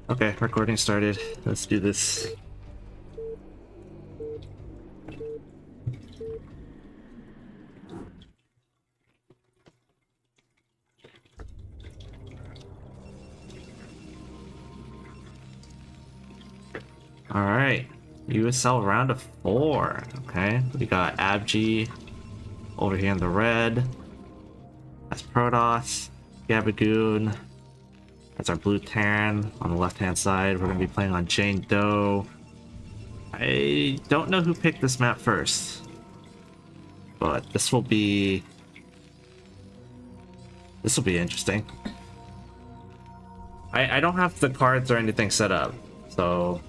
Okay, recording started. Let's do this. Alright. USL round of 4. Okay. We got Abgee over here in the red. That's Protoss. Gabagoon. That's our blue Terran on the left hand side. We're gonna be playing on Jane Doe. I don't know who picked this map first, but this will be interesting. I don't have the cards or anything set up, so,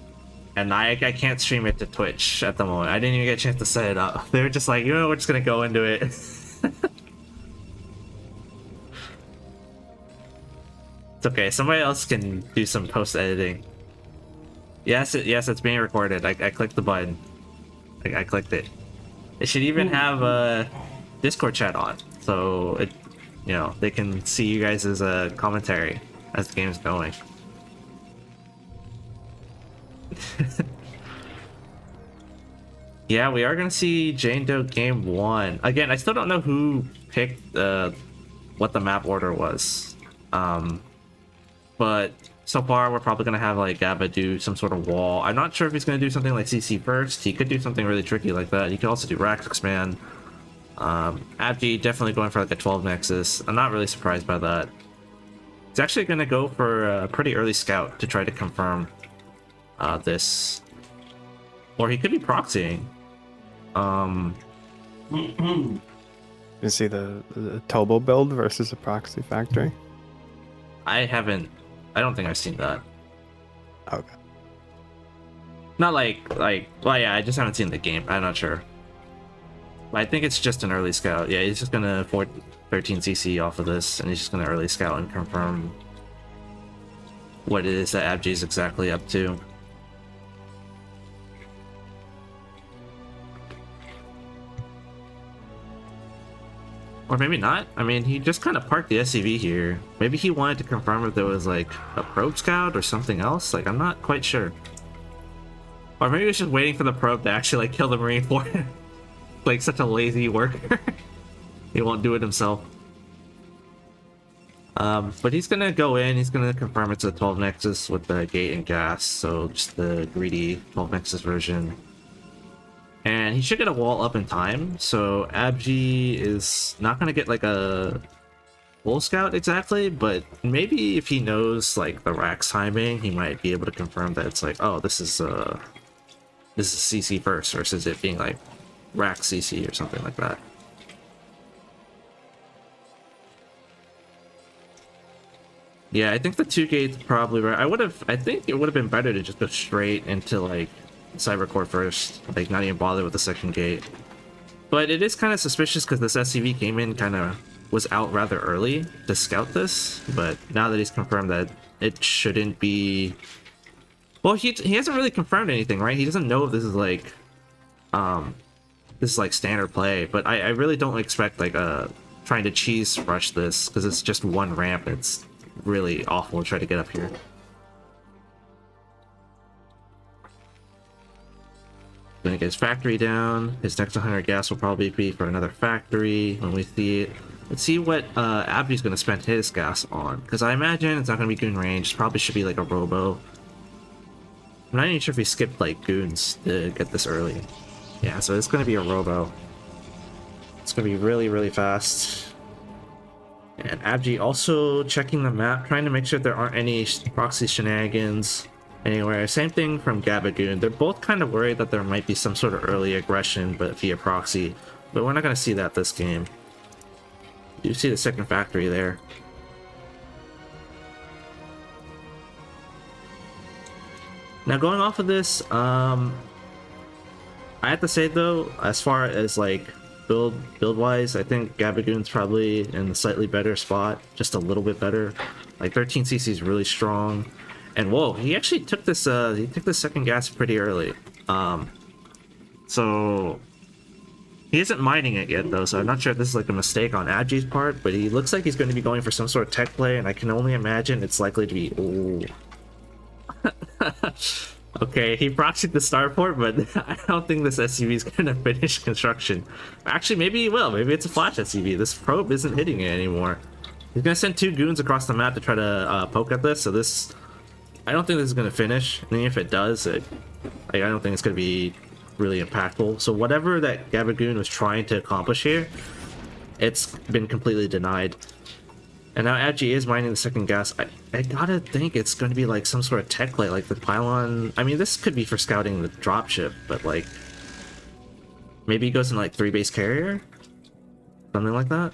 and I can't stream it to Twitch at the moment. I didn't even get a chance to set it up. They were just like, you know, we're just gonna go into it. It's okay. Somebody else can do some post editing. Yes, it's being recorded. I clicked the button. I clicked it. It should even have a Discord chat on, so it, you know, they can see you guys' commentary as the game's going. Yeah, we are gonna see Jane Doe game 1. Again, I still don't know who picked what the map order was. But so far we're probably gonna have like Gaba do some sort of wall. I'm not sure if he's gonna do something like CC first. He could do something really tricky like that. He could also do Rax Expand. Abgee definitely going for like a 12 Nexus. I'm not really surprised by that. He's actually gonna go for a pretty early scout to try to confirm this. Or he could be proxying. You see the Tobo build versus a proxy factory? I don't think I've seen that. Okay. Not well, yeah, I just haven't seen the game. I'm not sure. But I think it's just an early scout. Yeah, he's just gonna afford 13 CC off of this, and he's just gonna early scout and confirm what it is that Abgee's exactly up to. Or maybe not. I mean, he just kind of parked the SCV here. Maybe he wanted to confirm if there was like a probe scout or something else. Like, I'm not quite sure. Or maybe he was just waiting for the probe to actually like kill the Marine for him. Like such a lazy worker. He won't do it himself. But he's gonna go in, he's gonna confirm it's a 12 Nexus with the gate and gas, so just the greedy 12 Nexus version. And he should get a wall up in time, so Abgee is not gonna get like a full scout exactly, but maybe if he knows like the Rax timing, he might be able to confirm that it's like, oh, this is CC first versus it being like Rax CC or something like that. Yeah, I think the 2 gates probably right. I think it would have been better to just go straight into like Cybercore first, like not even bother with the second gate. But it is kind of suspicious because this SCV came in was out rather early to scout this, but now that he's confirmed that it shouldn't be, well, he hasn't really confirmed anything, right? He doesn't know if this is like standard play, but I really don't expect like trying to cheese rush this because it's just one ramp. It's really awful to try to get up here. Gonna get his factory down. His next 100 gas will probably be for another factory when we see it. Let's see what Abgee's gonna spend his gas on, because I imagine it's not gonna be goon range. It probably should be like a robo. I'm not even sure if he skipped like goons to get this early. Yeah, so it's gonna be a robo. It's gonna be really, really fast. And Abgee also checking the map, trying to make sure there aren't any proxy shenanigans anywhere. Same thing from Gabagoon. They're both kind of worried that there might be some sort of early aggression, but via proxy. But we're not going to see that this game. You see the second factory there. Now going off of this, I have to say though, as far as like build wise, I think Gabagoon's probably in a slightly better spot, just a little bit better. Like 13 CC is really strong. And whoa, he actually took this second gas pretty early. So he isn't mining it yet though, so I'm not sure if this is like a mistake on Abgee's part, but he looks like he's going to be going for some sort of tech play, and I can only imagine it's likely to be, ooh. Okay, he proxied the starport, but I don't think this SCV is gonna finish construction. Actually, maybe he will. Maybe it's a flash SCV. This probe isn't hitting it anymore. He's gonna send 2 goons across the map to try to poke at this. So this, I don't think this is gonna finish. And if it does, I don't think it's gonna be really impactful. So whatever that Gabagoon was trying to accomplish here, it's been completely denied. And now Abgee is mining the second gas. I gotta think it's going to be like some sort of tech play, like the pylon. I mean, this could be for scouting the dropship, but like maybe he goes in like 3 base carrier, something like that.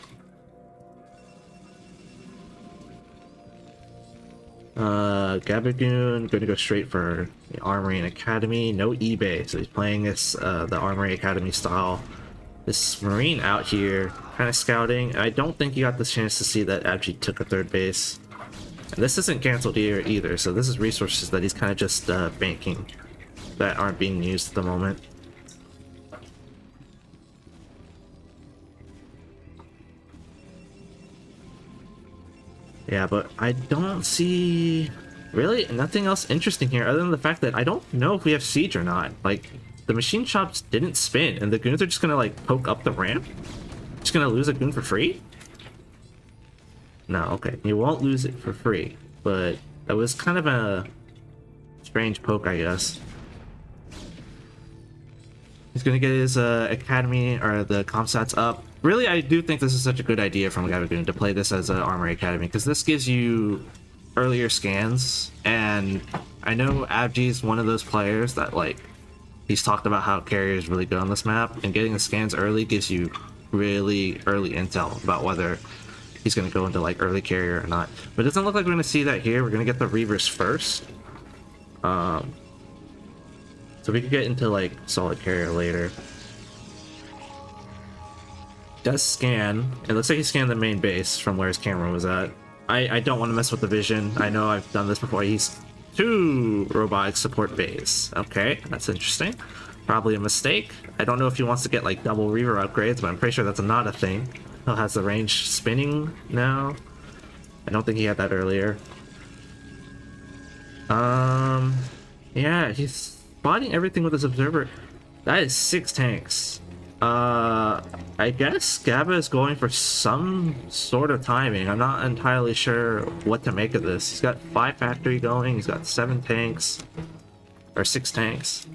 Gabagoon going to go straight for the Armory and Academy. No eBay, so he's playing this the Armory Academy style. This Marine out here kind of scouting. I don't think he got the chance to see that Abgee took a 3rd base. And this isn't canceled here either, so this is resources that he's kind of just banking that aren't being used at the moment. Yeah, but I don't see really nothing else interesting here other than the fact that I don't know if we have siege or not. Like, the machine shops didn't spin, and the goons are just gonna like poke up the ramp. Just gonna lose a goon for free? No, okay, you won't lose it for free, but that was kind of a strange poke, I guess. He's gonna get his academy or the comsats up. Really, I do think this is such a good idea from Gabagoon to play this as an Armory Academy, because this gives you earlier scans, and I know Abgee's one of those players that like he's talked about how carrier is really good on this map, and getting the scans early gives you really early intel about whether he's going to go into like early carrier or not. But it doesn't look like we're going to see that here. We're going to get the Reavers first. So we could get into like solid carrier later. Does scan. It looks like he scanned the main base from where his camera was at. I don't want to mess with the vision. I know I've done this before. He's 2 robotic support base. Okay, that's interesting. Probably a mistake. I don't know if he wants to get like double Reaver upgrades, but I'm pretty sure that's not a thing. He has the range spinning now. I don't think he had that earlier. Yeah, he's spotting everything with his observer. That is 6 tanks. I guess Gaba is going for some sort of timing. I'm not entirely sure what to make of this. He's got 5 factory going. He's got 7 tanks. Or 6 tanks.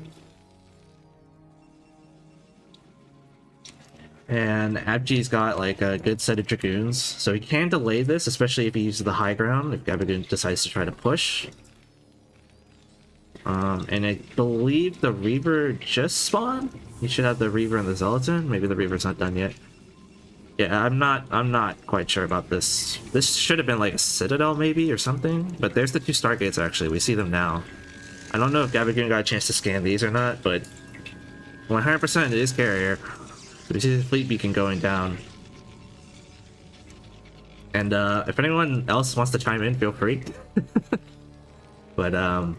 And Abgee's got like a good set of Dragoons. So he can delay this, especially if he uses the high ground, if Gabagoon decides to try to push. And I believe the Reaver just spawned. You should have the Reaver and the Zealotin. Maybe the Reaver's not done yet. Yeah, I'm not quite sure about this. This should have been like a Citadel maybe or something. But there's the 2 Stargates actually. We see them now. I don't know if Gabagoon got a chance to scan these or not, but 100% it is carrier. We see the fleet beacon going down. And if anyone else wants to chime in, feel free. But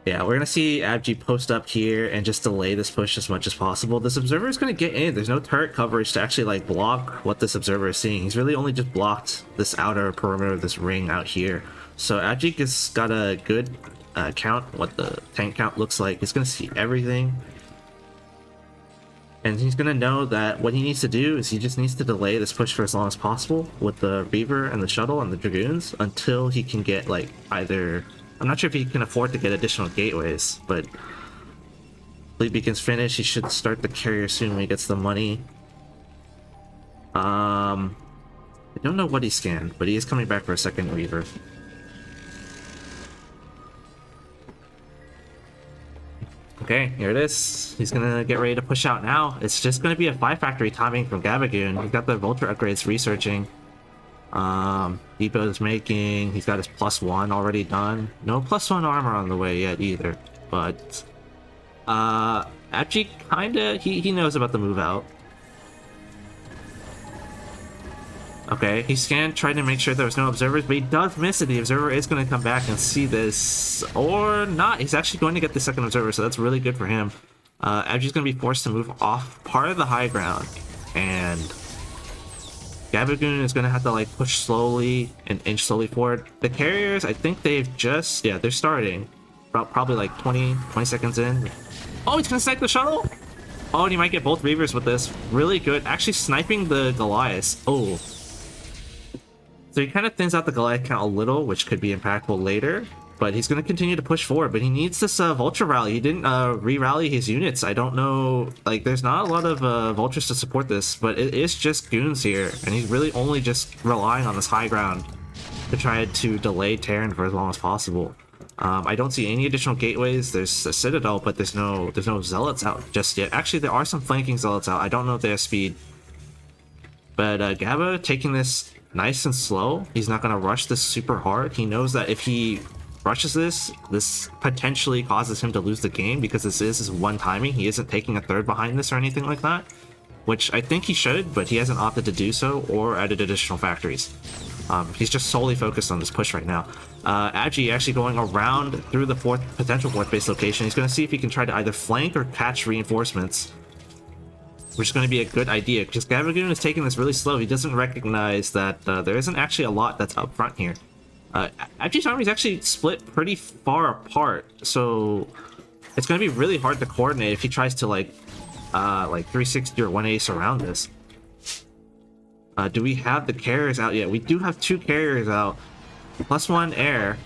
yeah, we're gonna see Abgee post up here and just delay this push as much as possible. This observer is gonna get in. There's no turret coverage to actually like block what this observer is seeing. He's really only just blocked this outer perimeter of this ring out here. So Abgee has got a good count what the tank count looks like. He's gonna see everything. And he's gonna know that what he needs to do is he just needs to delay this push for as long as possible with the Reaver and the Shuttle and the Dragoons until he can get like either... I'm not sure if he can afford to get additional gateways, but fleet beacon's finished. He should start the carrier soon when he gets the money. I don't know what he scanned, but he is coming back for a second Reaver. Okay, here it is. He's gonna get ready to push out now. It's just gonna be a 5 factory timing from Gabagoon. He's got the Vulture upgrades researching. Depot is making. He's got his +1 already done. No +1 armor on the way yet either. But Abgee kinda he knows about the move out. Okay, he scanned, trying to make sure there was no observers, but he does miss it. The observer is going to come back and see this, or not. He's actually going to get the second observer, so that's really good for him. Abgee's going to be forced to move off part of the high ground, and Gabagoon is gonna have to like push slowly and inch slowly forward. The carriers, I think they've just, yeah, they're starting. Probably like 20 seconds in. Oh, he's gonna snipe the shuttle? Oh, and you might get both Reavers with this. Really good. Actually sniping the Goliath. Oh. So he kind of thins out the Goliath count a little, which could be impactful later. But he's going to continue to push forward. But he needs this Vulture rally. He didn't re-rally his units. I don't know. Like, there's not a lot of Vultures to support this. But it is just Goons here. And he's really only just relying on this high ground to try to delay Terran for as long as possible. I don't see any additional gateways. There's a Citadel, but there's no Zealots out just yet. Actually, there are some flanking Zealots out. I don't know if they have speed. But Gaba taking this nice and slow. He's not going to rush this super hard. He knows that if he rushes this potentially causes him to lose the game because this is his one timing. He isn't taking a third behind this or anything like that, which I think he should, but he hasn't opted to do so or added additional factories. He's just solely focused on this push right now. Abgee actually going around through the potential fourth base location. He's going to see if he can try to either flank or catch reinforcements, which is going to be a good idea because Gabagoon is taking this really slow. He doesn't recognize that there isn't actually a lot that's up front here. Abgee's army is actually split pretty far apart, so it's going to be really hard to coordinate if he tries to like 360 or 180 surround this. Do we have the carriers out yet? We do have 2 carriers out, plus 1 air.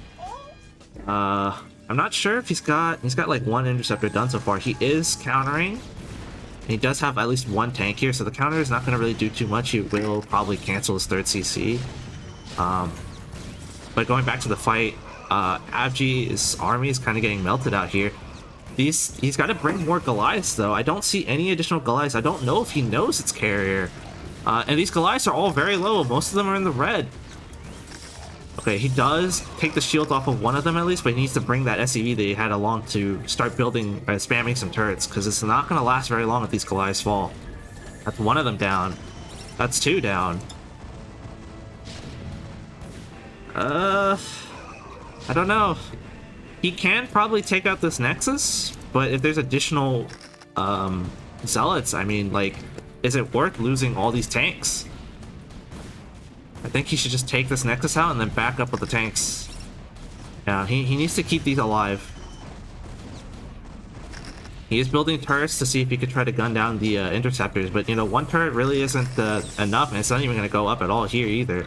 I'm not sure if he's got like 1 interceptor done so far. He is countering. He does have at least 1 tank here, so the counter is not going to really do too much. He will probably cancel his 3rd CC. But going back to the fight, Abgee's army is kind of getting melted out here. He's got to bring more Goliaths, though. I don't see any additional Goliaths. I don't know if he knows it's carrier. And these Goliaths are all very low. Most of them are in the red. Okay, he does take the shield off of one of them at least, but he needs to bring that SCV that he had along to start building, spamming some turrets, because it's not going to last very long if these Goliaths fall. That's 1 of them down. That's 2 down. I don't know. He can probably take out this Nexus, but if there's additional Zealots, I mean, like, is it worth losing all these tanks? I think he should just take this Nexus out and then back up with the tanks. Yeah, he needs to keep these alive. He is building turrets to see if he could try to gun down the interceptors, but you know, 1 turret really isn't enough, and it's not even going to go up at all here either.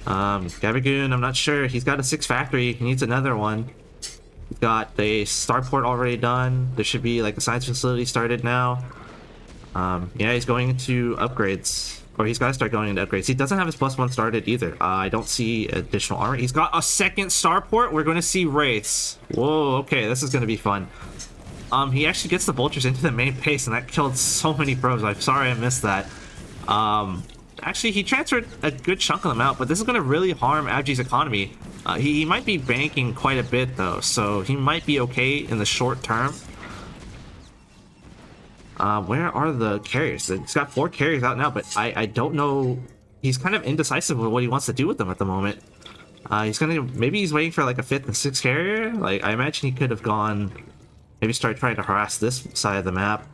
Gabagoon, I'm not sure. He's got a 6 factory. He needs another one. He's got the starport already done. There should be like a science facility started now. Yeah, he's going into upgrades. Or he's got to start going into upgrades. He doesn't have his +1 started either. I don't see additional armor. He's got a 2nd starport. We're going to see wraiths. Whoa, okay, this is going to be fun. He actually gets the vultures into the main base, and that killed so many probes. I'm sorry I missed that. Actually, he transferred a good chunk of them out, but this is going to really harm Abgee's economy. He might be banking quite a bit, though, so he might be okay in the short term. Where are the carriers? He's got 4 carriers out now, but I don't know. He's kind of indecisive with what he wants to do with them at the moment. Maybe he's waiting for like a 5th and 6th carrier. Like, I imagine he could have gone, maybe start trying to harass this side of the map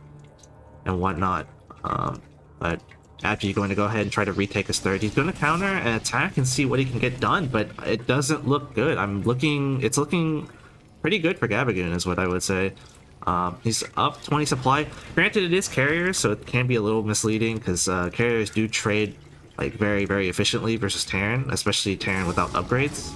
and whatnot. But Abgee going to go ahead and try to retake his 3rd. He's going to counter and attack and see what he can get done, but it doesn't look good. It's looking pretty good for Gabagoon is what I would say. He's up 20 supply. Granted, it is carriers, so it can be a little misleading because carriers do trade like very, very efficiently versus Terran, especially Terran without upgrades.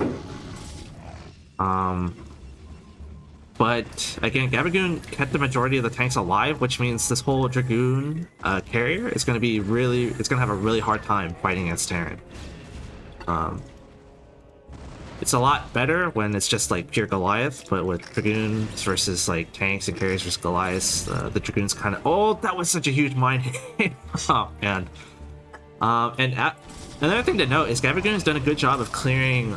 But again, Gabagoon kept the majority of the tanks alive, which means this whole Dragoon carrier is going to be it's going to have a really hard time fighting against Terran. It's a lot better when it's just like pure Goliath, but with Dragoons versus like tanks and carriers versus Goliaths, the Dragoons kind of... Oh, that was such a huge mine hit. Oh, man. Another thing to note is Gabagoon has done a good job of clearing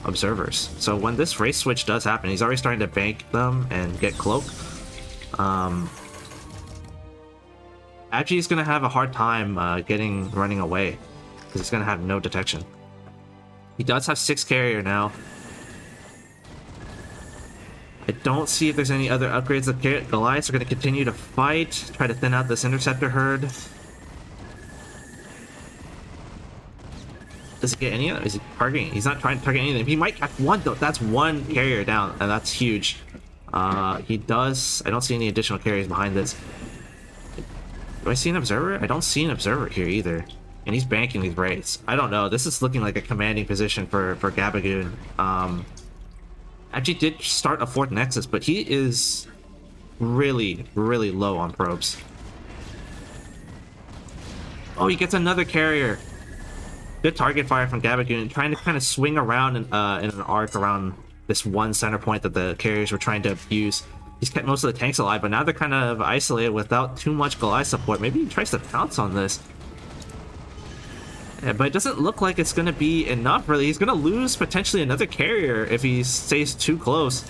observers. So when this race switch does happen, he's already starting to bank them and get cloak. Abgee is going to have a hard time running away because he's going to have no detection. He does have 6 carrier now. I don't see if there's any other upgrades. The Goliaths are going to continue to fight, try to thin out this interceptor herd. Does he get any of them? Is he targeting? He's not trying to target anything. He might catch one though. That's one carrier down, and that's huge. He does. I don't see any additional carriers behind this. Do I see an observer? I don't see an observer here either. And he's banking these raids. I don't know. This is looking like a commanding position for Gabagoon. Actually did start a 4th Nexus, but he is really, really low on probes. Oh, he gets another carrier. Good target fire from Gabagoon, trying to kind of swing around in an arc around this one center point that the carriers were trying to abuse. He's kept most of the tanks alive, but now they're kind of isolated without too much Goliath support. Maybe he tries to pounce on this. Yeah, but it doesn't look like it's going to be enough, really. He's going to lose potentially another carrier if he stays too close.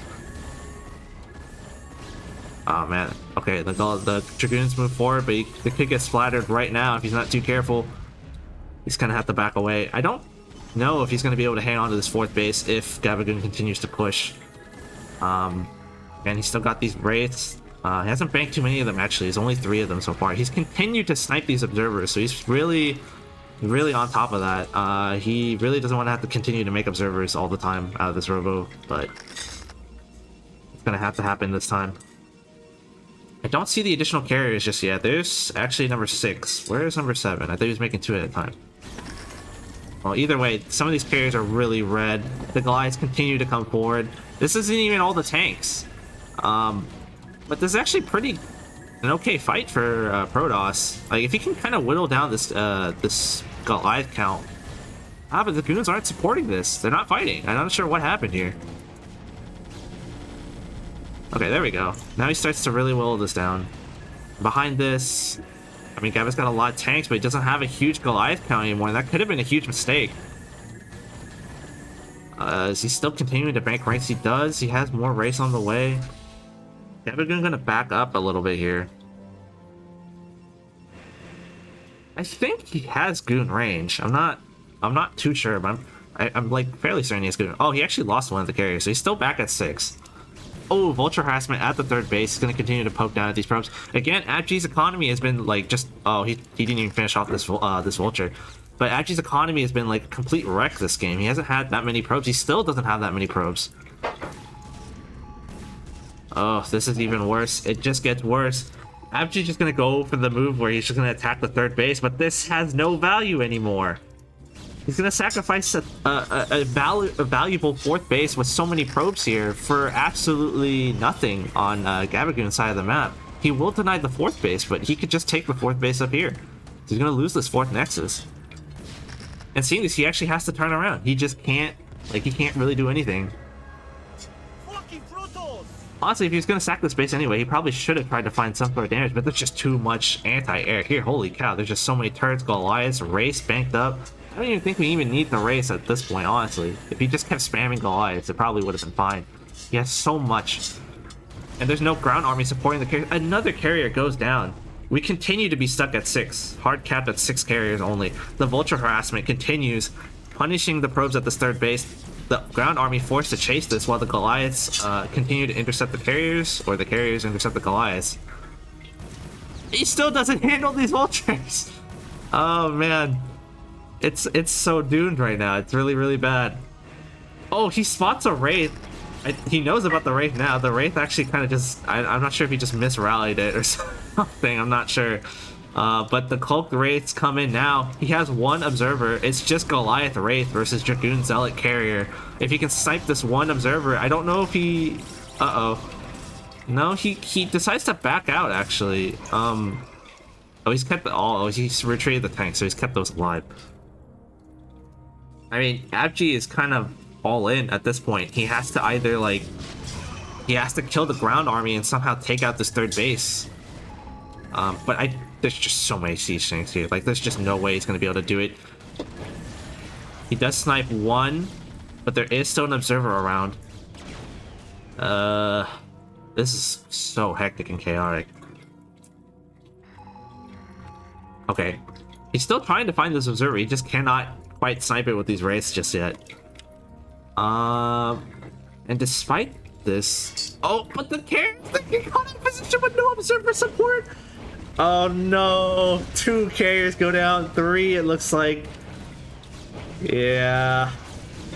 Oh, man. Okay, the Dragoons move forward, but they could get splattered right now if he's not too careful. He's going to have to back away. I don't know if he's going to be able to hang on to this 4th base if Gabagoon continues to push. And he's still got these Wraiths. He hasn't banked too many of them, actually. There's only 3 of them so far. He's continued to snipe these observers, so he's really on top of that. He really doesn't want to have to continue to make observers all the time out of this robo, but it's gonna have to happen this time. I don't see the additional carriers just yet. There's actually number 6. Where's number 7? I thought he was making 2 at a time. Well, either way, some of these carriers are really red. The Goliaths continue to come forward. This isn't even all the tanks. But this is actually an okay fight for Protoss. Like, if he can kind of whittle down this this Goliath count. But the Goons aren't supporting this. They're not fighting. I'm not sure what happened here. Okay, there we go. Now he starts to really whittle this down. Behind this, I mean, Gaba's got a lot of tanks, but he doesn't have a huge Goliath count anymore, and that could have been a huge mistake. Is he still continuing to bank ranks? He does. He has more race on the way. Gabagoon gonna back up a little bit here. I think he has Goon range. I'm not too sure, but I'm like fairly certain he has Goon. Oh, he actually lost one of the carriers, so he's still back at 6. Oh, Vulture harassment at the 3rd base. He's going to continue to poke down at these probes. Again, Abgee's economy has been like just... Oh, he didn't even finish off this Vulture. But Abgee's economy has been like a complete wreck this game. He hasn't had that many probes. He still doesn't have that many probes. Oh, this is even worse. It just gets worse. Abgee's just going to go for the move where he's just going to attack the 3rd base, but this has no value anymore. He's going to sacrifice a valuable 4th base with so many probes here for absolutely nothing on Gabagoon's side of the map. He will deny the 4th base, but he could just take the 4th base up here. He's going to lose this 4th Nexus. And seeing this, he actually has to turn around. He just can't, like, he can't really do anything. Honestly, if he was going to sack this base anyway, he probably should have tried to find some sort of damage, but there's just too much anti-air. Here, holy cow, there's just so many turrets, Goliaths, race banked up. I don't even think we even need the race at this point, honestly. If he just kept spamming Goliaths, it probably would have been fine. He has so much. And there's no ground army supporting the carrier. Another carrier goes down. We continue to be stuck at 6. Hard capped at 6 carriers only. The Vulture harassment continues, punishing the probes at this 3rd base. The ground army forced to chase this while the Goliaths continue to intercept the carriers, or the carriers intercept the Goliaths. He still doesn't handle these Vultures! Oh, man. It's so doomed right now. It's really, really bad. Oh, he spots a Wraith. He knows about the Wraith now. The Wraith actually kind of just... I'm not sure if he just misrallied it or something. I'm not sure. But the Cloaked Wraiths come in now. He has 1 Observer. It's just Goliath Wraith versus Dragoon Zealot Carrier. If he can snipe this 1 Observer, I don't know if he... Uh-oh. No, he decides to back out, actually. Oh, he's kept all... Oh, he's retreated the tank, so he's kept those alive. I mean, Abgee is kind of all in at this point. He has to either, like... He has to kill the ground army and somehow take out this 3rd base. But there's just so many siege tanks here. Like, there's just no way he's going to be able to do it. He does snipe 1, but there is still an observer around. This is so hectic and chaotic. Okay. He's still trying to find this observer. He just cannot quite snipe it with these wraiths just yet. And despite this... Oh, but the carriers got in position with no observer support! Oh no! 2 carriers go down, 3 it looks like. Yeah,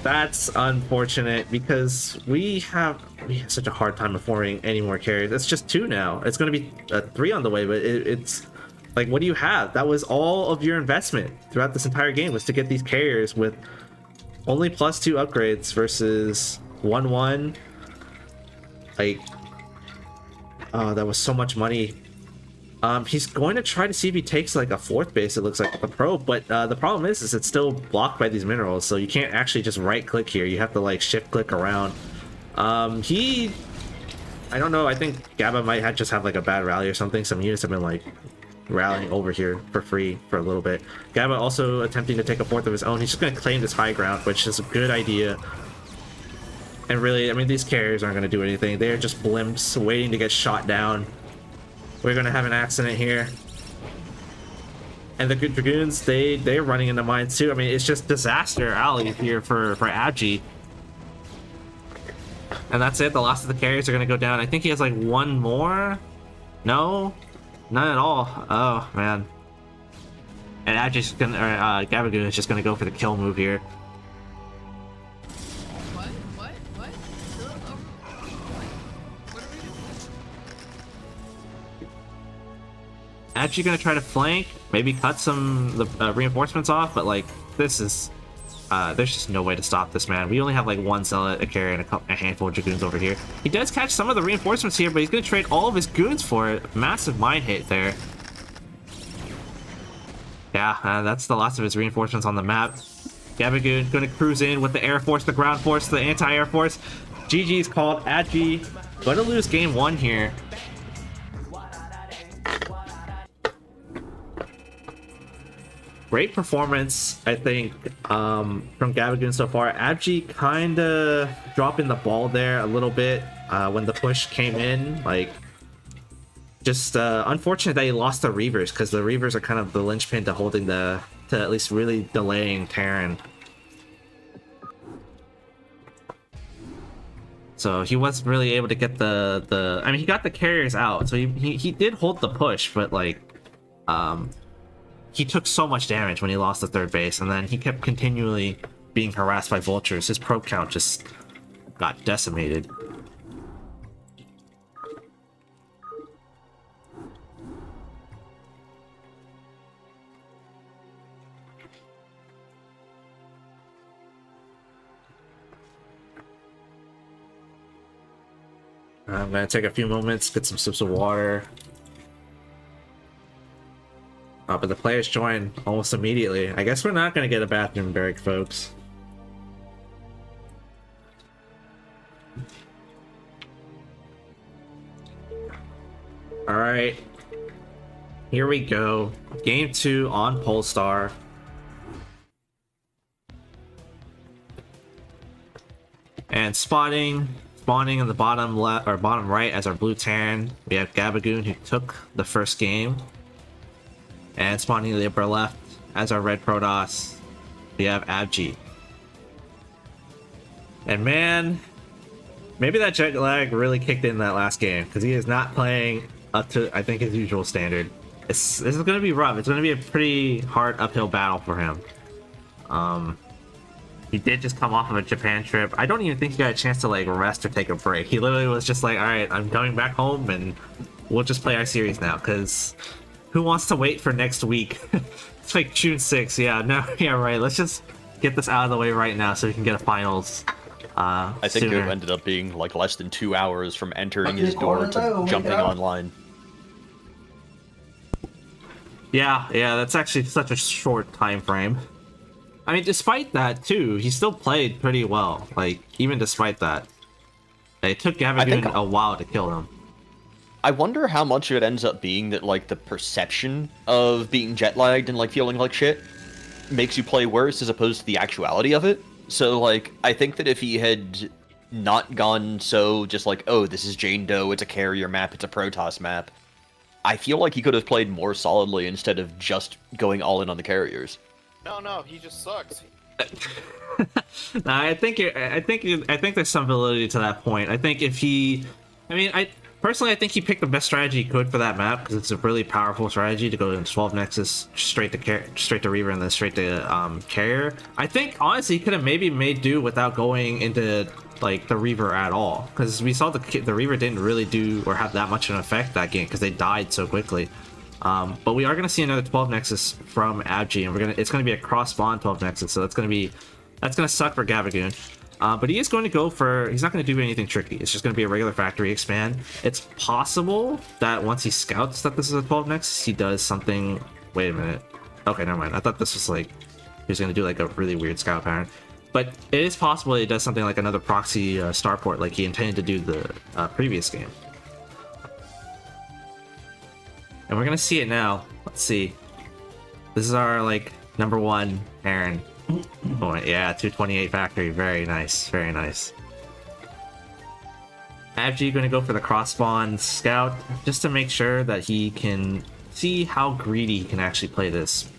that's unfortunate because we have such a hard time affording any more carriers. It's just 2 now. It's going to be 3 on the way, but it's like, what do you have? That was all of your investment throughout this entire game, was to get these carriers with only +2 upgrades versus 1-1. Like, oh, that was so much money. He's going to try to see if he takes like a 4th base, it looks like, with the probe, but the problem is it's still blocked by these minerals, so you can't actually just right click here. You have to like shift click around. I don't know, I think Gaba might just have like a bad rally or something. Some units have been like rallying over here for free for a little bit. Gaba also attempting to take a 4th of his own. He's just going to claim this high ground, which is a good idea. And really, I mean, these carriers aren't going to do anything. They're just blimps waiting to get shot down. We're going to have an accident here. And the good Dragoons, they're running into mines too. I mean, it's just disaster alley here for Abgee. And that's it. The last of the carriers are going to go down. I think he has like 1 more. No, none at all. Oh man. And Abgee's gonna, or Gabagoon is just going to go for the kill move here. Actually gonna try to flank, maybe cut some the reinforcements off, but like, this is there's just no way to stop this, man. We only have like 1 zealot, a carrier, and a handful of dragoons over here. He does catch some of the reinforcements here, but he's gonna trade all of his goons for it. Massive mine hit there. Yeah, that's the last of his reinforcements on the map. Gabagoon gonna cruise in with the air force, the ground force, the anti-air force. GG's called. Abgee gonna lose game 1 here. Great performance, I think, from Gabagoon so far. Abgee kind of dropping the ball there a little bit when the push came in. Like, just unfortunate that he lost the Reavers, because the Reavers are kind of the linchpin to holding to at least really delaying Terran. So he wasn't really able to get the I mean, he got the carriers out, so he did hold the push, but like, he took so much damage when he lost the 3rd base, and then he kept continually being harassed by vultures. His probe count just got decimated. I'm gonna take a few moments, get some sips of water. But the players join almost immediately. I guess we're not going to get a bathroom break, folks. Alright. Here we go. Game 2 on Polestar. And spawning in the bottom left or bottom right as our blue Terran, we have Gabagoon, who took the first game. And spawning in the upper left as our red Protoss, we have Abgee. And man, maybe that jet lag really kicked in that last game, because he is not playing up to, I think, his usual standard. This is going to be rough. It's going to be a pretty hard uphill battle for him. He did just come off of a Japan trip. I don't even think he got a chance to like rest or take a break. He literally was just like, all right, I'm going back home and we'll just play our series now, because who wants to wait for next week? It's like June 6th. Yeah, no, yeah, right. Let's just get this out of the way right now so we can get a finals. I think sooner. it ended up being like less than 2 hours from entering his door to jumping online. Yeah, that's actually such a short time frame. I mean, despite that too, he still played pretty well. Like, even despite that, it took Gabagoon a while to kill him. I wonder how much of it ends up being that, like, the perception of being jet-lagged and, like, feeling like shit makes you play worse as opposed to the actuality of it. So, like, I think that if he had not gone so just like, oh, this is Jane Doe, it's a carrier map, it's a Protoss map, I feel like he could have played more solidly instead of just going all in on the carriers. No, he just sucks. Nah, I think there's some validity to that point. I think if he, I mean, Personally, I think he picked the best strategy he could for that map because it's a really powerful strategy to go in 12 Nexus straight to Reaver and then straight to Carrier. I think honestly he could have maybe made do without going into like the Reaver at all because we saw the Reaver didn't really do or have that much of an effect that game because they died so quickly. But we are gonna see another 12 Nexus from Abgee, and it's gonna be a cross spawn 12 Nexus, so that's gonna suck for Gabagoon. But he is going to go for, he's not going to do anything tricky. It's just going to be a regular factory expand. It's possible that once he scouts that this is a 12 Nexus, he does something. Wait a minute. Okay, never mind. I thought this was like, he was going to do like a really weird scout pattern. But it is possible he does something like another proxy starport like he intended to do the previous game. And we're going to see it now. Let's see. This is our like number one Aaron. Oh yeah, 228 factory, very nice, very nice. Abgee going to go for the cross spawn scout just to make sure that he can see how greedy he can actually play this.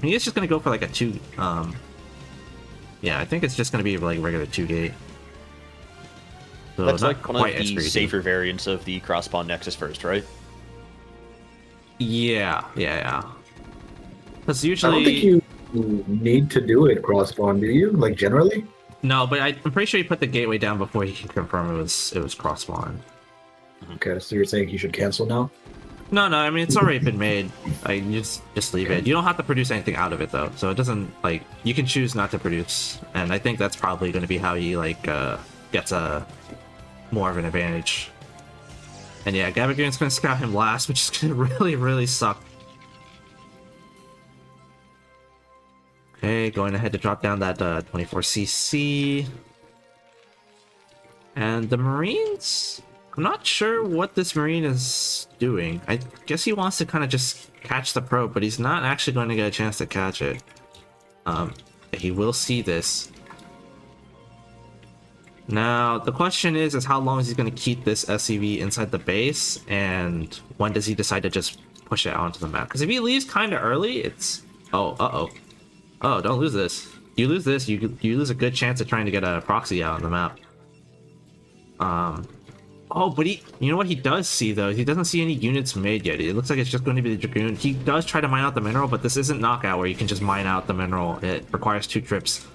He is just going to go for like a 2. Yeah, I think it's just going to be like regular 2 gate. So That's not like one quite of as the greedy. safer variants of the cross spawn Nexus first, right? Yeah. Because I usually. don't think you need to do it cross spawn, do you? Like generally? No, but I'm pretty sure he put the gateway down before he can confirm it was cross spawn. Okay, so you're saying he should cancel now? No, I mean it's already been made. Like you just leave it. You don't have to produce anything out of it though, so it doesn't like you can choose not to produce, and I think that's probably going to be how he like gets a more of an advantage. And yeah, Gabagoon's going to scout him last, which is going to really suck. Okay, going ahead to drop down that 24cc. And the Marines, I'm not sure what this Marine is doing. I guess he wants to kind of just catch the probe, but he's not actually going to get a chance to catch it. He will see this. Now, the question is how long is he going to keep this SCV inside the base, and when does he decide to just push it onto the map? Because if he leaves kind of early, it's... Oh, don't lose this. You lose this, you lose a good chance of trying to get a proxy out on the map. Oh, but you know what he does see though? He doesn't see any units made yet. It looks like it's just going to be the Dragoon. He does try to mine out the mineral, but this isn't knockout where you can just mine out the mineral. It requires 2 trips.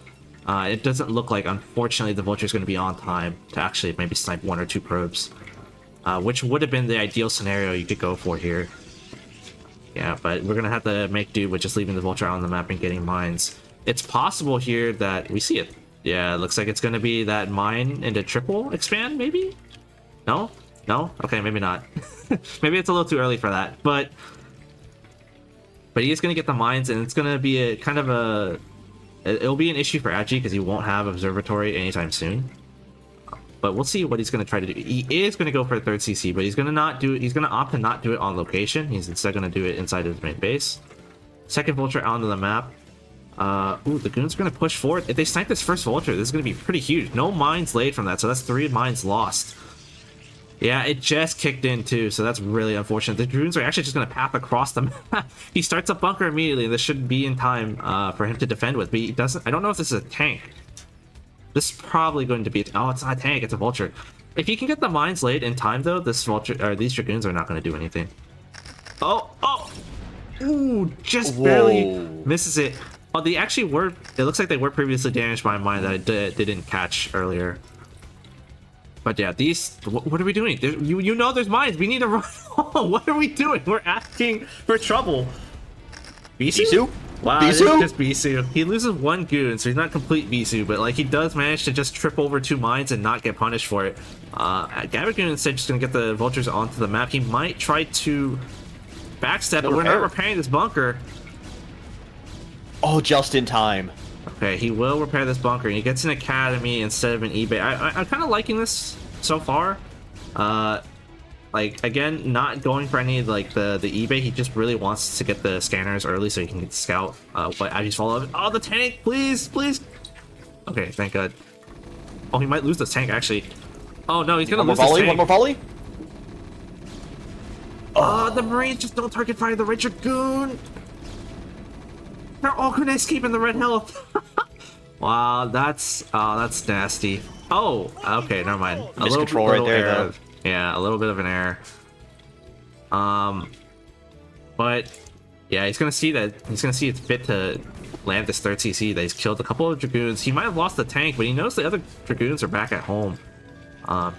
It doesn't look like, unfortunately, the Vulture's going to be on time to actually maybe snipe 1 or 2 probes, which would have been the ideal scenario you could go for here. Yeah, but we're going to have to make do with just leaving the Vulture out on the map and getting mines. It's possible here that we see it. Yeah, it looks like it's going to be that mine into triple expand, maybe? No? Okay, maybe not. Maybe it's a little too early for that, but he is going to get the mines, and it's going to be a kind of a... It'll be an issue for Abgee because he won't have Observatory anytime soon. But we'll see what he's going to try to do. He is going to go for a 3rd CC, but he's going to opt to not do it on location. He's instead going to do it inside his main base. 2nd Vulture onto the map. Ooh, the Goons are going to push forward. If they snipe this first Vulture, this is going to be pretty huge. No mines laid from that, so that's 3 mines lost. Yeah, it just kicked in too, so that's really unfortunate. The Dragoons are actually just going to path across the map. He starts a bunker immediately, and this should be in time for him to defend with, but he doesn't. I don't know if this is a tank. This is probably going to be... Oh, it's not a tank, it's a Vulture. If you can get the mines laid in time, though, this Vulture, or these Dragoons are not going to do anything. Oh! Ooh, just barely misses it. Oh, they actually were... It looks like they were previously damaged by a mine that I didn't catch earlier. But yeah, these... What are we doing? You know there's mines. We need to run. What are we doing? We're asking for trouble. Bisu? Wow, it's just Bisu. He loses 1 goon, so he's not complete Bisu, but like he does manage to just trip over 2 mines and not get punished for it. Gabagoon instead just gonna get the Vultures onto the map. He might try to backstep, but we're not repairing this bunker. Oh, just in time. Okay, he will repair this bunker. He gets an academy instead of an eBay. I'm kind of liking this so far. Like, again, not going for any, like, the eBay. He just really wants to get the scanners early so he can scout what Abgee's follow up. Oh, the tank! Please! Okay, thank God. Oh, he might lose this tank, actually. Oh, no, he's gonna lose this tank. One more volley? Oh, the Marines just don't target fire the Red Dragoon! They're all gonna escape in the red health! Wow, that's nasty. Oh, okay, never mind. A Miscontrol right there, error. though. Yeah, a little bit of an error. But yeah, he's gonna see that. He's gonna see it's fit to land this third CC. That he's killed a couple of Dragoons. He might have lost the tank, but he knows the other Dragoons are back at home.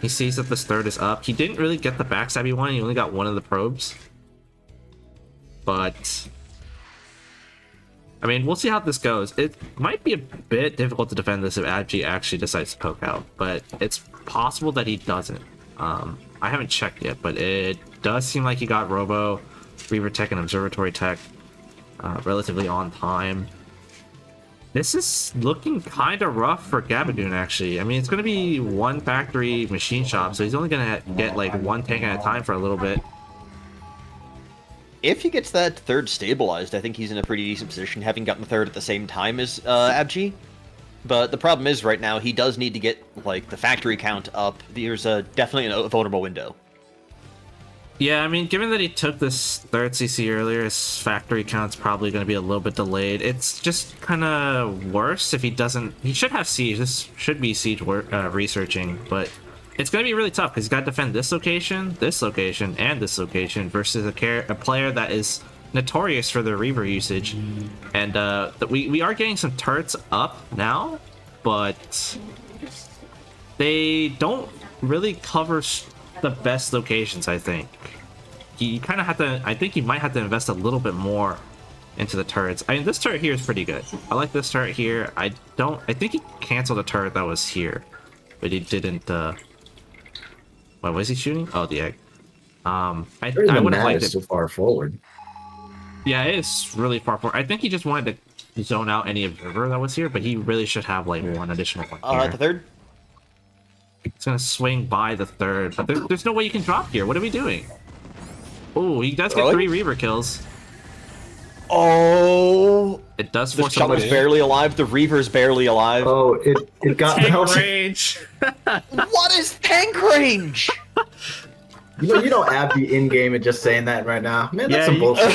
He sees that this third is up. He didn't really get the backstab he wanted. He only got one of the probes. But I mean, we'll see how this goes. It might be a bit difficult to defend this if Abgee actually decides to poke out, but it's possible that he doesn't. I haven't checked yet, but it does seem like he got Robo, Reaver Tech, and Observatory Tech relatively on time. This is looking kind of rough for Gabagoon, actually. I mean, it's going to be one factory machine shop, so he's only going to get like one tank at a time for a little bit. If he gets that third stabilized, I think he's in a pretty decent position, having gotten the third at the same time as Abgee. But the problem is, right now, he does need to get like the factory count up. There's definitely a vulnerable window. Yeah, I mean, given that he took this third CC earlier, his factory count's probably going to be a little bit delayed. It's just kind of worse if he doesn't... He should have Siege. This should be Siege researching, but it's going to be really tough because he's got to defend this location, and this location versus a player that is notorious for their Reaver usage. And we are getting some turrets up now, but they don't really cover the best locations, I think. You kind of have to... I think you might have to invest a little bit more into the turrets. I mean, this turret here is pretty good. I like this turret here. I think he canceled a turret that was here, but he didn't... What was he shooting? Oh, the egg. I would have liked it. So far forward. Yeah, it is really far forward. I think he just wanted to zone out any observer that was here, but he really should have like one additional one here. The third? It's gonna swing by the third, but there's no way you can drop here. What are we doing? Oh, he does get 3 Reaver kills. Oh! It does The force Chummer's barely alive, the Reaver's barely alive. Oh, it got tank range. What is tank range? You know Abgee in game and just saying that right now. Man, that's some bullshit.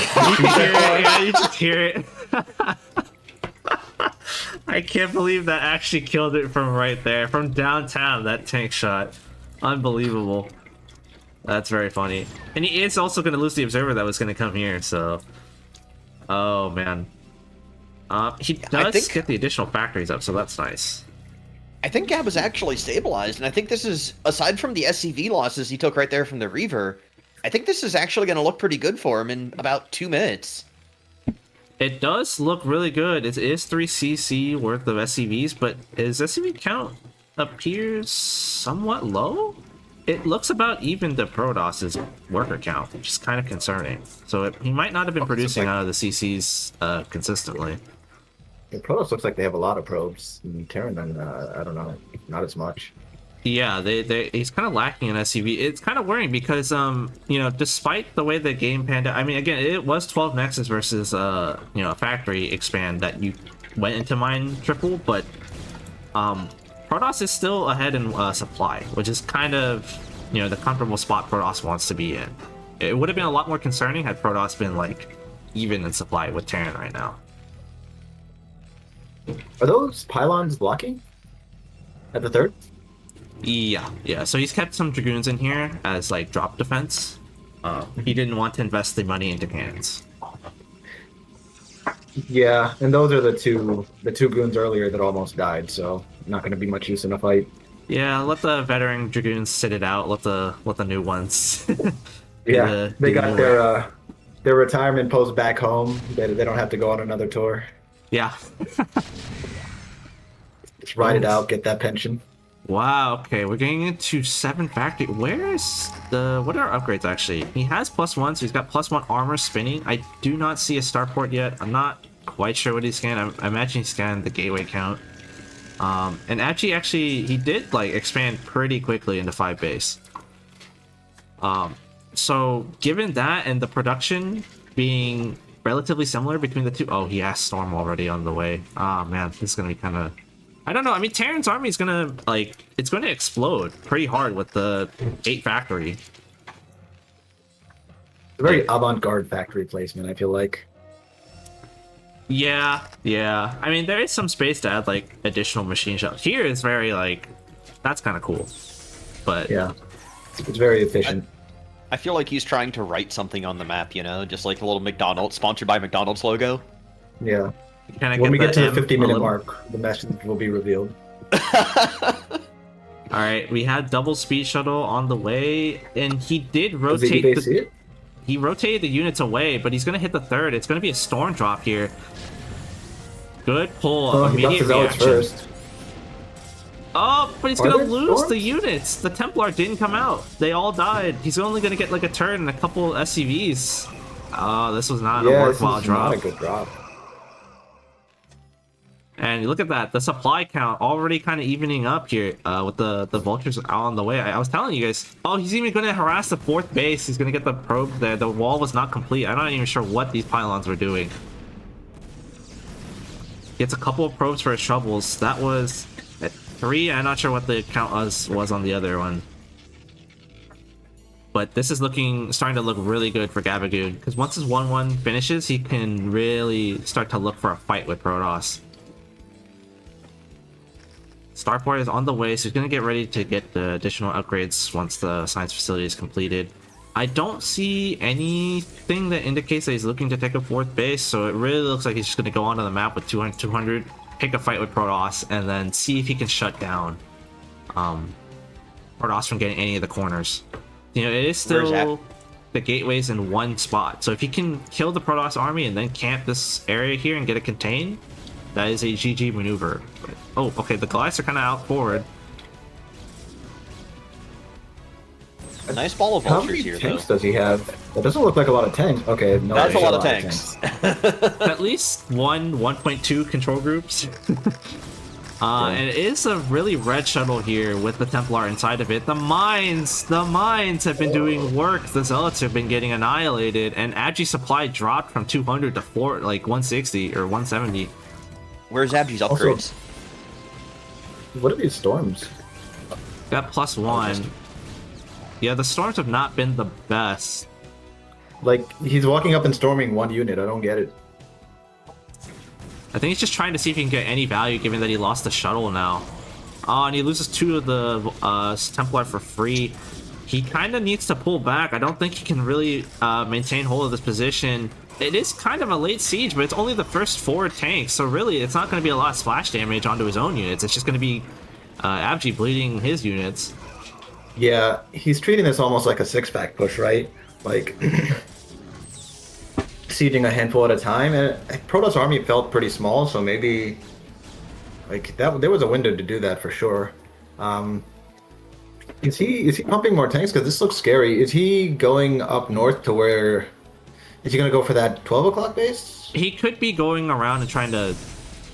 You just hear it. I can't believe that actually killed it from right there, from downtown. That tank shot, unbelievable. That's very funny. And he is also going to lose the observer that was going to come here. So, oh man, he does get the additional factories up, so that's nice. I think Gab is actually stabilized, and I think this is, aside from the SCV losses he took right there from the Reaver, I think this is actually going to look pretty good for him in about 2 minutes. It does look really good. It is 3 CC worth of SCVs, but his SCV count appears somewhat low. It looks about even to Protoss's worker count, which is kind of concerning. So he might not have been producing out of the CCs consistently. The Protoss looks like they have a lot of probes. And Terran, I don't know, not as much. Yeah, he's kind of lacking in SCV. It's kind of worrying because, you know, despite the way the game panned out, I mean, again, it was 12 Nexus versus, you know, a factory expand that you went into mine triple, but, Protoss is still ahead in supply, which is kind of, you know, the comfortable spot Protoss wants to be in. It would have been a lot more concerning had Protoss been, like, even in supply with Terran right now. Are those pylons blocking at the third? Yeah. So he's kept some Dragoons in here as like drop defense. He didn't want to invest the money into cannons. Yeah, and those are the two goons earlier that almost died, so not going to be much use in a fight. Yeah, let the veteran Dragoons sit it out. Let the new ones. Yeah, they got their retirement post back home. They don't have to go on another tour. Yeah. Just ride it out, get that pension. Wow, okay, we're getting into 7 factory. Where's what are our upgrades actually? He has +1, so he's got +1 armor spinning. I do not see a starport yet. I'm not quite sure what he scanned. I imagine he scanned the gateway count. And actually, he did like expand pretty quickly into 5 base. So given that and the production being relatively similar between the two, oh, he has Storm already on the way. Oh man, this is gonna be kind of, I don't know. I mean, Terran's army is gonna it's going to explode pretty hard with the 8 factory. It's a very avant-garde factory placement, I feel like. Yeah. I mean, there is some space to add like additional machine shops. Here is very like, that's kind of cool, but yeah. It's very efficient. I feel like he's trying to write something on the map, you know, just like a little McDonald's, sponsored by McDonald's logo. Yeah. Can I When we get to the M 50-minute a little? mark, the message will be revealed. All right, we had double speed shuttle on the way, and he did Did rotate. you guys see it? He rotated the units away, but he's gonna hit the third. It's gonna be a storm drop here. Good pull. Oh, he buffed Immediate his Alex reaction. first. Oh, but he's Are gonna there lose storms? the units. The Templar didn't come out. They all died. He's only gonna get like a turn and a couple SCVs. Oh, this was not a Yeah, this worthwhile is drop. not a good drop. And look at that, the supply count already kind of evening up here with the vultures out on the way. I was telling you guys. Oh, he's even going to harass the fourth base. He's going to get the probe there. The wall was not complete. I'm not even sure what these pylons were doing. Gets a couple of probes for his shovels. That was at 3. I'm not sure what the count was on the other one. But this is starting to look really good for Gabagoon, because once his 1-1 finishes, he can really start to look for a fight with Protoss. Starport is on the way, so he's going to get ready to get the additional upgrades once the science facility is completed. I don't see anything that indicates that he's looking to take a fourth base, so it really looks like he's just going to go onto the map with 200, pick a fight with Protoss, and then see if he can shut down Protoss from getting any of the corners. You know, it is still the gateways in one spot, so if he can kill the Protoss army and then camp this area here and get it contained, that is a GG maneuver. Oh, okay, the Goliaths are kind of out forward. A nice ball of How vultures many here, tanks though. does he have? That doesn't look like a lot of tanks. Okay, no, That's a there's lot of tanks. At least 1.2 control groups. And it is a really red shuttle here with the Templar inside of it. The mines have been doing work. The Zealots have been getting annihilated, and Abgee supply dropped from 200 to 160 or 170. Where's Abgee's Also- upgrades? What are these storms? Got +1. Yeah, the storms have not been the best. Like, he's walking up and storming one unit. I don't get it. I think he's just trying to see if he can get any value, given that he lost the shuttle now. Oh, and he loses 2 of the Templar for free. He kind of needs to pull back. I don't think he can really maintain hold of this position. It is kind of a late siege, but it's only the first 4 tanks, so really it's not going to be a lot of splash damage onto his own units. It's just going to be Abgee bleeding his units. Yeah, he's treating this almost like a six-pack push, right? Like, sieging a handful at a time. And Protoss army felt pretty small, so maybe like that there was a window to do that for sure. Is he pumping more tanks? Because this looks scary. Is he going up north to where? Is he gonna go for that 12 o'clock base? He could be going around and trying to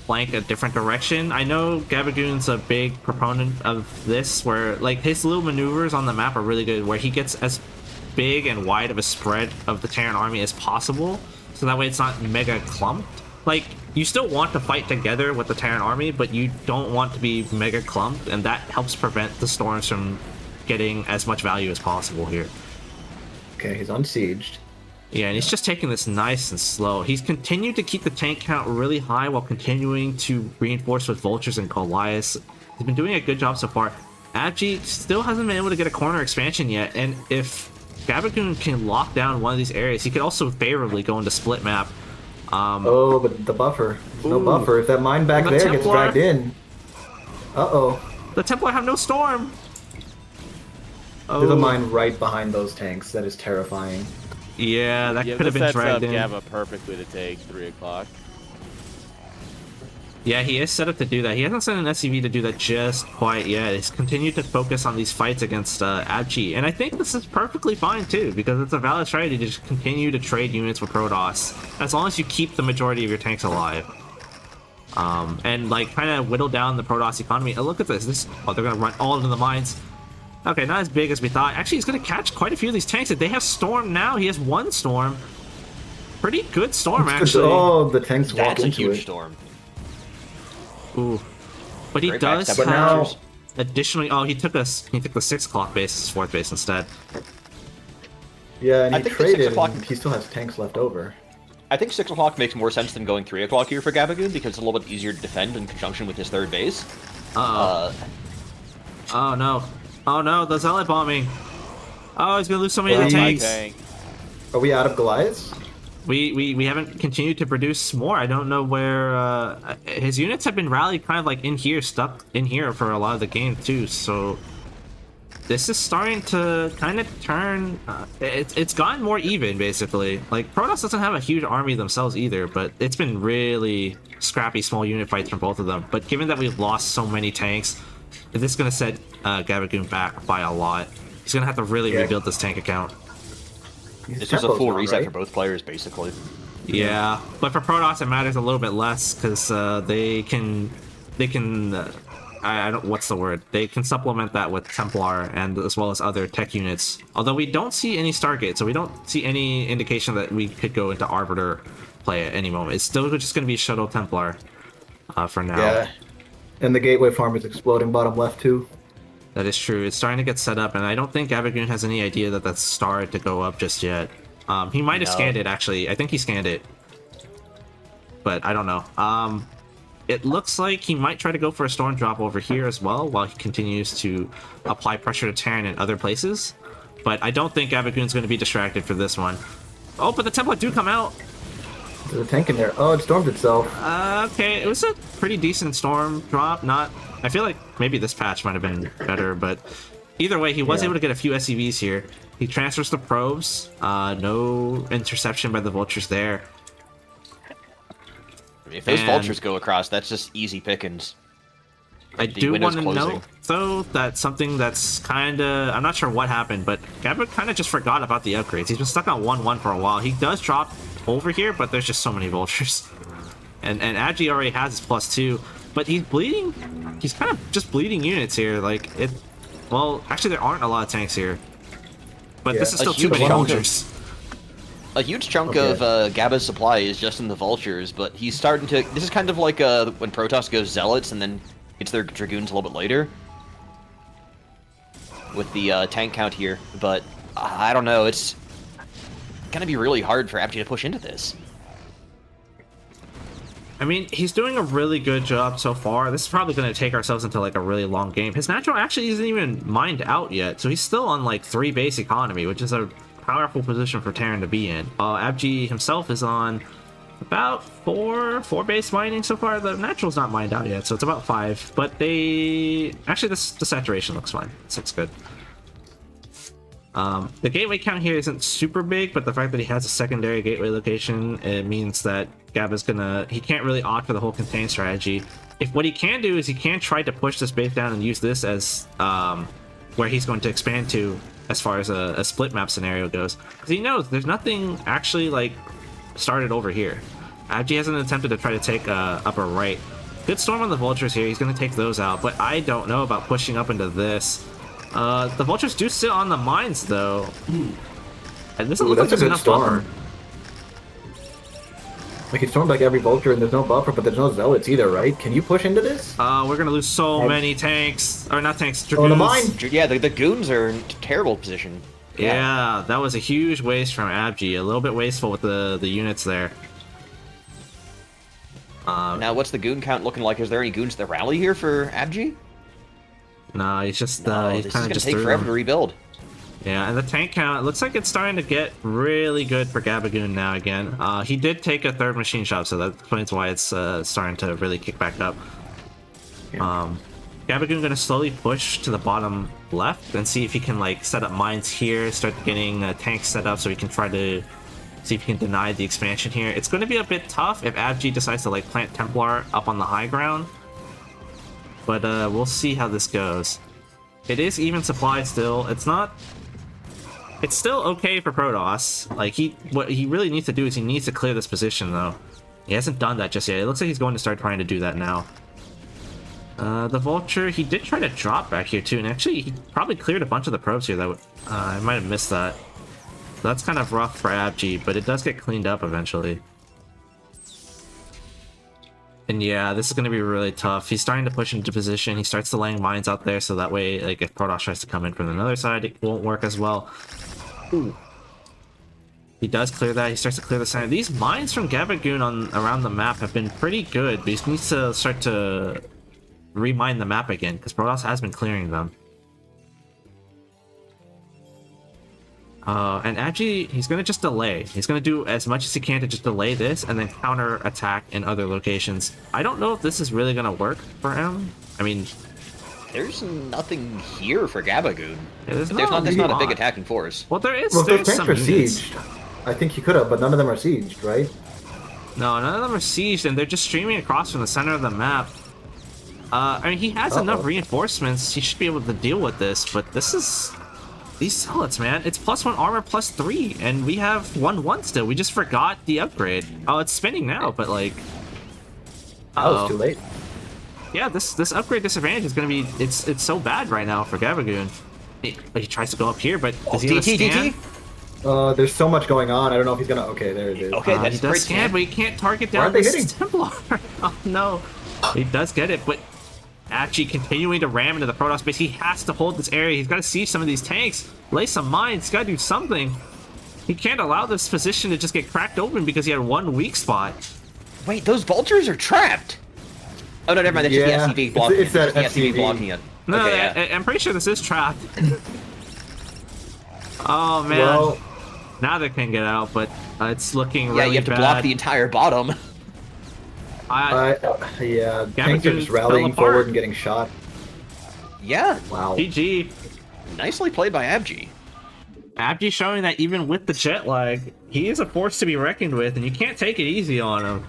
flank a different direction. I know Gabagoon's a big proponent of this, where like his little maneuvers on the map are really good, where he gets as big and wide of a spread of the Terran army as possible, so that way it's not mega clumped. Like, you still want to fight together with the Terran army, but you don't want to be mega clumped, and that helps prevent the storms from getting as much value as possible here. Okay, he's unsieged. Yeah, and he's just taking this nice and slow. He's continued to keep the tank count really high while continuing to reinforce with vultures and Goliaths. He's been doing a good job so far. Abgee still hasn't been able to get a corner expansion yet, and if Gabagoon can lock down one of these areas, he could also favorably go into split map. Oh, but the buffer. There's no Ooh. buffer. If that mine back The there gets Templar. dragged in. Uh-oh. The Templar have no storm! There's a Oh, mine right behind those tanks. That is terrifying. yeah, that Yeah, could have this been sets up dragged in. Gaba perfectly to take 3 o'clock. Yeah, he is set up to do that. He hasn't sent an SCV to do that just quite yet. He's continued to focus on these fights against Abgee, and I think this is perfectly fine too, because it's a valid strategy to just continue to trade units with Protoss, as long as you keep the majority of your tanks alive. And like kind of whittle down the Protoss economy. Oh, look at this. Oh, they're gonna run all into the mines. Okay, not as big as we thought. Actually, he's gonna catch quite a few of these tanks. If they have storm now, he has 1 storm. Pretty good storm, actually. Oh, the tanks walk That's a into huge it. storm. Ooh. But he Very does backstab But now, have additionally, oh, he took the 6 o'clock base as 4th base instead. yeah, and I he think the 6 traded, o'clock- and he still has tanks left over. I think 6 o'clock makes more sense than going 3 o'clock here for Gabagoon, because it's a little bit easier to defend in conjunction with his 3rd base. Oh no. Oh no, the zealot bombing. Oh, he's gonna lose so many of the Well, My tanks. tank. Are we out of Goliaths? We haven't continued to produce more. I don't know where his units have been rallied kind of like in here, stuck in here for a lot of the game too. So this is starting to kind of turn. It's gotten more even basically. Like Protoss doesn't have a huge army themselves either, but it's been really scrappy small unit fights from both of them. But given that we've lost so many tanks, this is gonna set Gabagoon back by a lot. He's gonna have to really rebuild this tank account. This was a full reset for both players, basically. Yeah, but for Protoss it matters a little bit less because they can I don't what's the word? They can supplement that with Templar and as well as other tech units. Although we don't see any Stargate, so we don't see any indication that we could go into Arbiter play at any moment. It's still just going to be Shuttle Templar for now. Yeah. And the Gateway farm is exploding bottom left too. That is true. It's starting to get set up, and I don't think Gabagoon has any idea that that's started to go up just yet. He might have scanned it, actually. I think he scanned it. But I don't know. It looks like he might try to go for a storm drop over here as well, while he continues to apply pressure to Terran in other places. But I don't think Gabagoon's going to be distracted for this one. Oh, but the Templar do come out! There's a tank in there. Oh, it stormed itself. Okay, it was a pretty decent storm drop. Not, I feel like maybe this patch might have been better, but either way, he was able to get a few SCVs here. He transfers the probes. No interception by the vultures there. If those vultures go across, that's just easy pickings. I The do window's want to closing. note, though, that something that's kind of... I'm not sure what happened, but Gabba kind of just forgot about the upgrades. He's been stuck on 1-1 for a while. He does drop over here, but there's just so many vultures. And Abgee already has his +2, but he's bleeding... He's kind of just bleeding units here. Like, it... Well, actually, there aren't a lot of tanks here. But this is a still too huge many chunk of- vultures. A huge chunk of Gabba's supply is just in the vultures, but he's starting to... This is kind of like when Protoss goes Zealots and then gets their Dragoons a little bit later. With the tank count here, but I don't know, it's gonna be really hard for Abgee to push into this. I mean, he's doing a really good job so far. This is probably going to take ourselves into like a really long game. His natural actually isn't even mined out yet, so he's still on like 3 base economy, which is a powerful position for Terran to be in. Abgee himself is on about 4 base mining so far. The natural's not mined out yet, so it's about 5. But they actually the saturation looks fine. This looks good. The gateway count here isn't super big, but the fact that he has a secondary gateway location, it means that Gabba's he can't really opt for the whole contain strategy. If what he can do is he can try to push this base down and use this as where he's going to expand to as far as a split map scenario goes. Because he knows there's nothing actually like started over here. Abgee hasn't attempted to try to take upper right. Good storm on the vultures here, he's going to take those out, but I don't know about pushing up into this. The vultures do sit on the mines though. And this looks like That's there's a good enough storm. buffer. Like, he stormed like every vulture and there's no buffer, but there's no zealots either, right? Can you push into this? We're gonna lose so many tanks, or not tanks, Oh, the dragoons. mine! Yeah, the goons are in terrible position. Yeah, that was a huge waste from Abgee. A little bit wasteful with the units there. Now, what's the goon count looking like? Is there any goons that rally here for Abgee? No, he's just No, he this is kind of gonna just take threw forever them. to rebuild. Yeah, and the tank count, it looks like it's starting to get really good for Gabagoon now again. He did take a 3rd machine shop, so that explains why it's starting to really kick back up. Gabagoon gonna slowly push to the bottom left and see if he can like set up mines here, start getting tanks set up so he can try to see if he can deny the expansion here. It's going to be a bit tough if Abgee decides to like plant Templar up on the high ground, but we'll see how this goes. It is even supply still. It's still okay for Protoss. Like what he really needs to do is he needs to clear this position though. He hasn't done that just yet. It looks like he's going to start trying to do that now. The vulture, he did try to drop back here too, and actually he probably cleared a bunch of the probes here. That I might have missed that. That's kind of rough for Abgee, but it does get cleaned up eventually. And yeah, this is going to be really tough. He's starting to push into position. He starts to laying mines out there, so that way, like, if Protoss tries to come in from another side, it won't work as well. Ooh. He does clear that. He starts to clear the center. These mines from Gabagoon around the map have been pretty good, but he needs to start to remine the map again, because Protoss has been clearing them. And Abgee, he's gonna just delay. He's gonna do as much as he can to just delay this and then counter attack in other locations. I don't know if this is really gonna work for him. I mean, There's nothing here for Gabagoon. there's There's not a big attacking force. Well, there is. Well, There's those tanks some are units. sieged. I think he could have, but none of them are sieged, right? No, none of them are sieged, and they're just streaming across from the center of the map. I mean, he has enough reinforcements. He should be able to deal with this, but this is... These zealots, man. It's +1 armor, +3, and we have 1/1 still. We just forgot the upgrade. Oh, it's spinning now, but like... Oh, it's too late. Yeah, this upgrade disadvantage is gonna be... It's so bad right now for Gabagoon. He tries to go up here, but does he have a scan? There's so much going on. I don't know if he's gonna... Okay, there it is. Okay, He that's does great scan, but he can't target Why down aren't they this hitting? Templar. Oh no. He does get it, but actually continuing to ram into the Protoss base. He has to hold this area. He's got to siege some of these tanks, lay some mines. He's got to do something. He can't allow this position to just get cracked open because he had one weak spot. Wait, those vultures are trapped! Oh no, never mind, that's Yeah, just the SCV blocking it's it. that It's the SCV SCV. blocking it. No, Okay, yeah. I'm pretty sure this is trapped. Oh man. Well, Now they can get out, but it's looking really Yeah, you have to bad. block the entire bottom. yeah, tanks are Gabagoon just fell rallying apart. forward and getting shot. Yeah, Wow. GG. nicely played by Abgee. Abgee showing that even with the jet lag, he is a force to be reckoned with, and you can't take it easy on him.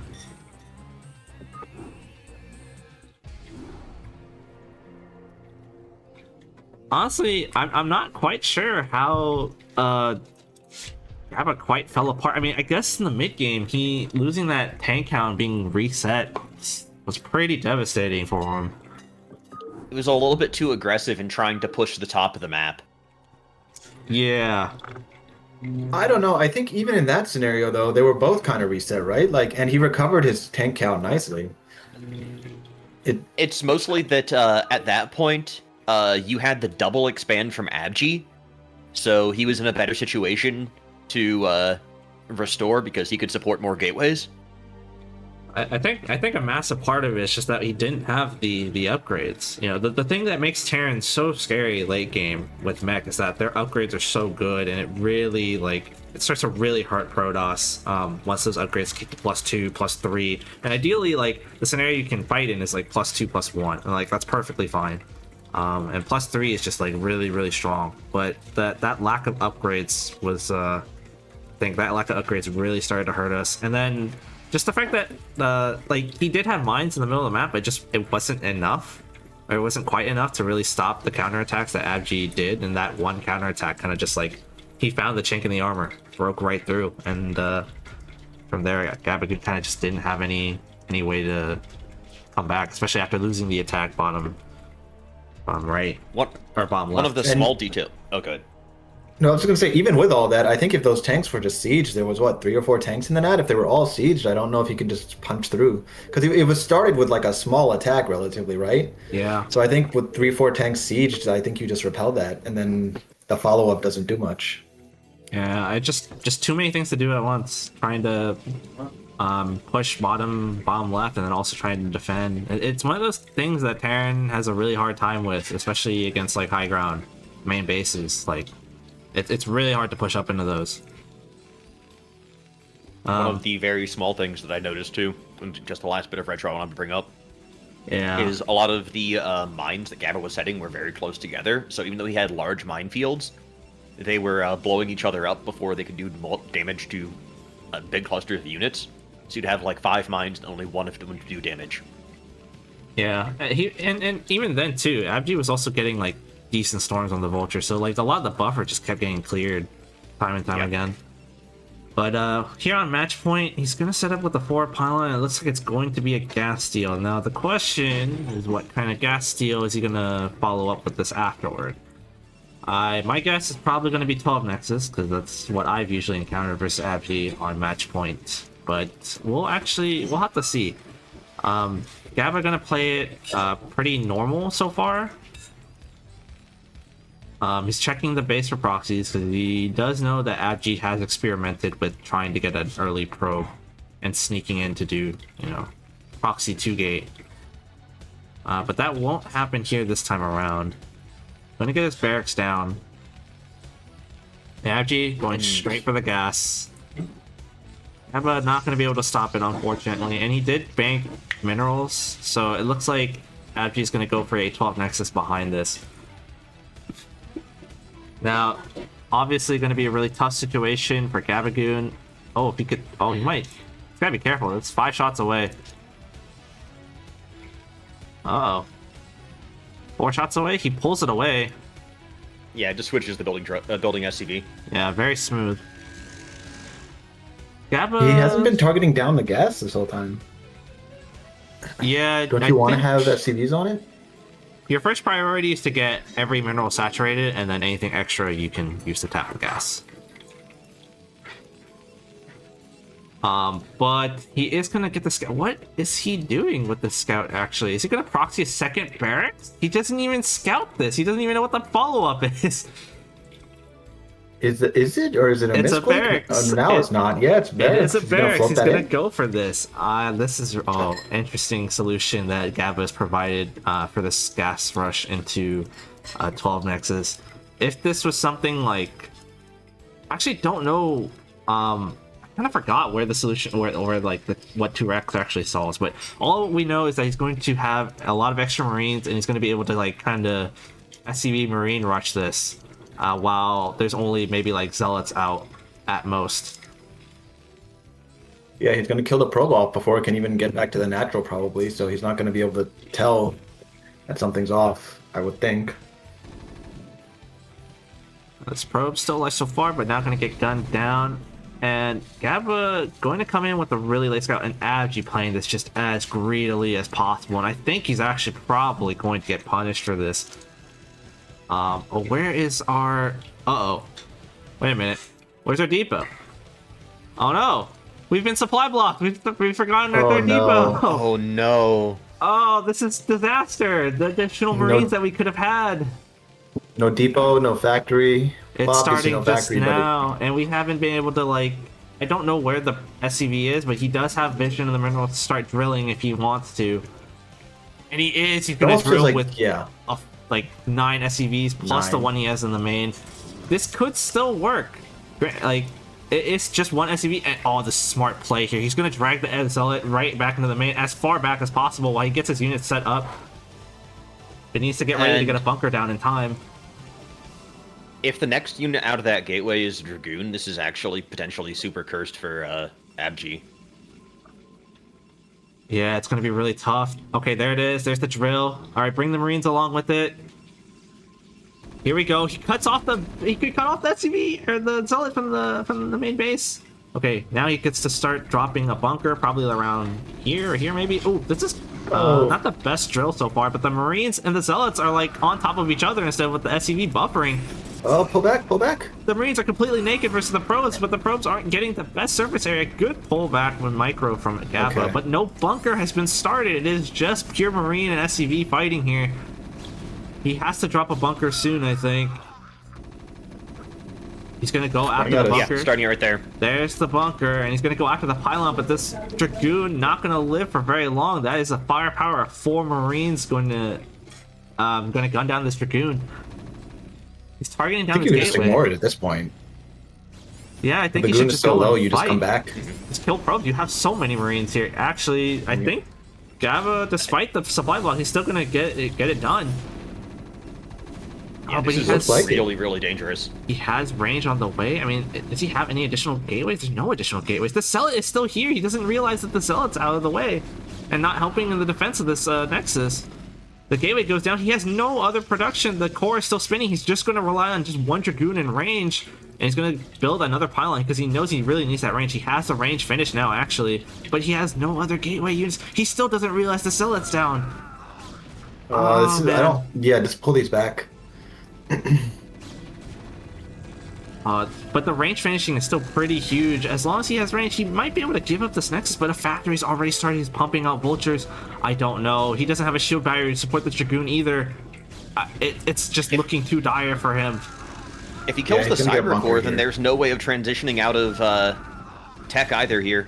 Honestly, I'm not quite sure how Gaba quite fell apart. I mean, I guess in the mid game, he losing that tank count being reset was pretty devastating for him. It was a little bit too aggressive in trying to push the top of the map. Yeah. I don't know. I think even in that scenario, though, they were both kind of reset, right? Like, and he recovered his tank count nicely. It's mostly that at that point, you had the double expand from Abgee, so he was in a better situation to restore because he could support more gateways. I think a massive part of it is just that he didn't have the upgrades. You know, the thing that makes Terran so scary late game with mech is that their upgrades are so good, and it really it starts to really hurt Protoss once those upgrades kick to +2, +3, and ideally the scenario you can fight in is +2, +1, and that's perfectly fine. And +3 is just really strong, but that lack of upgrades was I think that lack of upgrades really started to hurt us, and then. Just the fact that he did have mines in the middle of the map, but it wasn't enough, or it wasn't quite enough to really stop the counterattacks that Abgee did, and that one counterattack kind of just he found the chink in the armor, broke right through, and from there Gabagoon kind of just didn't have any way to come back, especially after losing the attack bottom right or bottom left. One of the small detail. Oh, good. No, I was going to say, even with all that, I think if those tanks were just sieged, there was, 3 or 4 tanks in the net? If they were all sieged, I don't know if you could just punch through. Because it was started with, a small attack, relatively, right? Yeah. So I think with 3 or 4 tanks sieged, I think you just repel that, and then the follow-up doesn't do much. Yeah, I just too many things to do at once. Trying to push bottom left, and then also trying to defend. It's one of those things that Terran has a really hard time with, especially against high ground main bases. It's really hard to push up into those. One of the very small things that I noticed too, and just the last bit of retro I wanted to bring up, is a lot of the mines that Gaba was setting were very close together. So even though he had large minefields, they were blowing each other up before they could do damage to big clusters of units. So you'd have 5 mines and only one of them would do damage. Yeah, and even then too, Abgee was also getting decent storms on the Vulture, so a lot of the buffer just kept getting cleared time and time again. But here on match point, he's gonna set up with the 4 pylon, and it looks like it's going to be a gas steal. Now the question is, what kind of gas steal is he gonna follow up with this afterward? My guess is probably gonna be 12 Nexus, because that's what I've usually encountered versus Abgee on match point. But we'll have to see. Gaba gonna play it pretty normal so far. He's checking the base for proxies because he does know that Abgee has experimented with trying to get an early probe and sneaking in to do, proxy 2-gate. But that won't happen here this time around. Gonna get his barracks down. Abgee going straight for the gas. Gaba not going to be able to stop it, unfortunately. And he did bank minerals, so it looks like Abgee's going to go for a 12 Nexus behind this. Now, obviously going to be a really tough situation for Gabagoon. Oh, if he could... Oh, he might. He's got to be careful. It's 5 shots away. Uh-oh. 4 shots away? He pulls it away. Yeah, it just switches the building SCV. Yeah, very smooth. Gaba... He hasn't been targeting down the gas this whole time. Yeah, Don't I you want to think have SCVs on it? your first priority is to get every mineral saturated, and then anything extra you can use to tap the gas. But he is gonna get the scout. What is he doing with the scout, actually? Is he gonna proxy a second barracks? He doesn't even scout this. He doesn't even know what the follow-up is. Is it or is it a It's a misclick? barracks. Now it's not. Yeah, it's barracks. It is a He's gonna barracks. float He's that gonna in. go for this. This is interesting solution that Gaba has provided for this gas rush into 12 Nexus. If this was something like, actually don't know. I kind of forgot where the solution, or like what 2Rex actually solves. But all we know is that he's going to have a lot of extra Marines, and he's going to be able to like kind of SCV Marine rush this. While there's only maybe like Zealots out at most. Yeah, he's going to kill the probe off before it can even get back to the natural, probably. So he's not going to be able to tell that something's off, I would think. This probe still alive so far, but now going to get gunned down. And Gaba going to come in with a really late scout, and Abgee playing this just as greedily as possible. And I think he's actually probably going to get punished for this. But where is our... Uh-oh. Wait a minute. Where's our depot? Oh no! We've been supply blocked! We've forgotten our third depot! Oh no. Oh, this is disaster! The additional Marines that we could have had! No depot, no factory. It's Well, obviously starting no just factory, but now, and we haven't been able to, like... I don't know where the SCV is, but he does have vision of the mineral to start drilling if he wants to. And he is! He's it gonna almost drill feels like, with... yeah. Like 9 SCVs plus the 9. one he has in the main. This could still work. Like, it's just 1 SCV, and oh, the smart play here. He's gonna drag the Zealot right back into the main, as far back as possible, while he gets his unit set up. It needs to get ready to get a bunker down in time. If the next unit out of that gateway is Dragoon, this is actually potentially super cursed for Abgee. Yeah, it's gonna be really tough. Okay, there it is. There's the drill. All right, bring the Marines along with it. Here we go. He cuts off the. He could cut off the SCV or the Zealot from the main base. Okay, now he gets to start dropping a bunker, probably around here or here maybe. Oh, this is not the best drill so far, but the Marines and the Zealots are like on top of each other instead of with the SCV buffering. Oh, pull back, pull back. The Marines are completely naked versus the probes, but the probes aren't getting the best surface area. Good pullback with micro from Gaba, Okay. but no bunker has been started. It is just pure Marine and SCV fighting here. He has to drop a bunker soon, I think. He's gonna go after the bunker. Yeah, starting it right there. There's the bunker, and he's gonna go after the pylon, but this Dragoon not gonna live for very long. That is a firepower of 4 Marines gonna gun down this Dragoon. He's targeting I down think his you just gateway. ignore it at this point. Yeah, I think The you should goon is just so go low, and you just fight. come back. Just kill probes. You have so many Marines here. Actually, I think Gaba, despite the supply block, he's still gonna get it done. Yeah, Oh, but this he is has really, really dangerous. he has range on the way. I mean, does he have any additional gateways? There's no additional gateways. The Zealot is still here. He doesn't realize that the Zealot's out of the way and not helping in the defense of this Nexus. The gateway goes down. He has no other production. The core is still spinning. He's just going to rely on just 1 Dragoon in range. And he's going to build another pylon because he knows he really needs that range. He has the range finished now, actually. But he has no other gateway units. He still doesn't realize the Zealot's down. This is, I man. don't. Yeah, just pull these back. But the range finishing is still pretty huge. As long as he has range, he might be able to give up this Nexus, but a factory's already started. He's pumping out vultures. I don't know. He doesn't have a shield barrier to support the Dragoon either. It's just looking too dire for him. If he kills Yeah, the he's gonna get Cyber bunker Core, then here. there's no way of transitioning out of tech either here.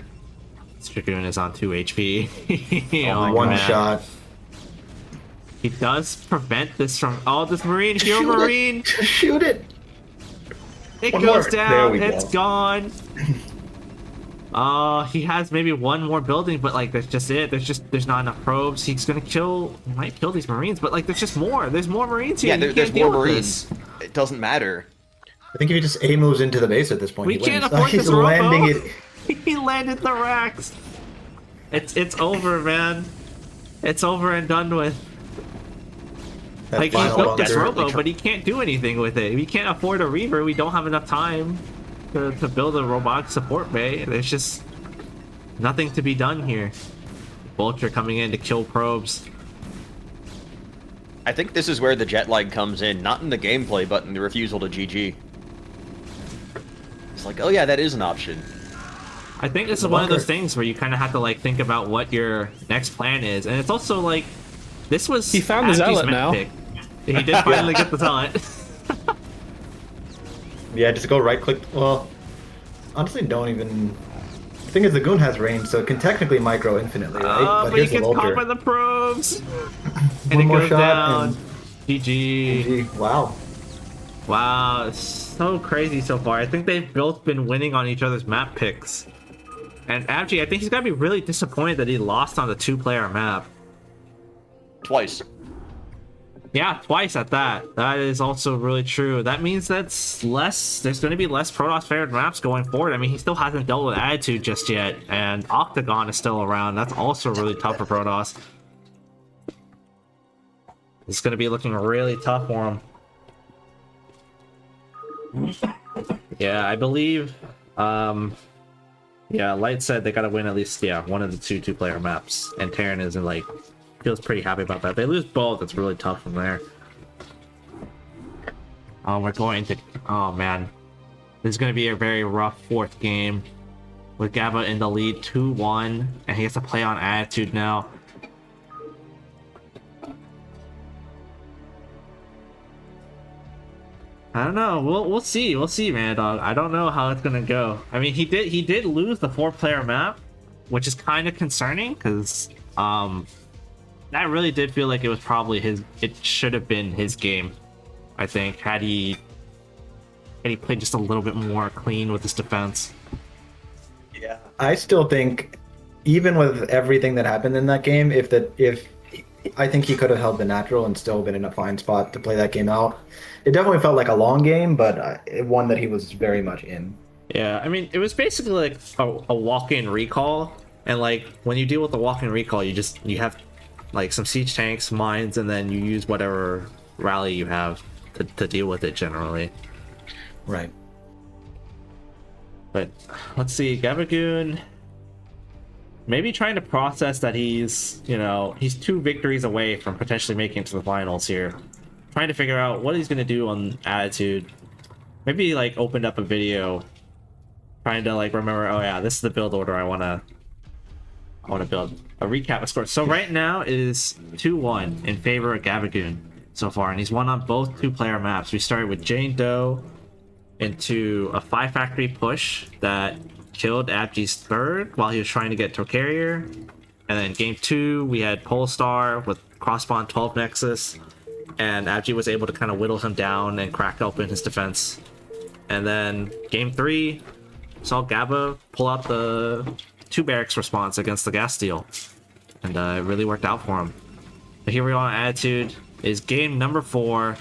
This Dragoon is on 2 HP. Oh, one man. shot. He does prevent this from... Oh, this Marine! Hero Shoot it. Marine! Shoot it. It One goes more. down. There we It's go. gone. He has maybe one more building, but like that's just it. There's not enough probes. He's gonna kill. He might kill these Marines, but like there's just more. There's more Marines here. Yeah, You there's can't deal more with Marines. this. It doesn't matter. I think if he just A moves into the base at this point, We he can't wins. afford He's this Robo. landing it. He landed the racks. It's over, man. It's over and done with. That Like he final built this bunker. Robo, but he can't do anything with it. We can't afford a Reaver. We don't have enough time to build a robotic support bay. There's just nothing to be done here. Vulture coming in to kill probes. I think this is where the jet lag comes in, not in the gameplay, but in the refusal to GG. It's like, oh yeah, that is an option. I think this is one of those things where you kind of have to like think about what your next plan is, and it's also like this was He found the Abgee's zealot mech now. pick. He did finally get the zealot. Yeah, just go right click. Well, honestly, don't even. The thing is, the Goon has range, so it can technically micro infinitely, right? But he here's the gets caught Vulture. by the probes, and One it more goes shot, down. and GG. GG. Wow. Wow, it's so crazy so far. I think they've both been winning on each other's map picks. And Abgee, I think he's gotta be really disappointed that he lost on the two-player map. Twice. Yeah, twice at that. That is also really true. That means that's less. There's going to be less Protoss favored maps going forward. I mean, he still hasn't dealt with Attitude just yet, and Octagon is still around. That's also really tough for Protoss. It's going to be looking really tough for him. Yeah, I believe. Yeah, Light said they got to win at least one of the two-player maps, and Terran isn't like. Feels pretty happy about that. They lose both. It's really tough from there. We're going to. Oh man, this is going to be a very rough fourth game with Gaba in the lead 2-1, and he has to play on Attitude now. I don't know. We'll see. We'll see, man, dog. I don't know how it's gonna go. I mean, he did lose the 4-player map, which is kind of concerning because that really did feel like it was probably his. It should have been his game, I think, had he played just a little bit more clean with his defense. Yeah, I still think, even with everything that happened in that game, if I think he could have held the natural and still been in a fine spot to play that game out. It definitely felt like a long game, but one that he was very much in. Yeah, I mean, it was basically like a walk-in recall, and like when you deal with the walk-in recall, you have like some siege tanks, mines, and then you use whatever rally you have to deal with it generally. Right. But let's see, Gabagoon maybe trying to process that he's 2 victories away from potentially making it to the finals here. Trying to figure out what he's gonna do on Attitude. Maybe like opened up a video trying to like remember, oh yeah, this is the build order I wanna build. A recap of scores. So right now it is 2-1 in favor of Gabagoon so far, and he's won on both 2-player maps. We started with Jane Doe into a 5-factory push that killed Abgee's 3rd while he was trying to get Torcarrier. And then game 2, we had Polestar with Crossbond 12 Nexus, and Abgee was able to kind of whittle him down and crack open his defense. And then game 3 saw Gaba pull out the 2 barracks response against the gas steal, and it really worked out for him. But here we are on Attitude is game number 4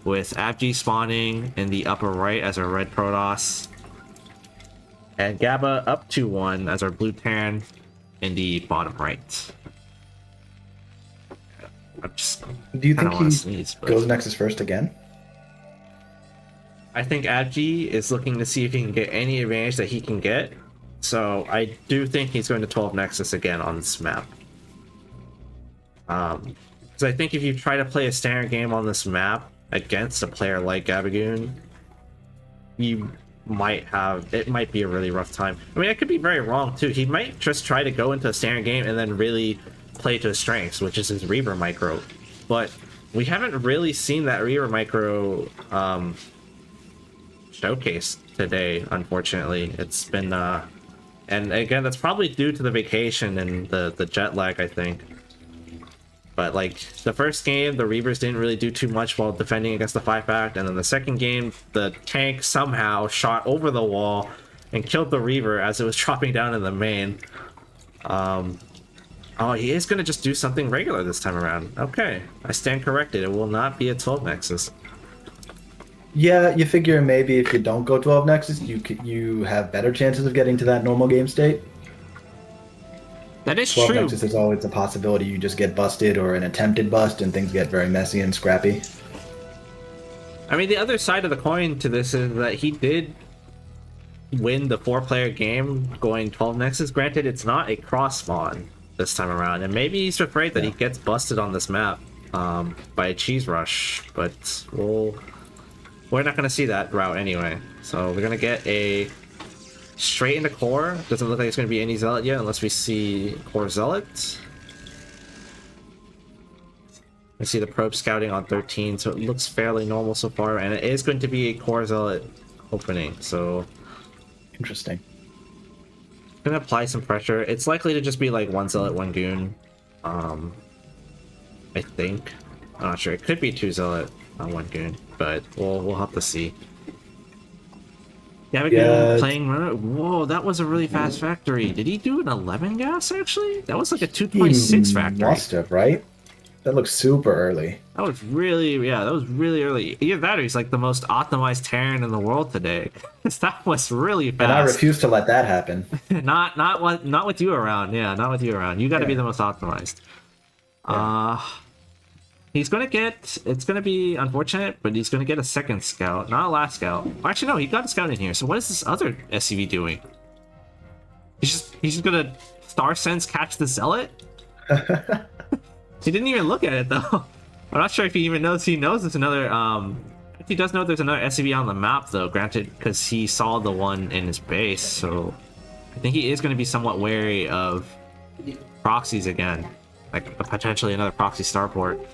with Abgee spawning in the upper right as our red Protoss, and Gaba up 2-1 as our blue Terran in the bottom right. Do you think he sneeze, but goes Nexus first again? I think Abgee is looking to see if he can get any advantage that he can get. So I do think he's going to 12 Nexus again on this map. Because I think if you try to play a standard game on this map against a player like Gabagoon, it might be a really rough time. I mean, I could be very wrong too. He might just try to go into a standard game and then really play to his strengths, which is his Reaver micro. But we haven't really seen that Reaver micro showcase today, unfortunately. It's been and again, that's probably due to the vacation and the jet lag, I think. But like the first game, the Reavers didn't really do too much while defending against the 5-fact, and then the second game, the tank somehow shot over the wall and killed the Reaver as it was dropping down in the main. Oh, he is gonna just do something regular this time around. Okay, I stand corrected. It will not be a 12 Nexus. Yeah, you figure maybe if you don't go 12 Nexus, you have better chances of getting to that normal game state. That is 12 true. Nexus is always a possibility you just get busted or an attempted bust and things get very messy and scrappy. I mean, the other side of the coin to this is that he did win the 4-player game going 12 Nexus. Granted, it's not a cross spawn this time around, and maybe he's afraid that he gets busted on this map by a cheese rush, but we're not going to see that route anyway. So we're going to get a straight into core. Doesn't look like it's going to be any zealot yet unless we see core zealot. I see the probe scouting on 13, so it looks fairly normal so far, and it is going to be a core zealot opening, so Interesting. gonna apply some pressure. It's likely to just be like 1 zealot, 1 goon. I think. I'm not sure. It could be 2 zealot, 1 goon, but we'll have to see. Gabagoon playing. Whoa, that was a really fast factory. Did he do an 11 gas actually? That was like a 2.6 factory. Must have, right? That looks super early. That was really, yeah, that was really early. Either that or he's like the most optimized Terran in the world today. That was really fast. And I refuse to let that happen. not with you around. Yeah, not with you around. You got to be the most optimized. Yeah. He's gonna get. It's gonna be unfortunate, but he's gonna get a second scout, not a last scout. Actually, no, he got a scout in here. So what is this other SCV doing? He's just gonna star sense catch the zealot. He didn't even look at it though. I'm not sure if he even knows. He knows there's another. If he does know there's another SCV on the map though, granted, because he saw the one in his base. So I think he is going to be somewhat wary of proxies again, like potentially another proxy starport.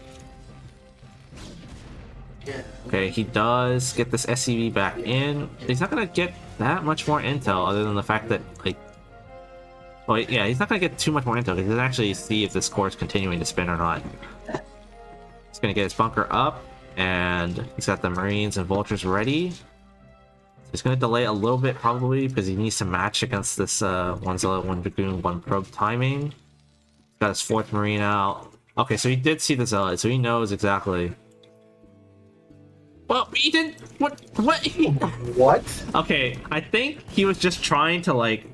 Okay, he does get this SCV back in. He's not going to get that much more intel other than the fact that like. Well, yeah, he's not going to get too much more intel because he doesn't actually see if this core is continuing to spin or not. He's going to get his bunker up, and he's got the Marines and Vultures ready. He's going to delay a little bit probably because he needs to match against this 1 Zealot, 1 Dragoon, 1 Probe timing. He's got his 4th Marine out. Okay, so he did see the Zealot, so he knows exactly. Well, he didn't... What? What? Okay, I think he was just trying to, like,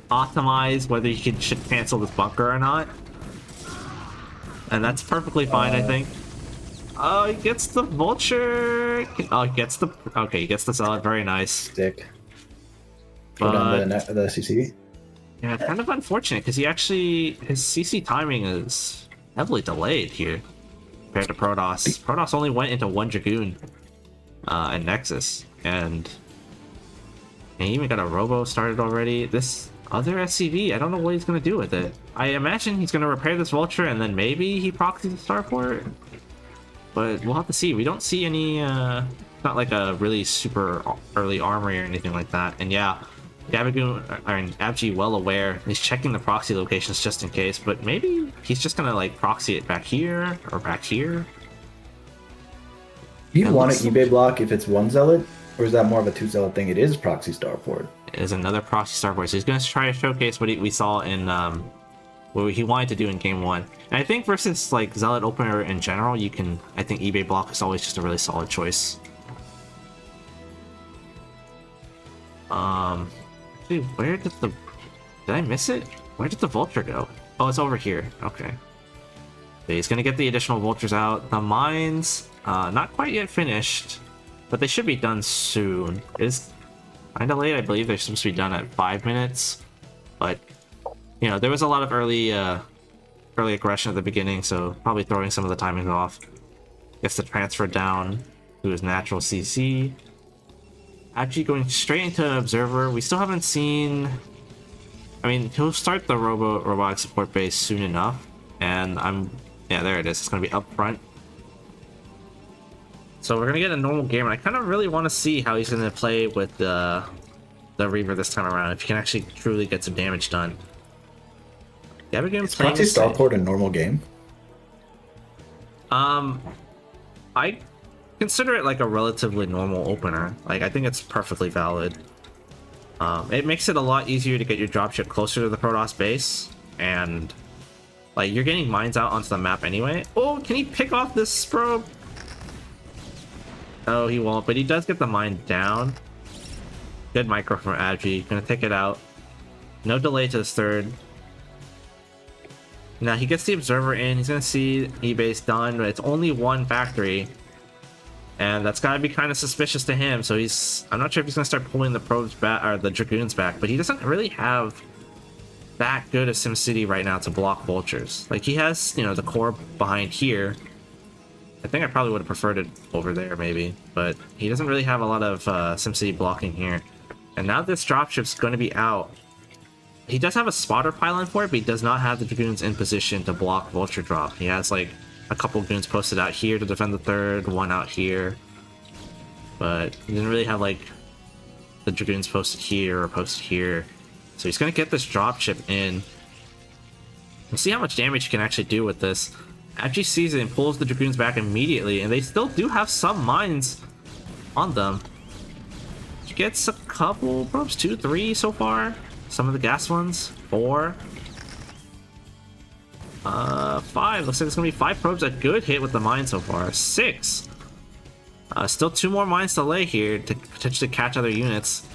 optimize whether he should cancel this bunker or not, and that's perfectly fine. I think. Oh, he gets the vulture. Oh, he gets the. Okay, he gets the zealot. Very nice. Stick. Put on the CC. Yeah, kind of unfortunate because his CC timing is heavily delayed here compared to Protoss. Protoss only went into 1 Dragoon and Nexus, and he even got a Robo started already. This other SCV, I don't know what he's going to do with it. I imagine he's going to repair this Vulture and then maybe he proxies the Starport. But we'll have to see. We don't see any, not like a really super early armory or anything like that. And yeah, Gabagoon, Abgee well aware. He's checking the proxy locations just in case, but maybe he's just going to like proxy it back here or back here. Do you want an eBay block if it's 1 Zealot? Or is that more of a 2 Zealot thing? It is proxy starport. It is another proxy starport. So he's going to try to showcase what we saw in what he wanted to do in game 1. And I think versus like Zealot opener in general, I think eBay block is always just a really solid choice. Actually, did I miss it? Where did the Vulture go? Oh, it's over here. Okay. So he's going to get the additional Vultures out. The mines, not quite yet finished, but they should be done soon. It is kind of late. I believe they're supposed to be done at 5 minutes, but you know, there was a lot of early aggression at the beginning, so probably throwing some of the timings off. Gets the transfer down to his natural CC. Actually going straight into Observer. We still haven't seen... I mean, he'll start the robotic support base soon enough, and yeah, there it is. It's going to be up front. So we're going to get a normal game, and I kind of really want to see how he's going to play with the Reaver this time around, if he can actually truly get some damage done. Gabagoon Is proxy starport a normal game? I consider it like a relatively normal opener. Like, I think it's perfectly valid. It makes it a lot easier to get your dropship closer to the Protoss base, and like you're getting mines out onto the map anyway. Oh, can he pick off this probe? Oh, he won't, but he does get the mine down. Good micro from Abgee. Gonna take it out. No delay to this third. Now he gets the observer in. He's gonna see E-base done, but it's only one factory. And that's gotta be kind of suspicious to him. So I'm not sure if he's gonna start pulling the probes back or the dragoons back, but he doesn't really have that good of SimCity right now to block vultures. Like, he has, you know, the core behind here. I think I probably would have preferred it over there maybe, but he doesn't really have a lot of SimCity blocking here. And now this dropship's going to be out. He does have a spotter pylon for it, but he does not have the dragoons in position to block vulture drop. He has like a couple goons posted out here to defend the third, one out here, but he didn't really have like the dragoons posted here or posted here. So he's going to get this dropship in. We'll see how much damage he can actually do with this. Abgee sees it and pulls the dragoons back immediately, and they still do have some mines on them. He gets a couple probes, 2, 3 so far. Some of the gas ones, 4. 5. Looks like it's gonna be 5 probes. A good hit with the mine so far. 6. Still 2 more mines to lay here to potentially catch other units.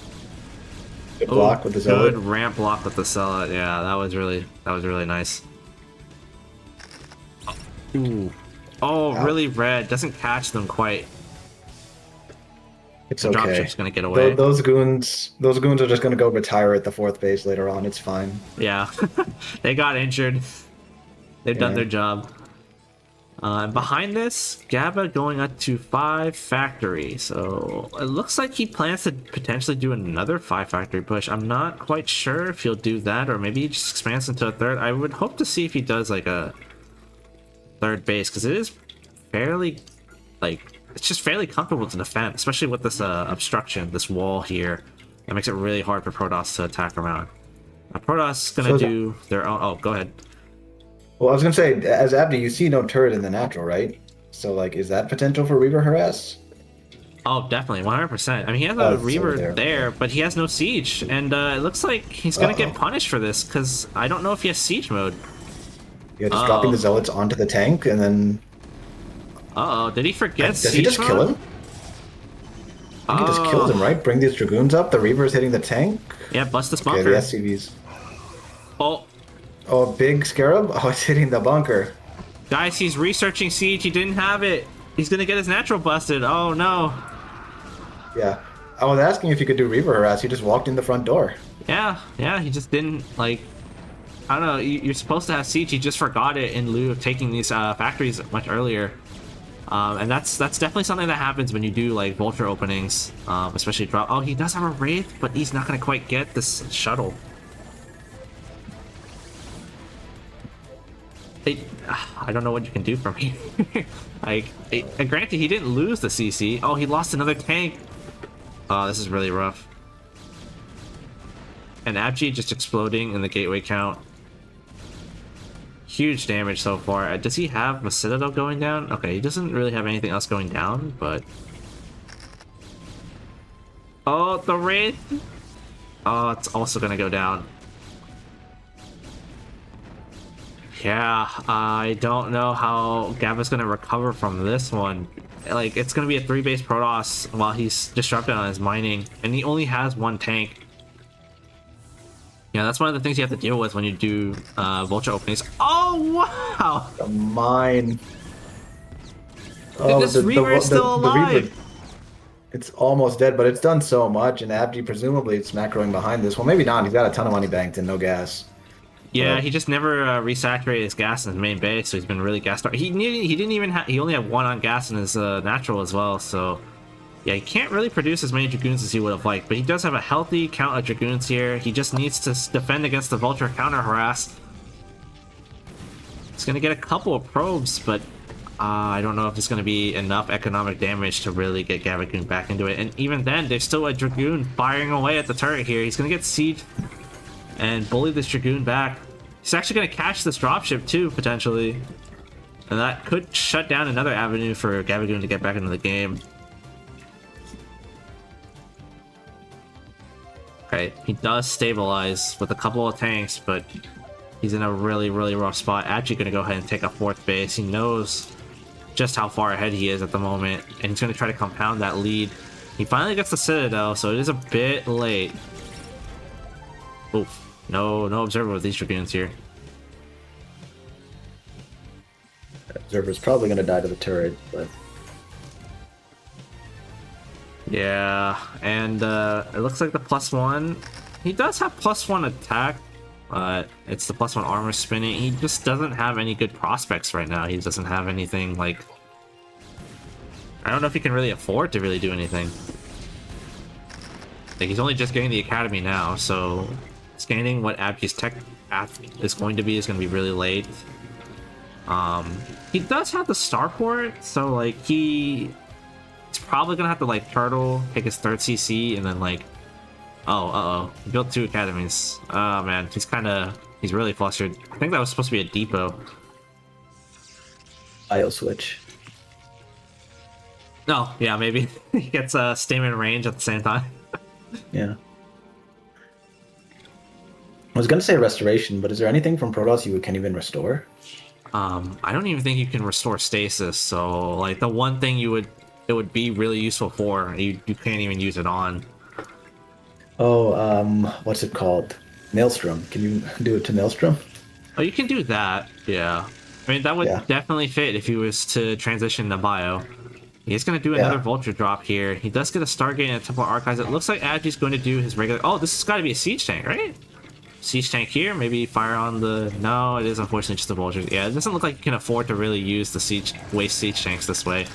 Good block with the zealot. Good ramp block with the zealot. Yeah, that was really nice. Ooh. Oh, Ow. really red. Doesn't catch them quite. It's The okay. dropship's gonna get away. Those goons are just gonna go retire at the 4th base later on. It's fine. Yeah, they got injured. They've done their job. Behind this, Gaba going up to 5 factory. So it looks like he plans to potentially do another 5 factory push. I'm not quite sure if he'll do that, or maybe he just expands into a 3rd. I would hope to see if he does like a 3rd base, because it is fairly, like, it's just fairly comfortable to defend, especially with this obstruction, this wall here. That makes it really hard for Protoss to attack around. Protoss is gonna do their own. Oh, go ahead. Well, I was gonna say, as Abdi, you see no turret in the natural, right? So, like, is that potential for Reaver harass? Oh, definitely, 100%. I mean, he has Oh, a it's Reaver over there, but he has no siege, and it looks like he's gonna get punished for this, because I don't know if he has siege mode. Yeah, just dropping the zealots onto the tank, and then... Uh-oh, did he forget Does siege he just mode? kill him? I think he just kills him, right? Bring these dragoons up, the Reaver's hitting the tank. Yeah, bust this Okay, bunker. the SCVs. Oh, Oh, big scarab? Oh, it's hitting the bunker. guys, he's researching siege. He didn't have it. He's gonna get his natural busted. Oh, no. Yeah. I was asking if you could do Reaver harass, he just walked in the front door. Yeah, he just didn't, like... I don't know, you're supposed to have siege. He just forgot it in lieu of taking these factories much earlier. And that's definitely something that happens when you do, like, vulture openings, especially drop... Oh, he does have a wraith, but he's not gonna quite get this shuttle. I don't know what you can do from here. Like, granted, he didn't lose the CC. Oh, he lost another tank. Oh, this is really rough. And Abgee just exploding in the gateway count. Huge damage so far. Does he have a Citadel going down? Okay, he doesn't really have anything else going down, but... Oh, the Wraith! Oh, it's also gonna go down. Yeah, I don't know how Gaba's gonna recover from this one. Like, it's gonna be a 3-base Protoss while he's disrupted on his mining, and he only has 1 tank. Yeah, that's one of the things you have to deal with when you do vulture openings. Oh, wow! The mine. This Reaver is still alive! Reaver, it's almost dead, but it's done so much, and Abdi presumably it's macroing behind this. Well, maybe not. He's got a ton of money banked and no gas. Yeah, he just never resaturated his gas in his main base, so he's been really gas starved. He didn't even have. He only had 1 on gas in his natural as well, so yeah, he can't really produce as many dragoons as he would have liked. But he does have a healthy count of dragoons here. He just needs to defend against the vulture counter harass. He's gonna get a couple of probes, but I don't know if it's gonna be enough economic damage to really get Gabagoon back into it. And even then, there's still a dragoon firing away at the turret here. He's gonna get sieged and bully this dragoon back. He's actually going to catch this dropship too, potentially. And that could shut down another avenue for Gabagoon to get back into the game. Okay, he does stabilize with a couple of tanks, but he's in a really, really rough spot. Actually gonna go ahead and take a 4th base. He knows just how far ahead he is at the moment, and he's gonna try to compound that lead. He finally gets the Citadel, so it is a bit late. Oof. No observer with these Dragoons here. Observer's probably gonna die to the turret, but Yeah, and it looks like the +1. He does have +1 attack, but it's the +1 armor spinning. He just doesn't have any good prospects right now. He doesn't have anything like... I don't know if he can really afford to really do anything. Like, he's only just getting the academy now, so scanning what Abgee's tech is going to be really late. He does have the starport, so like he's probably gonna have to like turtle, pick his 3rd CC, and then like, he built 2 academies. Oh man, he's really flustered. I think that was supposed to be a depot. IO switch. No, yeah, maybe he gets Stamen range at the same time. Yeah. I was gonna say restoration, but is there anything from Protoss you can even restore? I don't even think you can restore stasis, so like the one thing it would be really useful for, you can't even use it on. Oh, what's it called? Maelstrom. Can you do it to Maelstrom? Oh, you can do that, yeah. I mean, that would definitely fit if he was to transition to bio. He's going to do another Vulture drop here. He does get a Stargate and a Temple Archives. It looks like Abgee's going to do his regular... Oh, this has got to be a Siege Tank, right? Siege Tank here, maybe fire on the... No, it is unfortunately just the Vultures. Yeah, it doesn't look like you can afford to really use the waste Siege Tanks this way.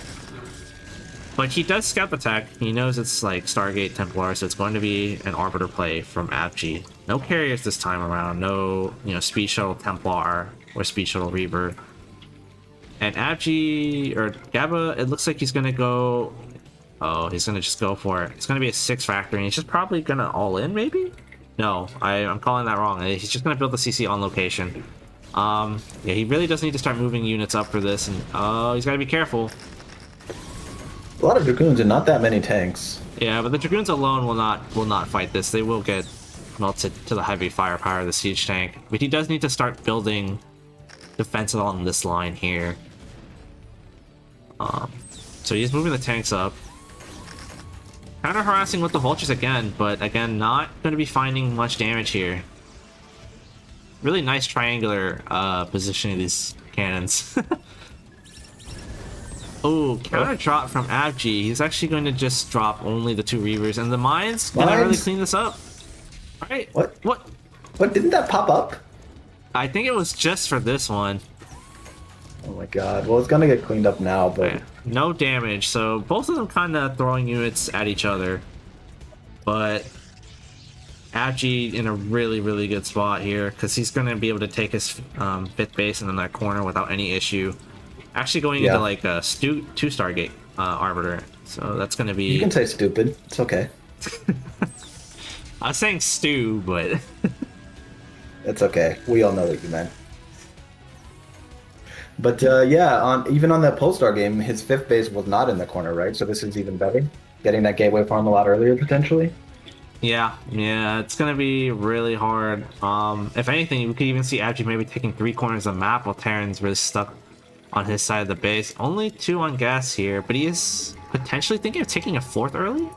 But he does scout the tech. He knows it's like Stargate Templar, so it's going to be an Arbiter play from Abgee. No carriers this time around. No, Speed Shuttle Templar or Speed Shuttle Reaver. And Abgee, or Gaba, it looks like he's going to go... Oh, he's going to just go for it. It's going to be a 6 factory, and he's just probably going to all in, maybe? No, I'm calling that wrong. He's just going to build the CC on location. Yeah, he really does need to start moving units up for this, and he's got to be careful. A lot of Dragoons and not that many tanks. Yeah, but the Dragoons alone will not fight this. They will get melted to the heavy firepower of the Siege Tank. But he does need to start building defense along this line here. So he's moving the tanks up. Counter harassing with the Vultures again, but again, not going to be finding much damage here. Really nice triangular positioning of these cannons. Oh, counter drop from Abgee. He's actually going to just drop only the 2 Reavers, and the mines gonna really clean this up. All right. What? Didn't that pop up? I think it was just for this one. Oh my god. Well, it's gonna get cleaned up now, but... Yeah, no damage, so both of them kind of throwing units at each other. But Abgee in a really, really good spot here, because he's going to be able to take his 5th base in that corner without any issue. Actually going into like a 2 Stargate Arbiter, so that's going to be... You can say stupid, it's okay. I was saying stew, but... It's okay, we all know what you meant. But yeah, even on that Polestar game, his 5th base was not in the corner, right? So this is even better. Getting that gateway farm a lot earlier, potentially. Yeah, it's going to be really hard. If anything, we could even see Abgee maybe taking 3 corners of the map while Terran's really stuck on his side of the base. Only 2 on gas here, but he is potentially thinking of taking a 4th early?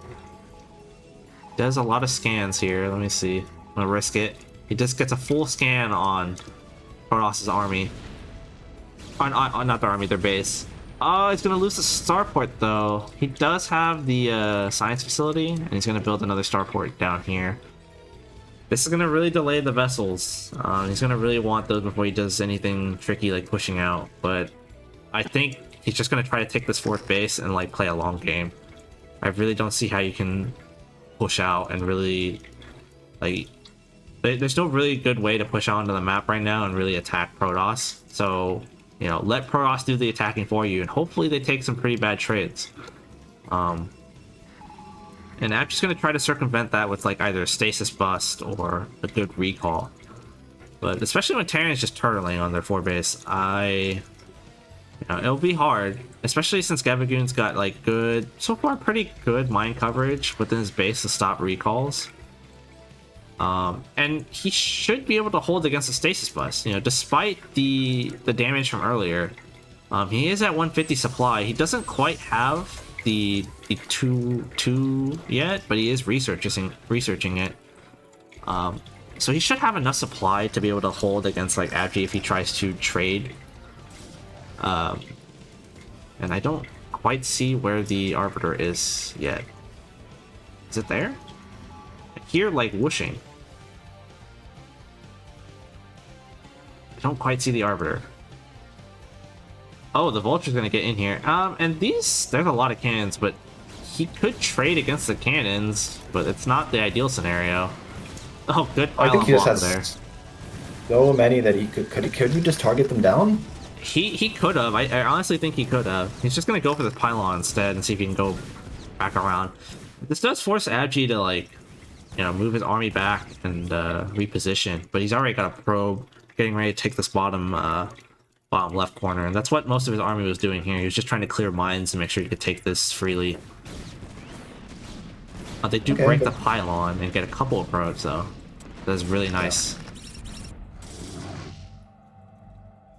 Does a lot of scans here. Let me see. I'm going to risk it. He just gets a full scan on Protoss's army. Not their army, their base. Oh, he's going to lose the starport, though. He does have the science facility, and he's going to build another starport down here. This is going to really delay the vessels. He's going to really want those before he does anything tricky like pushing out. But I think he's just going to try to take this 4th base and like play a long game. I really don't see how you can push out and really... like. There's no really good way to push onto the map right now and really attack Protoss. So... let Protoss do the attacking for you, and hopefully they take some pretty bad trades. And I'm just going to try to circumvent that with like either a stasis bust or a good recall. But especially when Terran is just turtling on their 4 base, I It'll be hard, especially since Gabagoon's got like good, so far pretty good mine coverage within his base to stop recalls. And he should be able to hold against the stasis bus, despite the damage from earlier. He is at 150 supply. He doesn't quite have the 2 yet, but he is researching it. So he should have enough supply to be able to hold against like Abgee if he tries to trade. And I don't quite see where the Arbiter is yet. Is it there? I hear like whooshing. I don't quite see the Arbiter. Oh, the Vulture's gonna get in here. And there's a lot of cannons, but he could trade against the cannons, but it's not the ideal scenario. Oh, good pile I think of he just blocks has so many that he could you just target them down? He could have. I honestly think he could have. He's just gonna go for the pylon instead and see if he can go back around. This does force Abgee to like, move his army back and reposition. But he's already got a probe, getting ready to take this bottom left corner, and that's what most of his army was doing here. He was just trying to clear mines and make sure he could take this freely. They do break the pylon and get a couple of probes though. That's really nice.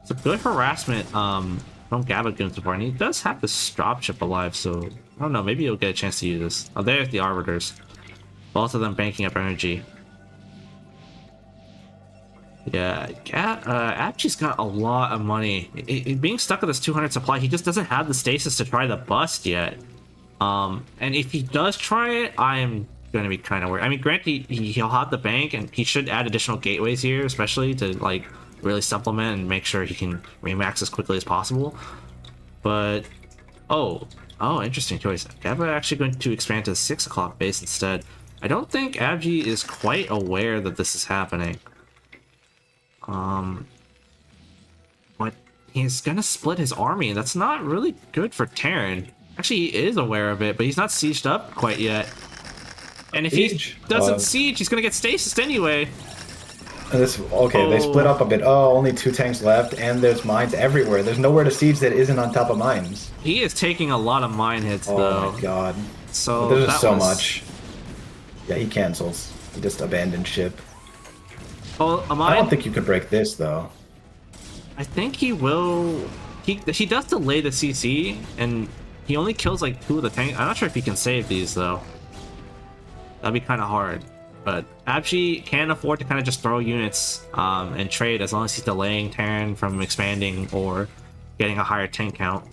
It's a good harassment from Gabagoon so far, and he does have this dropship alive, so I don't know, maybe he'll get a chance to use this. Oh, there's the Arbiters. Both of them banking up energy. Yeah, Abgee's got a lot of money. Being stuck with this 200 supply, he just doesn't have the stasis to try the bust yet. And if he does try it, I'm going to be kind of worried. I mean, granted, he'll have the bank, and he should add additional gateways here, especially to, like, really supplement and make sure he can remax as quickly as possible. But, oh, interesting choice. Gaba actually going to expand to the 6 o'clock base instead. I don't think Abgee is quite aware that this is happening. But he's gonna split his army, and that's not really good for Terran. Actually, he is aware of it, but he's not sieged up quite yet. And if he doesn't siege, he's gonna get stasis anyway. They split up a bit. Oh, only 2 tanks left, and there's mines everywhere. There's nowhere to siege that isn't on top of mines. He is taking a lot of mine hits, though. Oh my god. So there's just so much. Yeah, he cancels. He just abandoned ship. Oh, I don't think you could break this, though. I think he will. He does delay the CC, and he only kills like 2 of the tanks. I'm not sure if he can save these, though. That'd be kind of hard. But Abgee can afford to kind of just throw units and trade as long as he's delaying Terran from expanding or getting a higher tank count.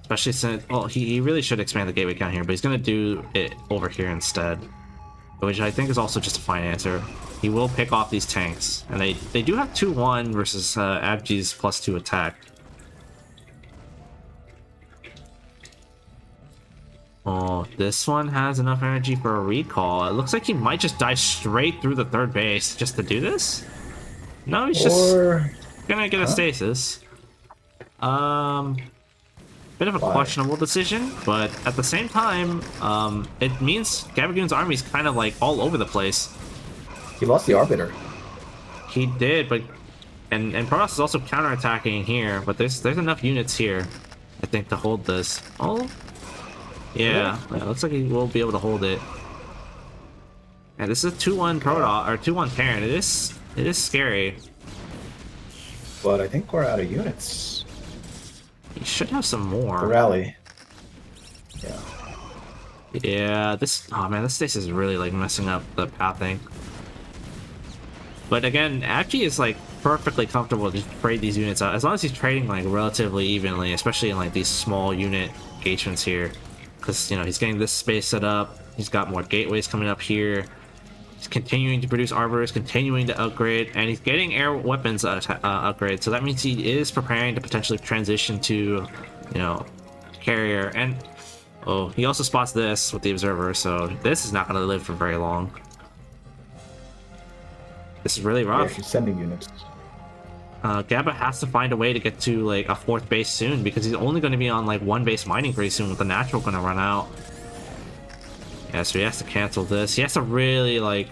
Especially since, well, he really should expand the gateway count here, but he's going to do it over here instead. Which I think is also just a fine answer. He will pick off these tanks. And they do have 2-1 versus Abgee's +2 attack. Oh, this one has enough energy for a recall. It looks like he might just die straight through the 3rd base just to do this. No, he's just gonna get a stasis. Bit of a questionable decision, but at the same time, it means Gabagoon's army is kind of like all over the place. He lost the Arbiter. He did, but and Protoss is also counterattacking here, but there's enough units here, I think, to hold this. Oh, yeah, it looks like he will be able to hold it. And this is a 2-1 Protoss or 2-1 Terran. It is scary. But I think we're out of units. He should have some more. The rally. Yeah. Yeah, this stasis is really like messing up the pathing. But again, Abgee is like perfectly comfortable to trade these units out as long as he's trading like relatively evenly, especially in like these small unit engagements here. Because he's getting this space set up. He's got more gateways coming up here. He's continuing to produce arbiters, continuing to upgrade, and he's getting air weapons upgrade. So that means he is preparing to potentially transition to, carrier. And oh, he also spots this with the observer, so this is not going to live for very long. This is really rough. Yeah, he's sending units. Gaba has to find a way to get to like a 4th base soon because he's only going to be on like 1 base mining pretty soon with the natural going to run out. Yeah, so he has to cancel this. He has to really like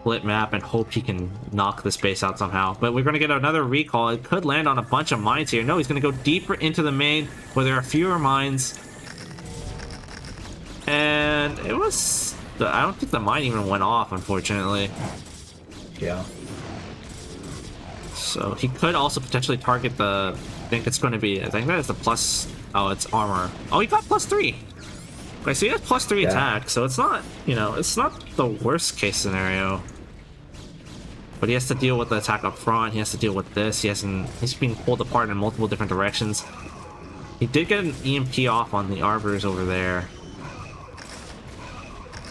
split map and hope he can knock this base out somehow. But we're going to get another recall. It could land on a bunch of mines here. No, he's going to go deeper into the main where there are fewer mines. And it was... I don't think the mine even went off, unfortunately. Yeah. So he could also potentially target the... I think it's going to be... I think that is the plus... Oh, it's armor. Oh, he got +3. Okay, so he has +3 attack, so it's not, you know, it's not the worst case scenario. But he has to deal with the attack up front, he has to deal with this, he's being pulled apart in multiple different directions. He did get an EMP off on the arbors over there.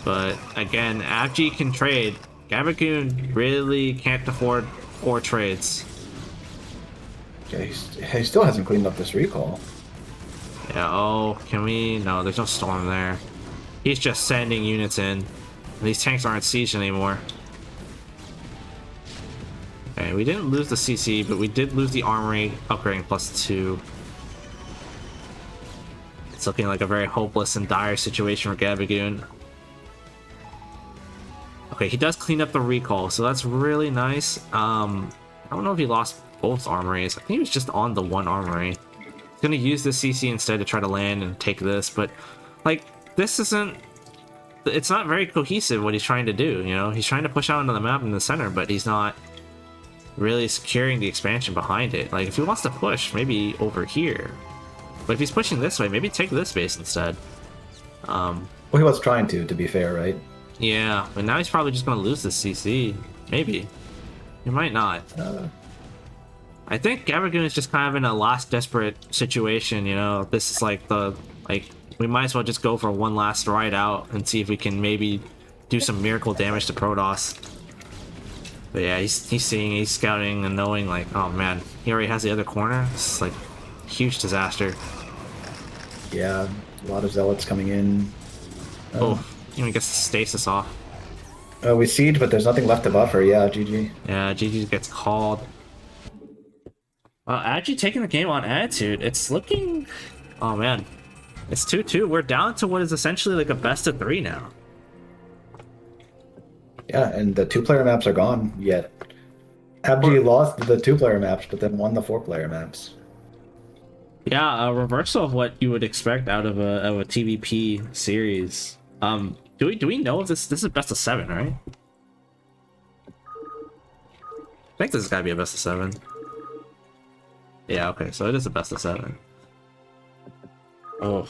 But again, Abgee can trade. Gabagoon really can't afford 4 trades. Yeah, he still hasn't cleaned up this recall. Yeah, oh, can we? No, there's no storm there. He's just sending units in. These tanks aren't sieged anymore. Okay, we didn't lose the CC, but we did lose the armory upgrading +2. It's looking like a very hopeless and dire situation for Gabagoon. Okay, he does clean up the recall, so that's really nice. I don't know if he lost both armories. I think he was just on the one armory. Gonna use the CC instead to try to land and take this, but like this isn't, it's not very cohesive what he's trying to do, you know. He's trying to push out into the map in the center, but he's not really securing the expansion behind it. Like if he wants to push, maybe over here, but if he's pushing this way, maybe take this base instead. Well, he was trying to be fair, right? Yeah, but now he's probably just gonna lose the CC. Maybe he might not. I think Gabagoon is just kind of in a last desperate situation, you know. This is like we might as well just go for one last ride out and see if we can maybe do some miracle damage to Protoss. But yeah, he's seeing, he's scouting and knowing like, oh man, he already has the other corner. It's like huge disaster. Yeah, a lot of zealots coming in. Oh, even gets the stasis off. We siege, but there's nothing left to buffer. Yeah, GG. Yeah, GG gets called. Actually taking the game on attitude, it's looking... Oh man, it's 2-2. We're down to what is essentially like a best of 3 now. Yeah, and the 2-player maps are gone yet. Abgee lost the 2-player maps, but then won the 4-player maps. Yeah, a reversal of what you would expect out of a TVP series. Do we know if this is best of 7, right? I think this has got to be a best of 7. Yeah, okay, so it is a best of 7. Oh,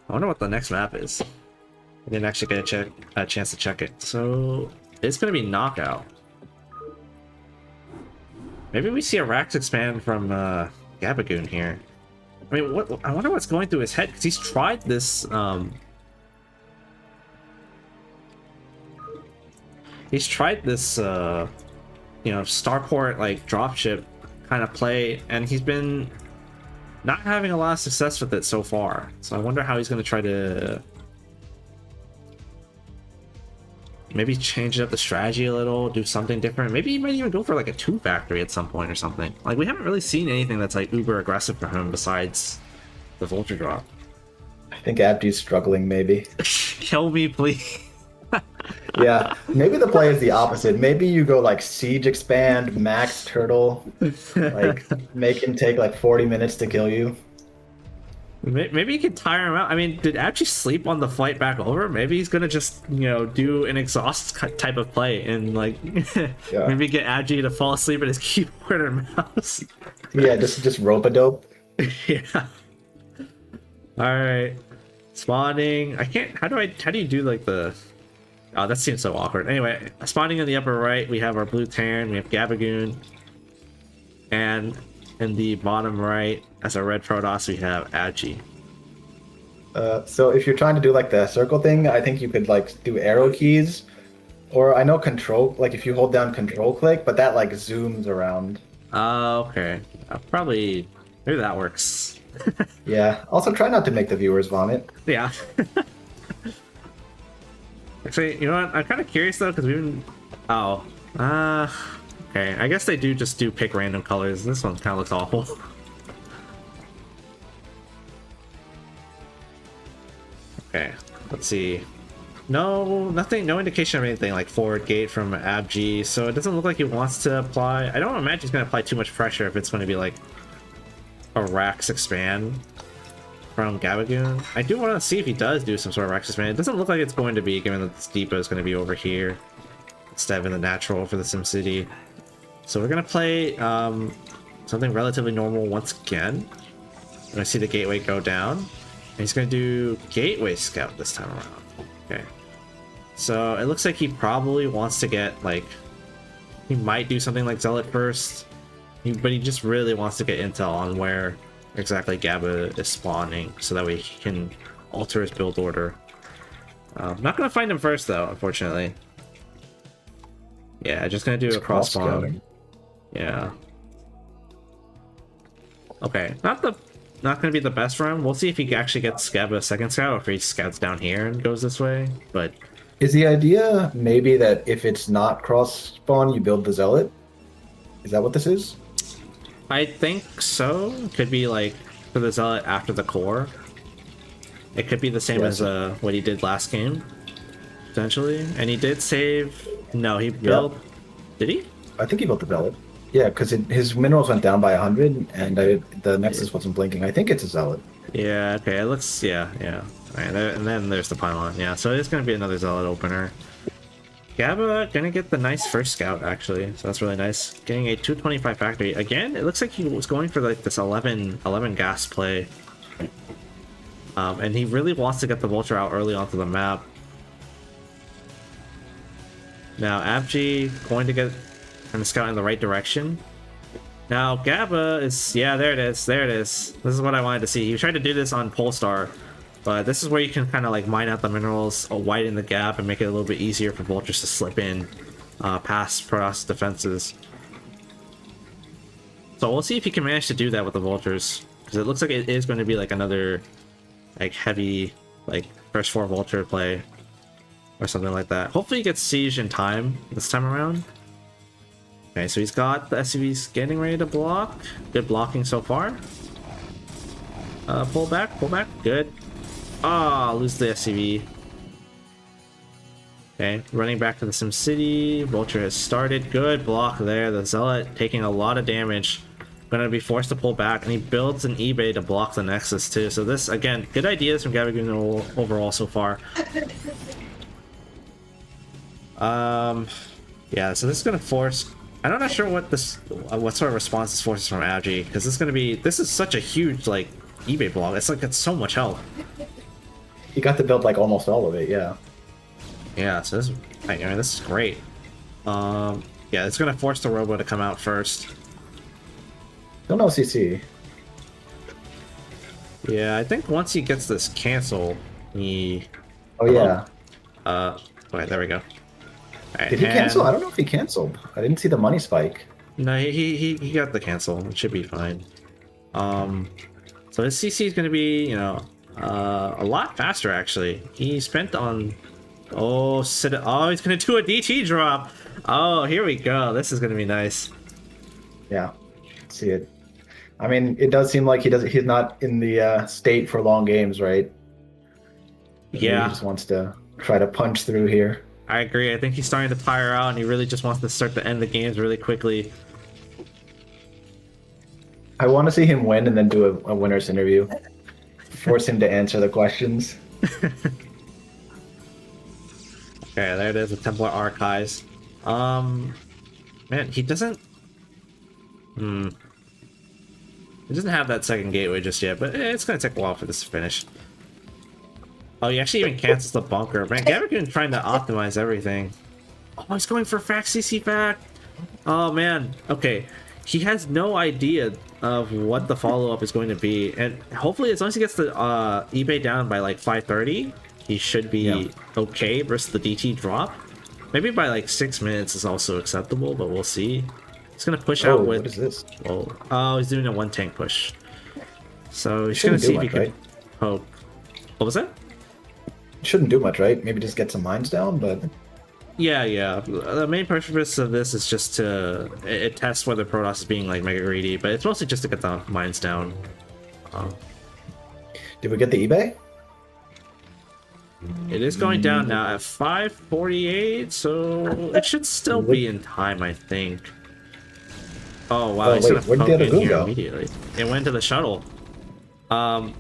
I wonder what the next map is. I didn't actually get a chance to check it. So it's gonna be knockout. Maybe we see a Rax expand from Gabagoon here. I mean, what? I wonder what's going through his head, because he's tried this. He's tried this, you know, starport like dropship kind of play, and he's been not having a lot of success with it so far. So I wonder how he's going to try to maybe change up the strategy a little, do something different. Maybe he might even go for like a 2 factory at some point or something. Like we haven't really seen anything that's like uber aggressive for him besides the vulture drop. I think Abgee's struggling, maybe. Kill me, please. Yeah, maybe the play is the opposite. Maybe you go like siege expand, max turtle, like make him take like 40 minutes to kill you. Maybe you can tire him out. I mean, did Abgee sleep on the flight back over? Maybe he's gonna just, you know, do an exhaust type of play and like Yeah. maybe get Abgee to fall asleep at his keyboard or mouse. Yeah, just rope a dope. Yeah. All right. Spawning. I can't. How do you do like the? Oh, that seems so awkward. Anyway, spawning in the upper right, we have our blue Terran, we have Gabagoon, and in the bottom right, as our red Protoss, we have Abgee. So if you're trying to do like the circle thing, I think you could like do arrow keys, or I know control, like if you hold down control click, but that like zooms around. Okay. Probably, maybe that works. Yeah. Also, try not to make the viewers vomit. Yeah. Actually, you know what? I'm kind of curious though, because we've been... Oh. Okay. I guess they do just pick random colors. This one kind of looks awful. Okay. Let's see. No, nothing, no indication of anything like forward gate from Abgee, so it doesn't look like he wants to apply. I don't imagine he's going to apply too much pressure if it's going to be like a Rax expand from Gabagoon. I do want to see if he does do some sort of Rax expand. It doesn't look like it's going to be, given that this depot is going to be over here instead of in the natural for the SimCity. So we're going to play something relatively normal once again. And I see the gateway go down. And he's going to do Gateway Scout this time around. Okay. So it looks like he probably wants to get, like, he might do something like Zealot first, but he just really wants to get intel on where exactly Gaba is spawning so that way he can alter his build order. Not going to find him first, though, unfortunately. Yeah, just going to do a cross spawn. Yeah. Okay, not going to be the best for him. We'll see if he actually gets Gaba a second scout or if he scouts down here and goes this way, but... Is the idea maybe that if it's not cross spawn, you build the Zealot? Is that what this is? I think so. Could be like for the Zealot after the core. It could be the same as what he did last game, potentially. And he did save... No, he built... Yeah. Did he? I think he built the Zealot. Yeah, because his minerals went down by 100, and the Nexus wasn't blinking. I think it's a Zealot. Yeah, okay, let's... Yeah. Alright, and then there's the pylon. Yeah, so it's going to be another Zealot opener. Gaba gonna get the nice first scout, actually, so that's really nice. Getting a 225 factory. Again, it looks like he was going for like this 11 gas play. And he really wants to get the Vulture out early onto the map. Now, Abgee going to get the scout in the right direction. Now, Gaba is... Yeah, there it is. This is what I wanted to see. He tried to do this on Polestar, but this is where you can kind of like mine out the minerals, widen the gap, and make it a little bit easier for Vultures to slip in past Protoss defenses. So we'll see if he can manage to do that with the Vultures, because it looks like it is going to be like another like heavy like first 4 Vulture play or something like that. Hopefully he gets siege in time this time around. Okay, so he's got the SCVs getting ready to block. Good blocking so far. Pull back, good. Ah, lose the SCV. Okay, running back to the SimCity. Vulture has started. Good block there. The Zealot taking a lot of damage. Gonna be forced to pull back, and he builds an eBay to block the Nexus too. So this, again, good ideas from Gabagoon overall so far. Yeah, so this is gonna force... I'm not sure what sort of response this forces from Abgee, because this is such a huge like eBay block. It's so much health. He got to build like almost all of it, yeah. Yeah, so this is great. Yeah, it's gonna force the Robo to come out first. Don't know CC. Yeah, I think once he gets this cancel, he... Oh yeah. Okay, there we go. Right, Did he cancel? I don't know if he canceled. I didn't see the money spike. No, he got the cancel. It should be fine. So his CC is gonna be, a lot faster actually. He spent on... Oh, he's gonna do a DT drop. Oh, here we go. This is gonna be nice. Yeah, see it. I mean, it does seem like he's not in the state for long games, right? Yeah. He just wants to try to punch through here. I agree. I think he's starting to tire out, and he really just wants to start to end the games really quickly. I want to see him win and then do a winner's interview. Force him to answer the questions. Okay, there it is, the Templar Archives. Man, he doesn't... He doesn't have that second gateway just yet, but it's gonna take a while for this to finish. Oh, he actually even cancels the bunker. Man, Gabagoon trying to optimize everything. Oh, he's going for fact CC fact. Oh man, okay. He has no idea of what the follow-up is going to be, and hopefully as long as he gets the eBay down by like 5:30, he should be okay versus the DT drop. Maybe by like 6 minutes is also acceptable, but we'll see. He's gonna push out with... What is this? Oh, he's doing a 1 tank push. So he's gonna see if he can poke. What was that? Shouldn't do much, right? Maybe just get some mines down, but... Yeah. The main purpose of this is just to... It tests whether Protoss is being like mega greedy, but it's mostly just to get the mines down. Did we get the eBay? It is going down now at 5:48, so it should still be in time, I think. Oh wow, Oh, he's wait, gonna where'd the poke other in goon here go? immediately. It went to the shuttle. Wow.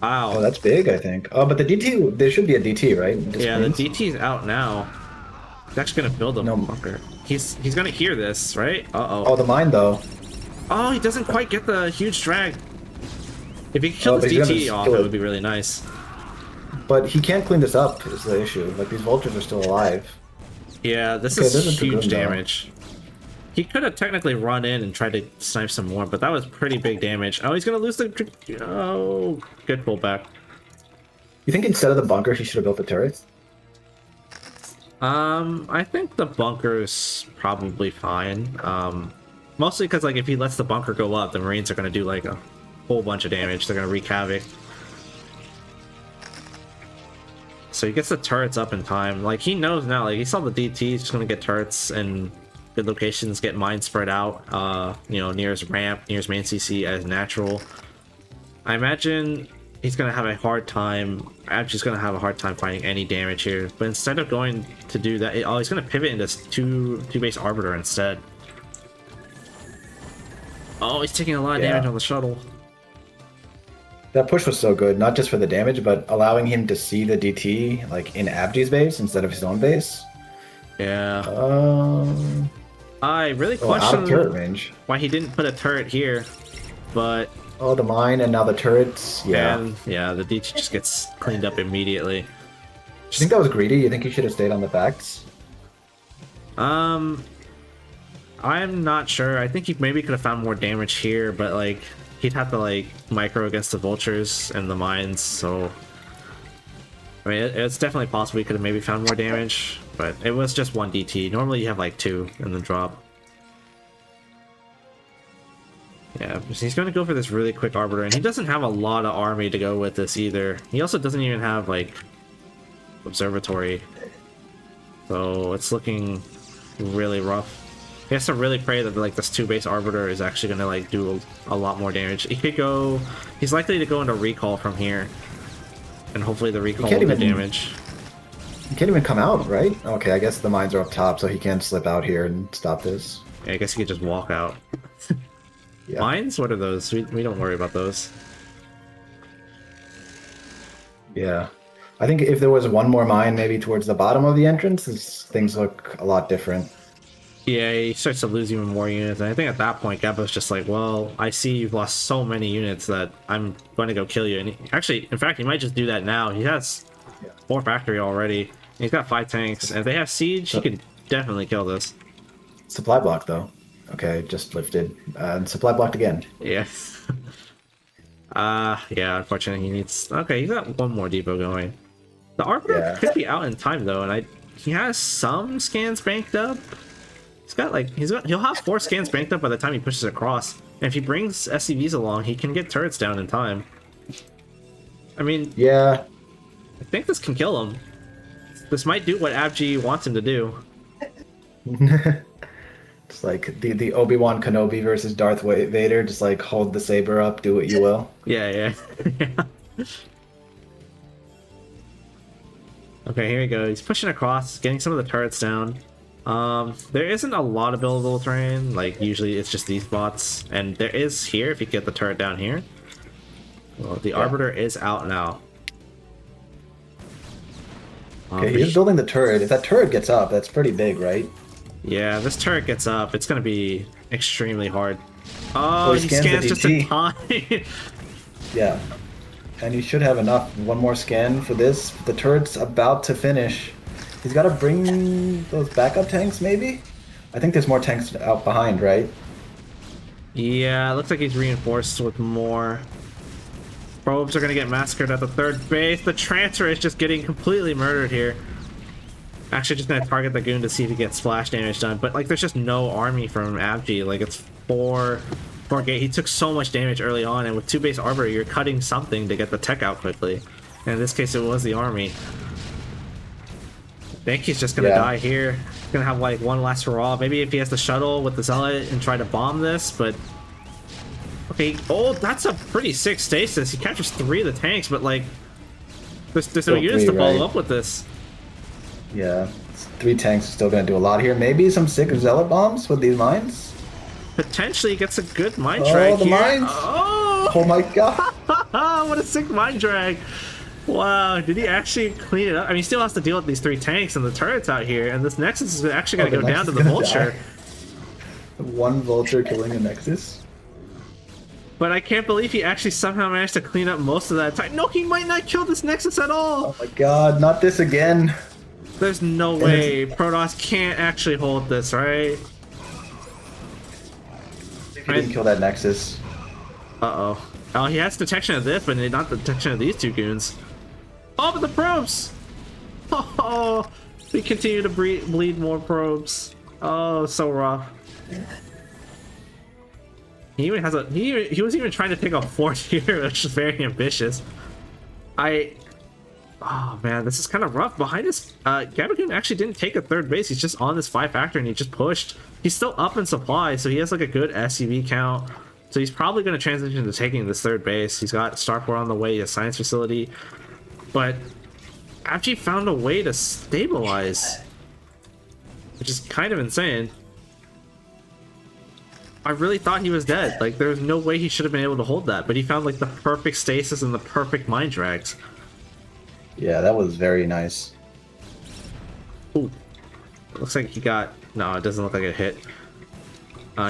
Oh, that's big, I think. Oh, but the DT, there should be a DT, right? Just Yeah, the means- DT's out now. He's actually gonna build a No. bunker. He's gonna hear this, right? Oh, the mine though. Oh, he doesn't quite get the huge drag. If he could kill Oh, this but he's DT gonna off, kill it it. would be really nice. But he can't clean this up is the issue. Like these vultures are still alive. Yeah, this Okay, is this is the huge goon, though. damage. He could have technically run in and tried to snipe some more, but that was pretty big damage. Oh, he's gonna lose the... Oh, good pullback. You think instead of the bunker, he should have built the turrets? I think the bunker's probably fine. Mostly because, like, if he lets the bunker go up, the Marines are gonna do, like, a whole bunch of damage. They're gonna wreak havoc. So he gets the turrets up in time. Like, he knows now, like, he saw the DT, he's just gonna get turrets and good locations, get mines spread out, you know, near his ramp, near his main CC as natural. I imagine he's gonna have a hard time, Abgee's gonna have a hard time finding any damage here, but instead of going to do that, oh, he's gonna pivot into two base Arbiter instead. Oh, he's taking a lot of Yeah. damage on the shuttle. That push was so good, not just for the damage, but allowing him to see the DT like in Abgee's base instead of his own base. Yeah. I really Oh, out of turret question range. why he didn't put a turret here, but Oh, the mine and now the turrets. Yeah. and yeah, the DT just gets cleaned up immediately. Do you think that was greedy? You think he should have stayed on the facts? I'm not sure. I think he maybe could have found more damage here, but like he'd have to like micro against the vultures and the mines, so I mean it's definitely possible he could have maybe found more damage, but it was just one DT. Normally you have like two in the drop. Yeah, he's going to go for this really quick Arbiter, and he doesn't have a lot of army to go with this either. He also doesn't even have like observatory, so it's looking really rough. He has to really pray that like this 2-base Arbiter is actually going to like do a lot more damage. He could go, he's likely to go into recall from here, and hopefully the recall will can't do even- damage. He can't even come out, right? Okay, I guess the mines are up top, so he can't slip out here and stop this. Yeah, I guess he could just walk out. Yeah. Mines? What are those? We don't worry about those. Yeah. I think if there was one more mine maybe towards the bottom of the entrance, things look a lot different. Yeah, he starts to lose even more units, and I think at that point, Gaba's just like, well, I see you've lost so many units that I'm going to go kill you. And actually, in fact, he might just do that now. He has 4 factory already. He's got 5 tanks, and if they have siege, he could definitely kill this. Supply block, though. Okay, just lifted. And supply blocked again. Yeah. Yeah, unfortunately, he needs... Okay, he's got one more depot going. The Arbiter Yeah. could be out in time, though, and he has some scans banked up. He's got, like... He'll have 4 scans banked up by the time he pushes across. And if he brings SCVs along, he can get turrets down in time. I mean, Yeah. I think this can kill him. This might do what Abgee wants him to do. It's like the Obi-Wan Kenobi versus Darth Vader, just like hold the saber up, do what you will. Yeah. Okay, here we go. He's pushing across, getting some of the turrets down. There isn't a lot of buildable terrain. Like, usually it's just these spots. And there is here, if you get the turret down here. Well, the Arbiter is out now. Okay, he's building the turret. If that turret gets up, that's pretty big, right? Yeah, this turret gets up. It's going to be extremely hard. Oh, he he scans scans the just in DT. time. Yeah. And you should have enough. One more scan for this. The turret's about to finish. He's got to bring those backup tanks, maybe? I think there's more tanks out behind, right? Yeah, it looks like he's reinforced with more. Probes are going to get massacred at the 3rd base. The transfer is just getting completely murdered here. Actually, just going to target the goon to see if he gets splash damage done. But, like, there's just no army from Abgee. Like, it's 4 gate. He took so much damage early on, and with 2-base Arbiter, you're cutting something to get the tech out quickly. And in this case, it was the army. I think he's just going to die here. He's going to have, like, one last hurrah. Maybe if he has the shuttle with the Zealot and try to bomb this, but... Okay, oh, that's a pretty sick stasis. He captures 3 of the tanks, but, like... There's no Still units three, to follow right? up with this. Yeah, 3 tanks is still gonna do a lot here. Maybe some sick zealot bombs with these mines. Potentially gets a good mine Oh, drag the here. mines! Oh! Oh my god! What a sick mine drag! Wow, did he actually clean it up? I mean, he still has to deal with these 3 tanks and the turrets out here, and this Nexus is actually going to Oh, go the down to Nexus the is gonna Vulture. die. 1 vulture killing a Nexus. But I can't believe he actually somehow managed to clean up most of that time. No, he might not kill this Nexus at all! Oh my god, not this again! There's no way Protoss can't actually hold this, right? If he didn't kill that Nexus. Uh-oh. Oh, he has detection of this, but not the detection of these 2 goons. Oh, but the probes! Oh, we continue to bleed more probes. Oh, so rough. He even has a he was even trying to take a 4th here, which is very ambitious. Oh man, this is kind of rough. Behind us, Gabagoon actually didn't take a 3rd base. He's just on this 5 factor and he just pushed. He's still up in supply, so he has like a good SUV count. So he's probably going to transition to taking this 3rd base. He's got Starport on the way, a science facility. But Abgee found a way to stabilize, which is kind of insane. I really thought he was dead. Like, there's no way he should have been able to hold that, but he found like the perfect stasis and the perfect mine drags. Yeah, that was very nice. Ooh. Looks like he got... No, it doesn't look like it hit.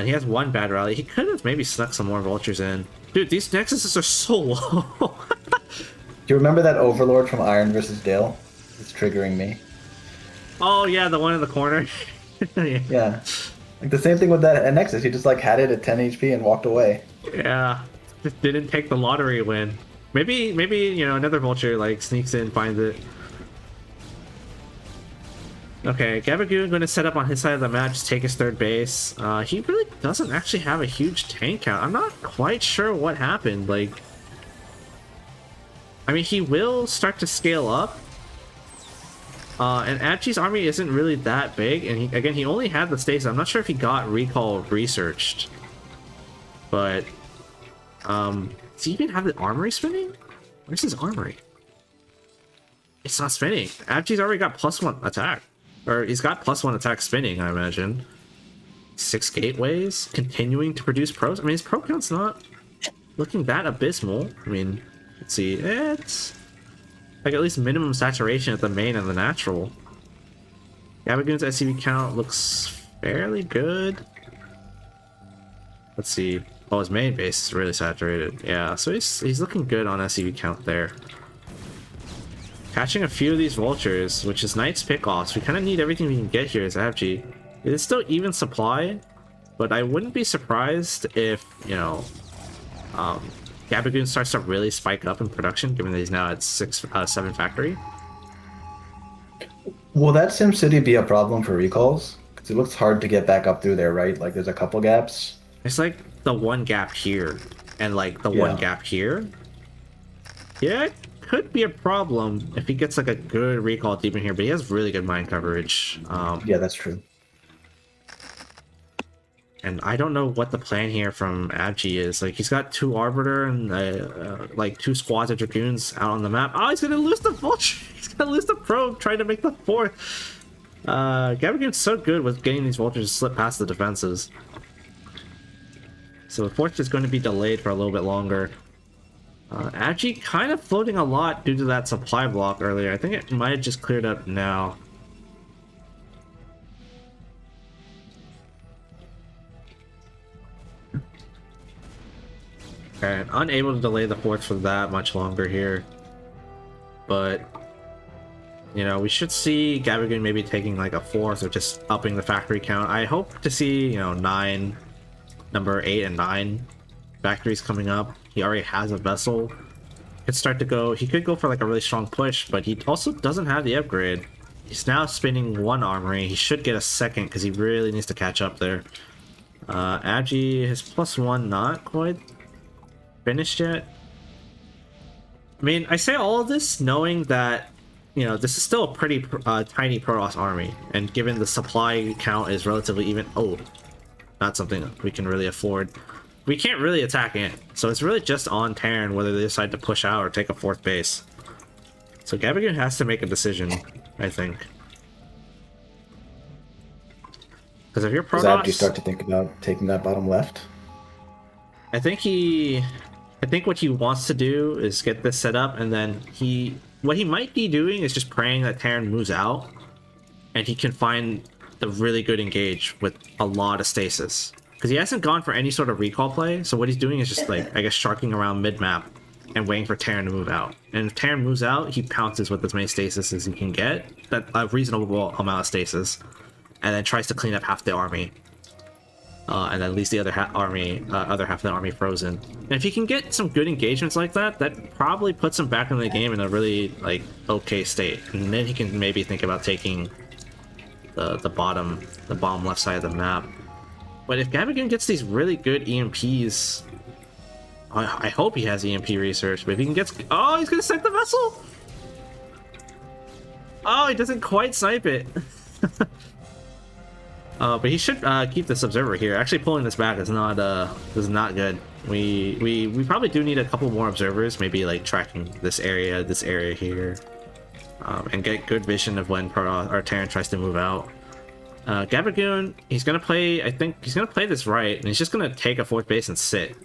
He has 1 bad rally. He could have maybe snuck some more vultures in. Dude, these Nexuses are so low. Do you remember that Overlord from Iron vs. Dale? It's triggering me. Oh yeah, the one in the corner. Yeah. Like the same thing with that Nexus. He just like had it at 10 HP and walked away. Yeah. Just didn't take the lottery win. Maybe, you know, another vulture like sneaks in, finds it. Okay, Gabagoon going to set up on his side of the map, just take his 3rd base. He really doesn't actually have a huge tank count. I'm not quite sure what happened. Like, I mean, he will start to scale up. And Abgee's army isn't really that big, and he only had the stasis. I'm not sure if he got recall researched. But, does he even have the armory spinning? Where's his armory? It's not spinning. Abgee's already got +1 attack. Or he's got +1 attack spinning, I imagine. 6 gateways, continuing to produce probes. I mean, his probe count's not looking that abysmal. I mean, let's see. It's like at least minimum saturation at the main and the natural. Gabagoon's SCV count looks fairly good. Let's see. Oh, his main base is really saturated. Yeah, so he's looking good on SCV count there. Catching a few of these vultures, which is nice pickoffs. We kind of need everything we can get here as Abgee. It is still even supply, but I wouldn't be surprised if, you know, Gabagoon starts to really spike up in production, given that he's now at 7 factory. Will that SimCity be a problem for recalls? Because it looks hard to get back up through there, right? Like there's a couple gaps. It's like the 1 gap here, and like the 1 gap here. Yeah, it could be a problem if he gets like a good recall deep in here, but he has really good mine coverage. Yeah, that's true. And I don't know what the plan here from Abgee is. Like, he's got 2 Arbiter and like 2 squads of Dragoons out on the map. Oh, he's gonna lose the Vulture! He's gonna lose the Probe, trying to make the 4th. Gabagoon's so good with getting these Vultures to slip past the defenses. So the 4th is going to be delayed for a little bit longer. Abgee kind of floating a lot due to that supply block earlier. I think it might have just cleared up now. And unable to delay the 4th for that much longer here. But, you know, we should see Gabagoon maybe taking like a 4th or just upping the factory count. I hope to see, you know, number 8 and 9 factories coming up. He already has a vessel. Could start to go, he could go for like a really strong push, but he also doesn't have the upgrade. He's now spinning 1 armory. He should get a 2nd because he really needs to catch up there. Abgee, his +1 not quite finished yet. I mean, I say all of this knowing that, you know, this is still a pretty tiny Protoss army, and given the supply count is relatively even, not something we can really afford. We can't really attack in, so it's really just on Terran whether they decide to push out or take a 4th base. So Gabagoon has to make a decision, I think. Because if you're Does Abgee Protoss, start to think about taking that bottom left? I think what he wants to do is get this set up, and then what he might be doing is just praying that Terran moves out, and he can find the really good engage with a lot of stasis. Because he hasn't gone for any sort of recall play, so what he's doing is just like, I guess, sharking around mid-map and waiting for Terran to move out. And if Terran moves out, he pounces with as many stasis as he can get, that a reasonable amount of stasis, and then tries to clean up half the army. And then leaves the other half of the army frozen. And if he can get some good engagements like that, that probably puts him back in the game in a really like okay state. And then he can maybe think about taking the bottom left side of the map. But if Gabagoon gets these really good EMPs, I hope he has EMP research. But if he can get, oh, he's gonna snipe the vessel. Oh, he doesn't quite snipe it. But he should keep this observer here. Actually, pulling this back is not good. We probably do need a couple more observers, maybe like tracking this area here, and get good vision of when Terran tries to move out. Gabagoon, he's gonna play. I think he's gonna play this right, and he's just gonna take a fourth base and sit.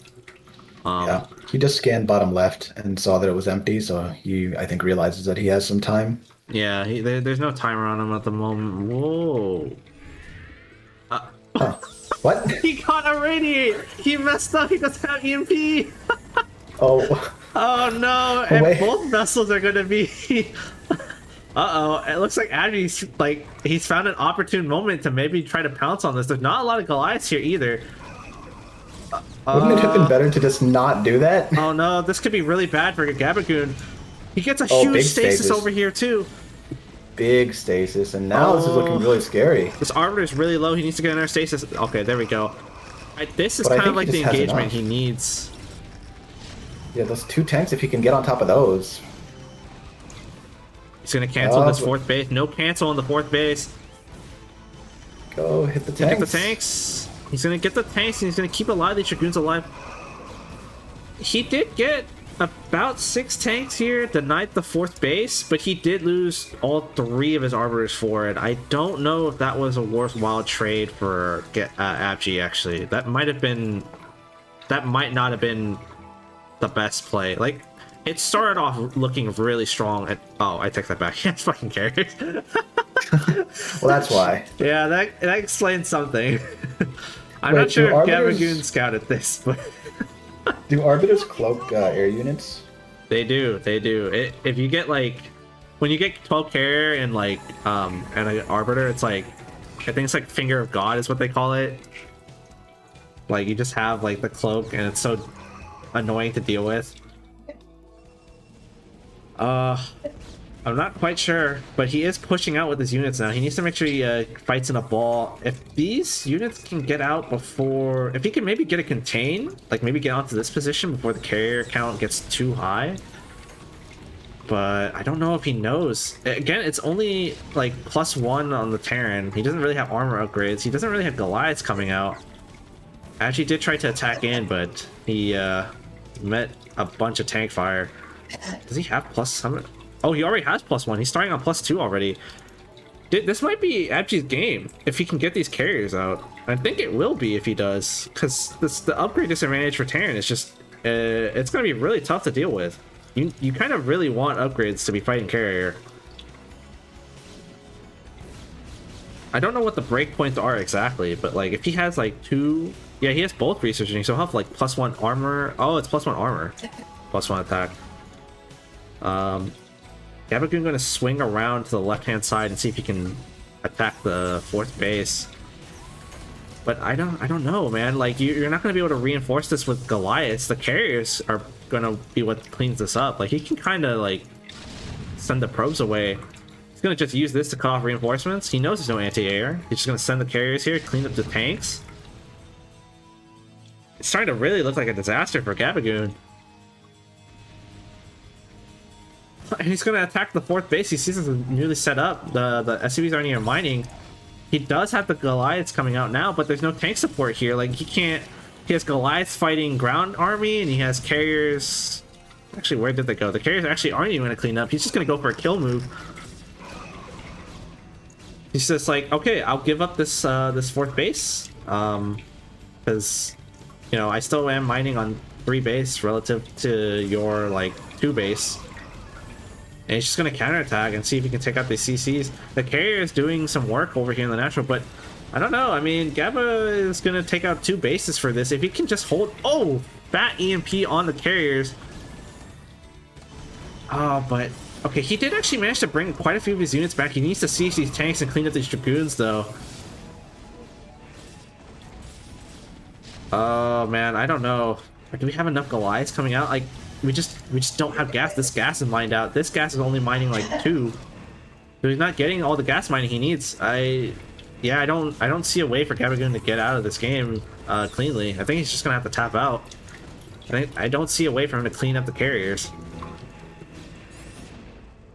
Yeah, he just scanned bottom left and saw that it was empty, so he, I think, realizes that he has some time. Yeah, there's no timer on him at the moment. Whoa. Huh. What? He got a radiate! He messed up, he doesn't have EMP! Oh. Oh no, and wait. both vessels are gonna be... Uh-oh, it looks like Abgee's, like, he's found an opportune moment to maybe try to pounce on this. There's not a lot of Goliaths here either. Wouldn't it have been better to just not do that? Oh no, this could be really bad for Gabagoon. He gets a Oh, huge big stasis stasis. over here too. Big stasis, and now this is looking really scary. This Arbiter is really low, he needs to get another stasis. Okay, there we go. This is But I kind of think like he the just has engagement enough. he needs. Yeah, those 2 tanks, if he can get on top of those. He's gonna cancel Oh, this but- fourth base. No cancel on the fourth base. Go hit the He's gonna tanks. get the tanks. He's gonna get the tanks, and he's gonna keep alive these Dragoons alive. He did get about 6 tanks here, denied the fourth base, but he did lose all 3 of his arbiters for it. I don't know if that was a worthwhile trade for Abgee, actually. That might not have been the best play. Like, it started off looking really strong. Oh, I take that back. He has fucking carriers. Well, that's why. Yeah, that explains something. I'm Wait, not sure if do arbiters- Gabagoon scouted this, but Do arbiters cloak air units? they do. If you get like, when you get 12 carrier and like and an arbiter, it's like, I think it's like Finger of God is what they call it. Like, you just have like the cloak, and it's so annoying to deal with. I'm not quite sure, but he is pushing out with his units now. He needs to make sure he fights in a ball. If these units can get out before... If he can maybe get a contain, like maybe get onto this position before the carrier count gets too high. But I don't know if he knows. Again, it's only like +1 on the Terran. He doesn't really have armor upgrades. He doesn't really have Goliaths coming out. Actually did try to attack in, but he met a bunch of tank fire. Does he have +100? Oh, he already has +1. He's starting on +2 already. This might be Abgee's game if he can get these carriers out. I think it will be if he does, because the upgrade disadvantage for Terran is just it's going to be really tough to deal with. You kind of really want upgrades to be fighting carrier. I don't know what the breakpoints are exactly, but like if he has like 2, yeah, he has both researching, so he'll have like +1 armor. Oh, it's +1 armor, +1 attack. Gabagoon going to swing around to the left-hand side and see if he can attack the fourth base. But I don't know, man. Like, you're not going to be able to reinforce this with Goliaths. The carriers are going to be what cleans this up. Like, he can kind of, like, send the probes away. He's going to just use this to cut off reinforcements. He knows there's no anti-air. He's just going to send the carriers here, clean up the tanks. It's starting to really look like a disaster for Gabagoon. And he's going to attack the fourth base. He sees it's newly set up. The SCVs aren't even mining. He does have the Goliaths coming out now, but there's no tank support here. Like, he can't... He has Goliaths fighting ground army, and he has carriers Actually, where did they go? The carriers actually aren't even gonna clean up. He's just gonna go for a kill move. He's just like, okay, I'll give up this this 4th base, because you know I still am mining on 3 base relative to your like 2 base. And he's just gonna counterattack and see if he can take out these CCs. The carrier is doing some work over here in the natural, but I don't know. I mean, Gaba is gonna take out 2 bases for this. If he can just hold, oh, fat EMP on the carriers. Oh, but okay, he did actually manage to bring quite a few of his units back. He needs to siege these tanks and clean up these dragoons, though. Oh man, I don't know. Do we have enough Goliaths coming out? Like, we just don't have gas. This gas is mined out. This gas is only mining like 2. So he's not getting all the gas mining he needs. Yeah, I don't see a way for Gabagoon to get out of this game cleanly. I think he's just gonna have to tap out. I don't see a way for him to clean up the carriers.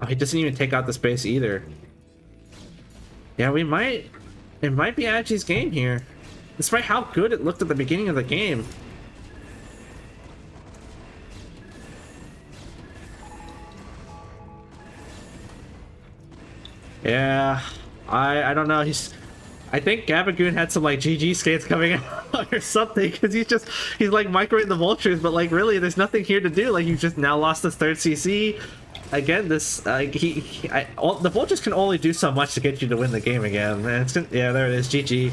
Oh, he doesn't even take out the space either. Yeah, it might be Abgee's game here. Despite how good it looked at the beginning of the game. Yeah, I don't know. I think Gabagoon had some like GG scans coming out or something, because he's like microing the vultures, but like really there's nothing here to do. Like, you've just now lost this 3rd CC. Again, this the vultures can only do so much to get you to win the game again. And yeah, there it is, GG.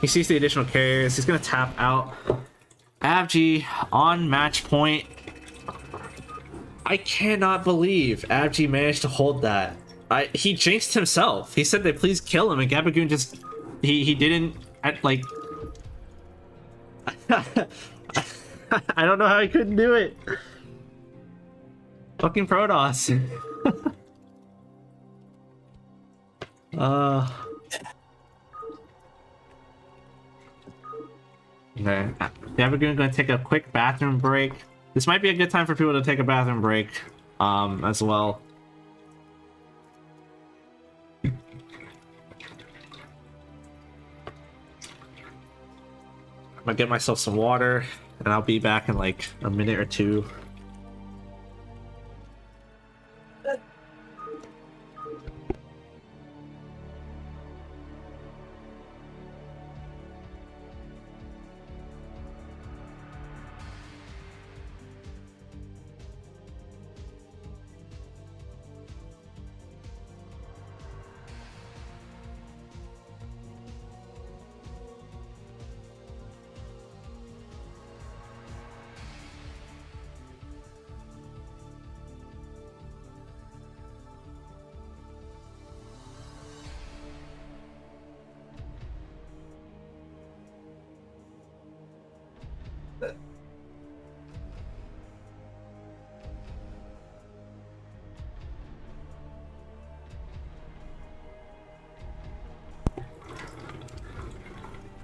He sees the additional carriers. He's gonna tap out. Abgee on match point. I cannot believe Abgee managed to hold that. He jinxed himself. He said that please kill him, and Gabagoon just he didn't like. I don't know how he couldn't do it. Fucking Protoss. Okay. Gabagoon gonna take a quick bathroom break. This might be a good time for people to take a bathroom break, as well. I'm gonna get myself some water, and I'll be back in like a minute or 2.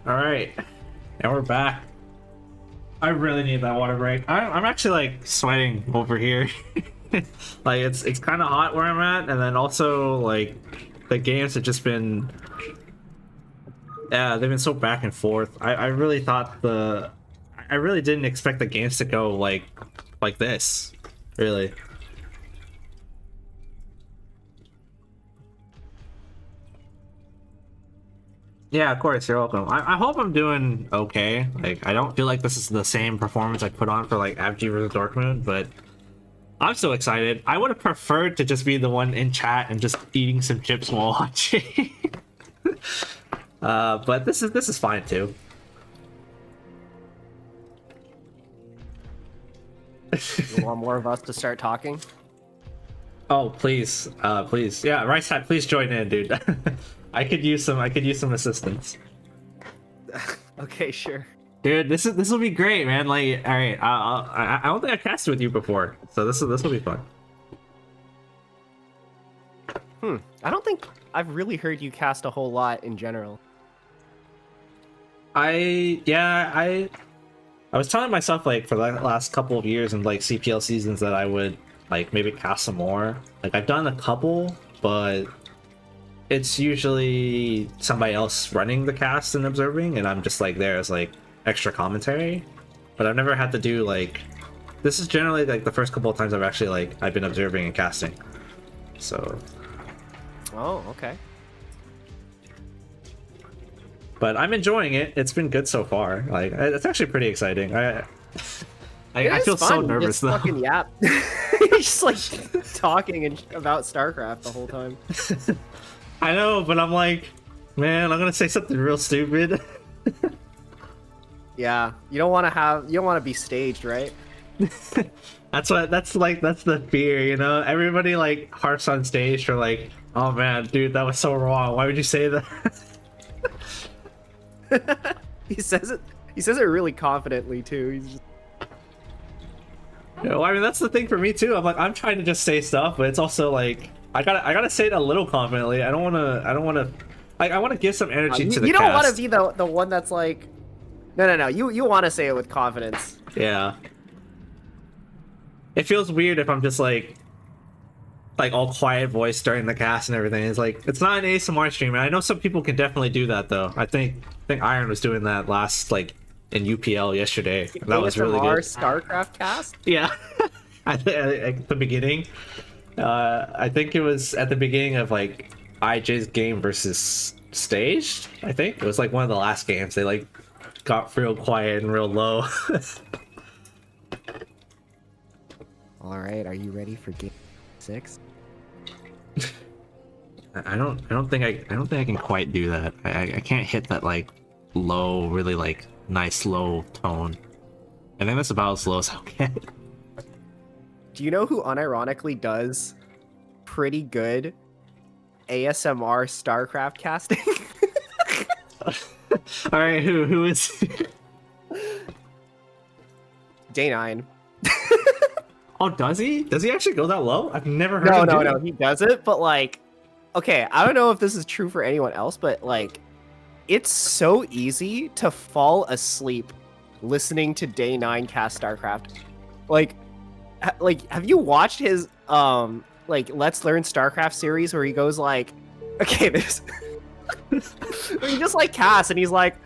All right, and we're back. I really need that water break. I'm actually like sweating over here. Like it's kind of hot where I'm at, and then also like the games have just been, yeah, they've been so back and forth. I really thought I really didn't expect the games to go like this, really. Yeah, of course, you're welcome. I hope I'm doing okay. Like, I don't feel like this is the same performance I put on for like Abgee vs Dortmund, but I'm so excited. I would have preferred to just be the one in chat and just eating some chips while watching. But this is fine too. You want more of us to start talking? Oh, please, please, yeah, Rice Hat, please join in, dude. I could use some assistance. Okay, sure. Dude, this will be great, man. Like, all right, I don't think I've casted with you before, so this will be fun. I don't think I've really heard you cast a whole lot in general. I was telling myself like for the last couple of years and like CPL seasons that I would like maybe cast some more. Like I've done a couple, but it's usually somebody else running the cast and observing, and I'm just like there as like extra commentary. But I've never had to do like This is generally like the first couple of times I've been observing and casting. So, Oh, okay. but I'm enjoying it. It's been good so far. Like, it's actually pretty exciting. I It feel is so fun. nervous Just though. fucking yap. You're just like talking about StarCraft the whole time. I know, but I'm like, man, I'm gonna say something real stupid. Yeah, you don't want to be staged, right? That's the fear, you know? Everybody like harps on stage for like, oh man, dude, that was so wrong. Why would you say that? He says it really confidently too. He's just... You know, I mean, that's the thing for me too. I'm trying to just say stuff, but it's also like I gotta say it a little confidently. I don't wanna like, I wanna give some energy to the You don't want to cast. be the one that's like, no. You want to say it with confidence. Yeah. It feels weird if I'm just like all quiet voice during the cast and everything. It's like, it's not an ASMR stream, and I know some people can definitely do that though. I think Iron was doing that last like in UPL yesterday. That was really ASMR good. StarCraft cast. Yeah. At the beginning. I think it was at the beginning of like IJ's game versus Staged. I think it was like one of the last games. They like got real quiet and real low. All right, are you ready for game 6? I don't think I can quite do that. I can't hit that like low, really like nice low tone. I think that's about as low as I'll get. Do you know who unironically does pretty good ASMR StarCraft casting? All right, who is? Day9. Oh, does he? Does he actually go that low? I've never heard him do No, that. he does it, but like, okay, I don't know if this is true for anyone else, but like, it's so easy to fall asleep listening to Day9 cast StarCraft. Like, have you watched his like Let's Learn StarCraft series where he goes like, okay, this, he just like casts and he's like,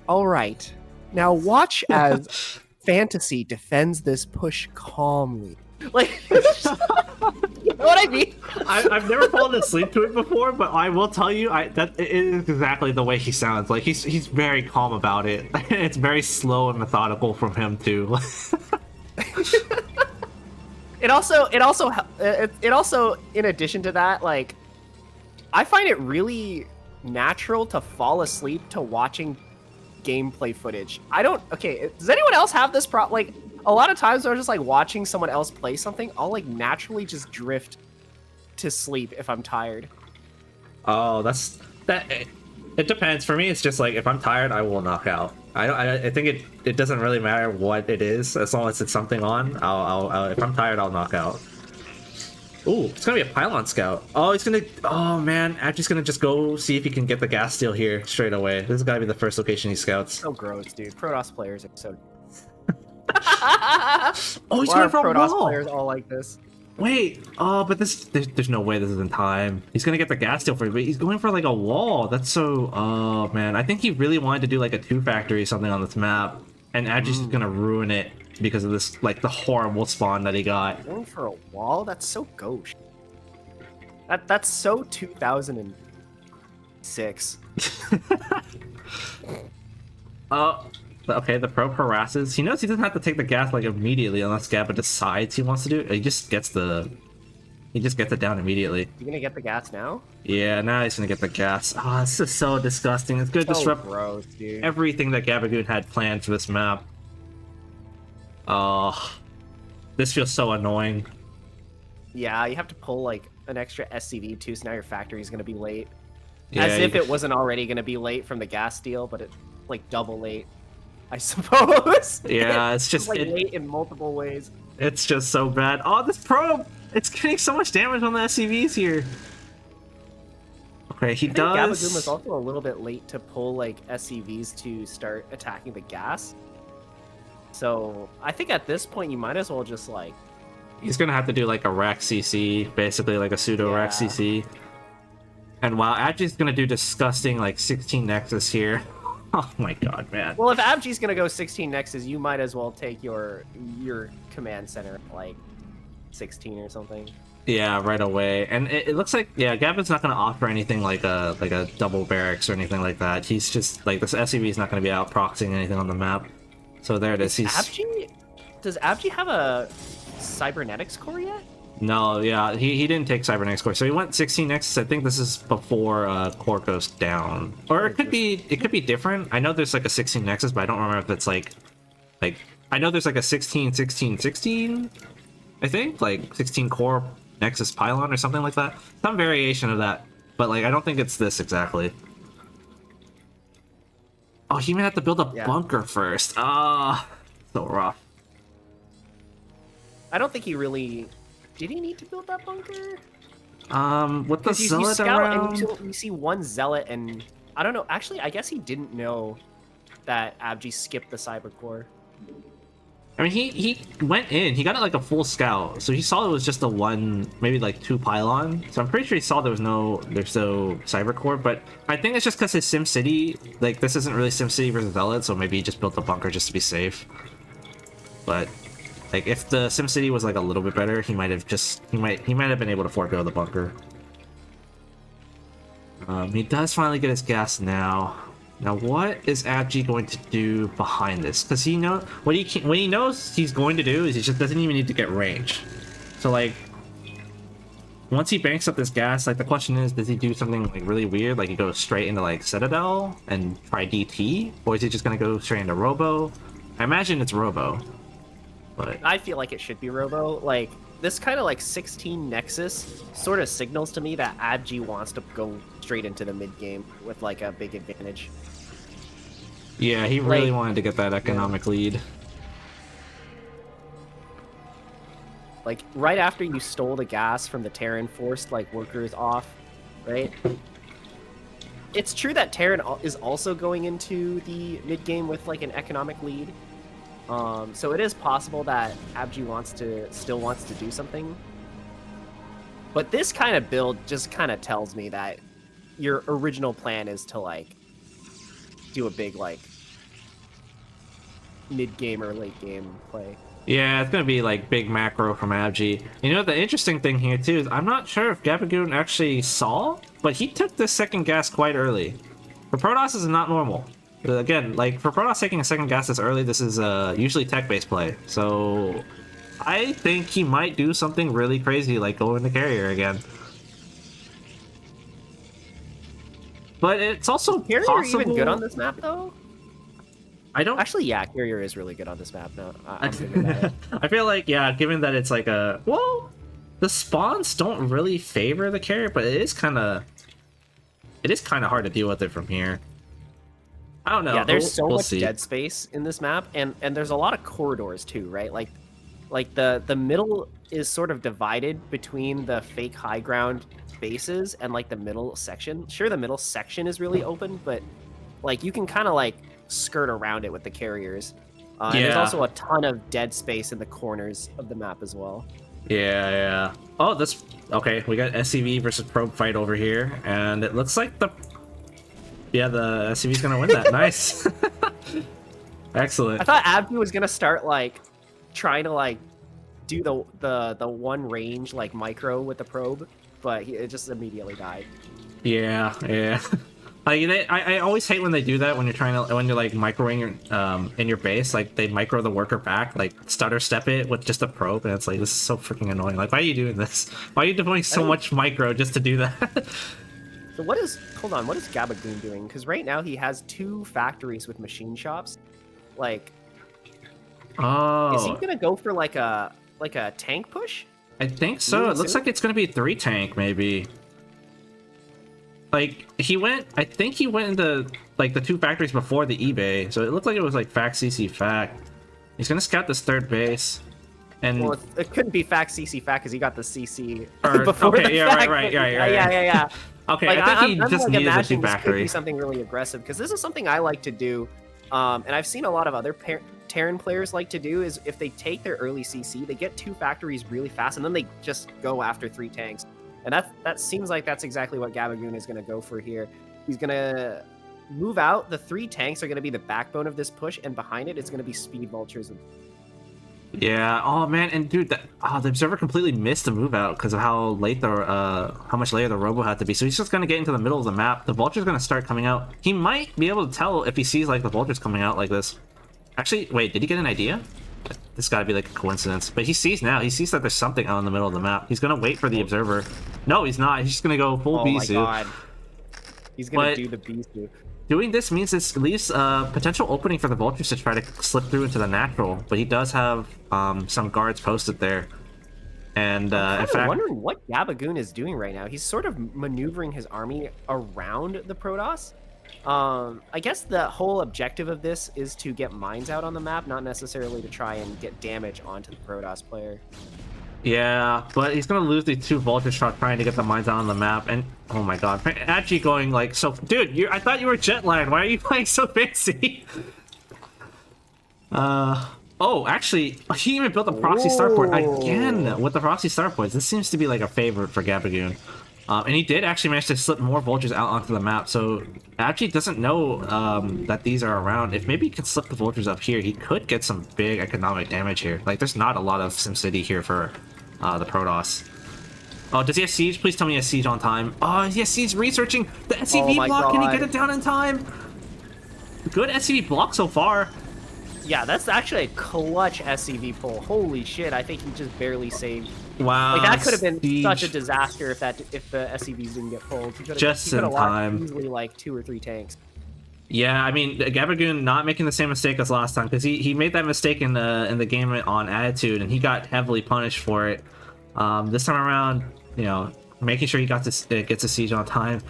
all right, now watch as Fantasy defends this push calmly. Like, you know what I mean? I've never fallen asleep to it before, but I will tell you, that it is exactly the way he sounds. Like he's very calm about it. It's very slow and methodical from him too. It also, in addition to that, like, I find it really natural to fall asleep to watching gameplay footage. Okay, does anyone else have this problem? Like, a lot of times when I'm just like watching someone else play something, I'll like naturally just drift to sleep if I'm tired. Oh, it depends. For me, it's just like if I'm tired, I will knock out. I think it doesn't really matter what it is, as long as it's something on. I'll if I'm tired, I'll knock out. Ooh, it's gonna be a pylon scout. Oh man, Abgee's gonna just go see if he can get the gas steal here straight away. This is gotta be the first location he scouts. So gross, dude. Protoss players are so. Oh, he's Why going are for a Protoss wall. players all like this? Wait, but there's no way this is in time. He's gonna get the gas steal for it, but he's going for like a wall. That's so, oh man. I think he really wanted to do like a 2 factory or something on this map, and Abgee's just gonna ruin it because of this, like the horrible spawn that he got. Going for a wall? That's so gauche. That's so 2006. Okay, the probe harasses. He knows he doesn't have to take the gas like immediately unless Gabba decides he wants to do it. He just gets it down immediately. You gonna get the gas now? Yeah, now he's gonna get the gas. Oh, this is so disgusting. It's gonna disrupt gross, dude. everything that Gabagoon had planned for this map. Oh, this feels so annoying. Yeah, you have to pull like an extra SCV too, so now your factory's gonna be late. Yeah, As if you- it wasn't already gonna be late from the gas steal, but it's like double late, I suppose. Yeah, it's just like late in multiple ways. it's just so bad. Oh, this probe! It's getting so much damage on the SCVs here. Okay, he I think Gabagoon was does. also a little bit late to pull like SCVs to start attacking the gas. So I think at this point you might as well just like. He's gonna have to do like a rack CC, basically like a pseudo rack Yeah. CC. And while Abgee's gonna do disgusting like 16 Nexus here. Oh my god, man. Well, if Abgee's gonna go 16 nexus, you might as well take your command center at, like 16 or something. Yeah, right away. And it looks like, yeah, Gavin's not going to offer anything like a double barracks or anything like that. He's just like, this SCV is not going to be out proxying anything on the map. So there it is. Does Abgee have a cybernetics core yet? No, yeah, he didn't take cybernetics core. So he went 16 nexus. I think this is before core goes down, or it could be different. I know there's like a 16 nexus, but I don't remember if it's like I know there's like a 16 16 16. I think like 16 core nexus pylon or something like that. Some variation of that, but like I don't think it's this exactly. Oh, he may have to build a bunker first. Ah, so rough. I don't think he really... Did he need to build that bunker? With the zealot scout around... and you see one zealot and... I don't know. Actually, I guess he didn't know that Abgee skipped the cyber core. I mean, he went in. He got it like a full scout, so he saw it was just a one, maybe like 2 pylon. So I'm pretty sure he saw there's no cyber core. But I think it's just because his SimCity, like this isn't really SimCity versus Zealot, so maybe he just built the bunker just to be safe. But like if the SimCity was like a little bit better, he might have been able to forego the bunker. He does finally get his gas now. Now, what is Abgee going to do behind this? Because he know what he knows he's going to do is he just doesn't even need to get range. So like, once he banks up this gas, like the question is, does he do something like really weird, like he goes straight into like Citadel and try DT, or is he just gonna go straight into Robo? I imagine it's Robo, but I feel like it should be Robo. Like this kind of like 16 Nexus sort of signals to me that Abgee wants to go straight into the mid game with like a big advantage. Yeah, he really wanted to get that economic lead. Like right after you stole the gas from the Terran forced like workers off, right? It's true that Terran is also going into the mid game with like an economic lead. So it is possible that Abgee still wants to do something. But this kind of build just kind of tells me that your original plan is to like do a big like mid game or late game play. Yeah, it's gonna be like big macro from Abgee. You know, the interesting thing here too is I'm not sure if Gabagoon actually saw, but he took this second gas quite early. For Protoss, this is not normal. Again, like for Protoss taking a second gas this early, this is usually tech-based play. So I think he might do something really crazy, like go into carrier again. But it's also Carrier possible... even good on this map though? I don't actually. Yeah, Carrier is really good on this map now. I'm thinking about it. I feel like given that it's like a the spawns don't really favor the carrier, but it is kind of hard to deal with it from here. I don't know. Yeah, there's so much see. dead space in this map, and there's a lot of corridors too, right? Like the middle is sort of divided between the fake high ground bases and like the middle section. Sure, the middle section is really open, but like you can kind of like skirt around it with the carriers. And there's also a ton of dead space in the corners of the map as well. Yeah. Oh, that's okay. We got SCV versus probe fight over here, and it looks like the SCV's gonna win that. Nice. Excellent. I thought Abgee was gonna start like trying to like do the one range like micro with the probe, but it just immediately died. Yeah. Like I always hate when they do that when you're like microing your in your base, like they micro the worker back, like stutter step it with just a probe, and it's like, this is so freaking annoying. Like, why are you doing this? Why are you doing so much micro just to do that? So what is Gabagoon doing? Because right now he has 2 factories with machine shops. Like, is he gonna go for like a tank push? I think so. It looks like it's gonna be 3 tank maybe. Like I think he went into like the 2 factories before the eBay, so it looked like it was like fact CC fact. He's gonna scout this 3rd base, and well, it couldn't be fact CC fact because he got the CC before the fact. Right. Yeah. Okay, like, I think he I'm just like needed the 2 imagining this could be factories. something really aggressive because this is something I like to do, and I've seen a lot of other Terran players like to do is if they take their early CC, they get 2 factories really fast, and then they just go after 3 tanks. And that seems like that's exactly what Gabagoon is going to go for here. He's going to move out. The 3 tanks are going to be the backbone of this push, and behind it is going to be speed vultures. Yeah. Oh man, and dude, the observer completely missed the move out because of how late the how much later the robo had to be. So he's just gonna get into the middle of the map. The vulture's gonna start coming out. He might be able to tell if he sees like the vultures coming out like this. Actually, wait, did he get an idea? This gotta be like a coincidence. But he sees now. He sees that there's something out in the middle of the map. He's gonna wait for the observer. No, he's not. He's just gonna go full Bisu. Oh my god. He's gonna do the Bisu. Doing this means this leaves a potential opening for the vultures to try to slip through into the natural, but he does have some guards posted there. And in fact, wondering what Gabagoon is doing right now. He's sort of maneuvering his army around the Protoss. I guess the whole objective of this is to get mines out on the map, not necessarily to try and get damage onto the Protoss player. yeah, but he's gonna lose these 2 vultures trying to get the mines out on the map. And oh my god, Abgee going like, so dude, I thought you were jet lagged. Why are you playing so fancy? Oh, actually, he even built a proxy starport again with the proxy starports. This seems to be like a favorite for Gabagoon. And he did actually manage to slip more vultures out onto the map, so Abgee doesn't know that these are around. If maybe he can slip the vultures up here, he could get some big economic damage here. Like, there's not a lot of SimCity here for the Protoss. Oh, does he have Siege? Please tell me he has Siege on time. Oh, he has Siege researching the SCV block. Can he get it down in time? Good SCV block so far. Yeah, that's actually a clutch SCV pull. Holy shit, I think he just barely saved. Wow, like that could have been Siege. such a disaster if the SCVs didn't get pulled. He Just in time. Easily like 2 or 3 tanks. Yeah, I mean, Gabagoon not making the same mistake as last time, because he made that mistake in the game on Attitude, and he got heavily punished for it. This time around, you know, making sure he gets a Siege on time.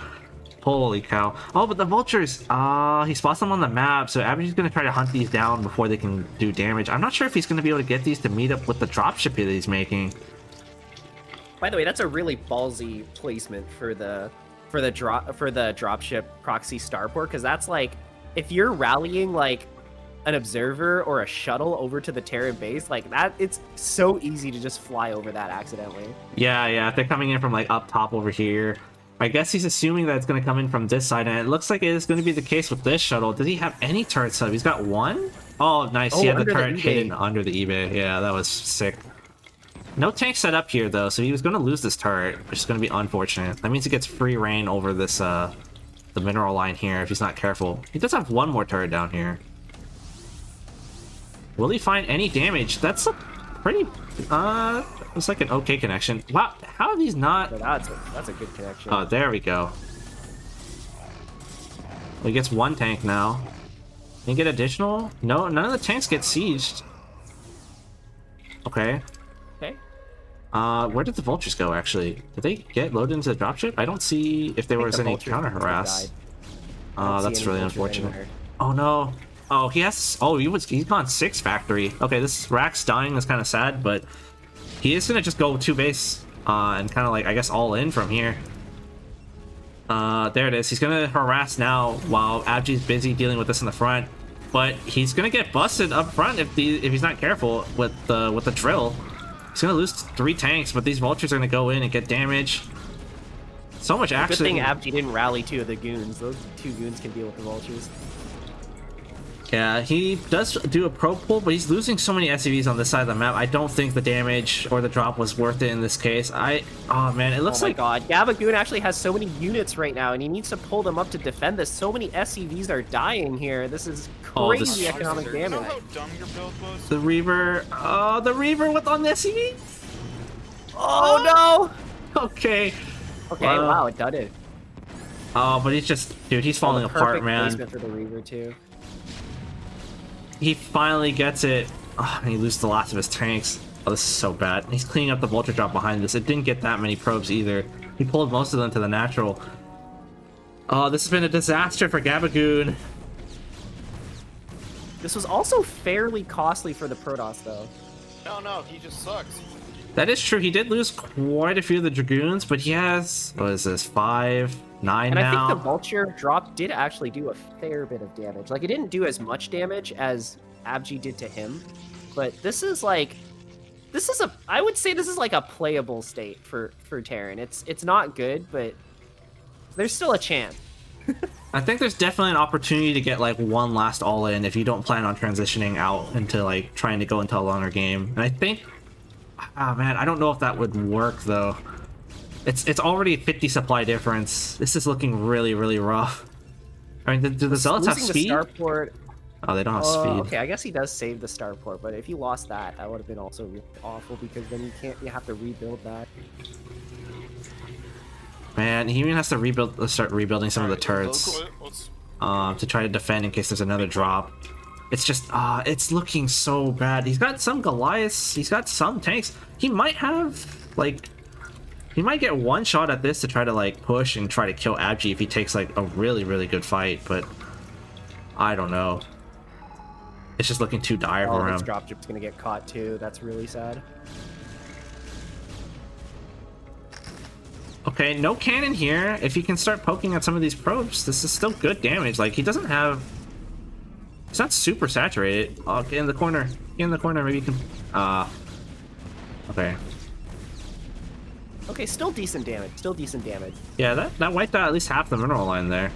Holy cow. Oh, but the vultures, he spots them on the map, so Abgee's gonna try to hunt these down before they can do damage. I'm not sure if he's gonna be able to get these to meet up with the dropship that he's making. By the way, that's a really ballsy placement for the dropship proxy starport, because that's like, if you're rallying like an observer or a shuttle over to the Terran base, like that, it's so easy to just fly over that accidentally. Yeah, if they're coming in from like up top over here. I guess he's assuming that it's going to come in from this side, and it looks like it is going to be the case with this shuttle. Does he have any turret set up? He's got 1? Oh, nice. He had the turret hidden under the eBay. Yeah, that was sick. No tank set up here, though, so he was going to lose this turret, which is going to be unfortunate. That means he gets free reign over this, the mineral line here if he's not careful. He does have 1 more turret down here. Will he find any damage? That's a pretty, it's like an okay connection. Wow, how are these not... But that's a good connection. Oh, there we go. He gets 1 tank now. Can he get additional? No, none of the tanks get sieged. Okay. Okay. Where did the vultures go, actually? Did they get loaded into the dropship? I don't see if there was any counter harass. That's really unfortunate. Anywhere. Oh no. Oh, he has... Oh, he's gone 6 factory. Okay, this Rack's dying is kind of sad, but he is gonna just go 2 base and kind of like, I guess, all in from here. There it is. He's gonna harass now while Abgee's busy dealing with this in the front, but he's gonna get busted up front if he's not careful with the drill. He's gonna lose 3 tanks, but these vultures are gonna go in and get damage. So much action. Good thing Abgee didn't rally 2 of the goons. Those 2 goons can deal with the vultures. Yeah, he does do a pro pull, but he's losing so many SCVs on this side of the map. I don't think the damage or the drop was worth it in this case. Oh man, it looks like... Oh my god, Gabagoon actually has so many units right now, and he needs to pull them up to defend this. So many SCVs are dying here. This is crazy economic You know damage. how dumb your build was? The Reaver... Oh, the Reaver with on the SCV? Oh no! Okay. Okay, wow, it done it. Oh, but he's just... Dude, he's falling apart, Perfect man. placement for the Reaver, too. He finally gets it. Oh, and he loses the last of his tanks. Oh, this is so bad. He's cleaning up the vulture drop behind this. It didn't get that many probes either. He pulled most of them to the natural. Oh, this has been a disaster for Gabagoon. This was also fairly costly for the Protoss, though. No, he just sucks. That is true. He did lose quite a few of the Dragoons, but he has... What is this? 5, 9 And now? I think the Vulture drop did actually do a fair bit of damage. Like, it didn't do as much damage as Abgee did to him, but this is like... I would say this is like a playable state for Terran. It's not good, but there's still a chance. I think there's definitely an opportunity to get like one last all-in if you don't plan on transitioning out into like trying to go into a longer game. And I think, oh man, I don't know if that would work though. It's already 50 supply difference. This is looking really, really rough. I mean, do the Zealots have Losing speed? the starport. Oh, they don't have speed. Okay, I guess he does save the starport, but if you lost that, that would have been also really awful because then you have to rebuild that. Man, he even has to start rebuilding some of the turrets to try to defend in case there's another drop. It's just, it's looking so bad. He's got some Goliaths, he's got some tanks. He might have, like, he might get one shot at this to try to, like, push and try to kill Abgee if he takes, like, a really, really good fight, but I don't know. It's just looking too dire for him. This dropship's gonna get caught too. That's really sad. Okay, no cannon here. If he can start poking at some of these probes, this is still good damage. Like, he doesn't have... It's not super saturated. Oh, get in the corner. Get in the corner. Maybe you can... Okay. Okay, still decent damage. Still decent damage. Yeah, that wiped out at least half the mineral line there.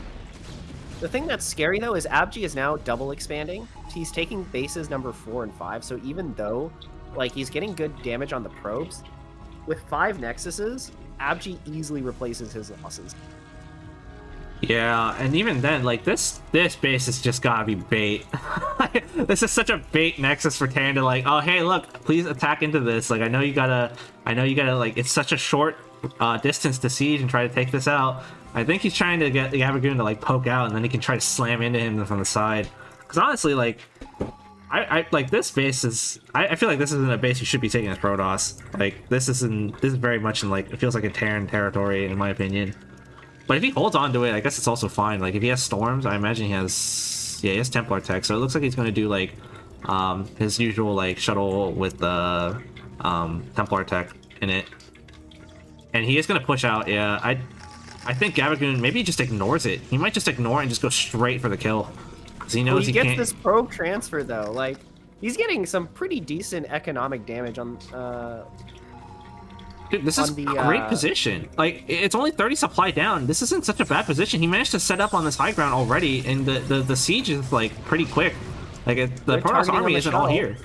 The thing that's scary, though, is Abgee is now double expanding. He's taking bases number 4 and 5, so even though, like, he's getting good damage on the probes, with 5 Nexuses, Abgee easily replaces his losses. Yeah, and even then, like, this base has just gotta be bait. This is such a bait Nexus for Terran to, like, oh, hey, look, please attack into this. Like, I know you gotta, like, it's such a short distance to siege and try to take this out. I think he's trying to get the Gabagoon to, like, poke out, and then he can try to slam into him from the side. Because honestly, like, I like, this base is, I feel like this isn't a base you should be taking as Protoss. Like, this is very much in, like, it feels like a Terran territory, in my opinion. But if he holds on to it, I guess it's also fine. Like, if he has Storms, I imagine he has, yeah, he has Templar tech, so it looks like he's going to do, like, his usual, like, shuttle with the Templar tech in it. And he is going to push out, yeah. I think Gabagoon, maybe he just ignores it. He might just ignore it and just go straight for the kill. Because he knows he can't... gets this probe transfer, though. Like, he's getting some pretty decent economic damage on... Dude, this is great position. Like, it's only 30 supply down. This isn't such a bad position. He managed to set up on this high ground already, and the siege is, like, pretty quick. Like, the Protoss army isn't all here.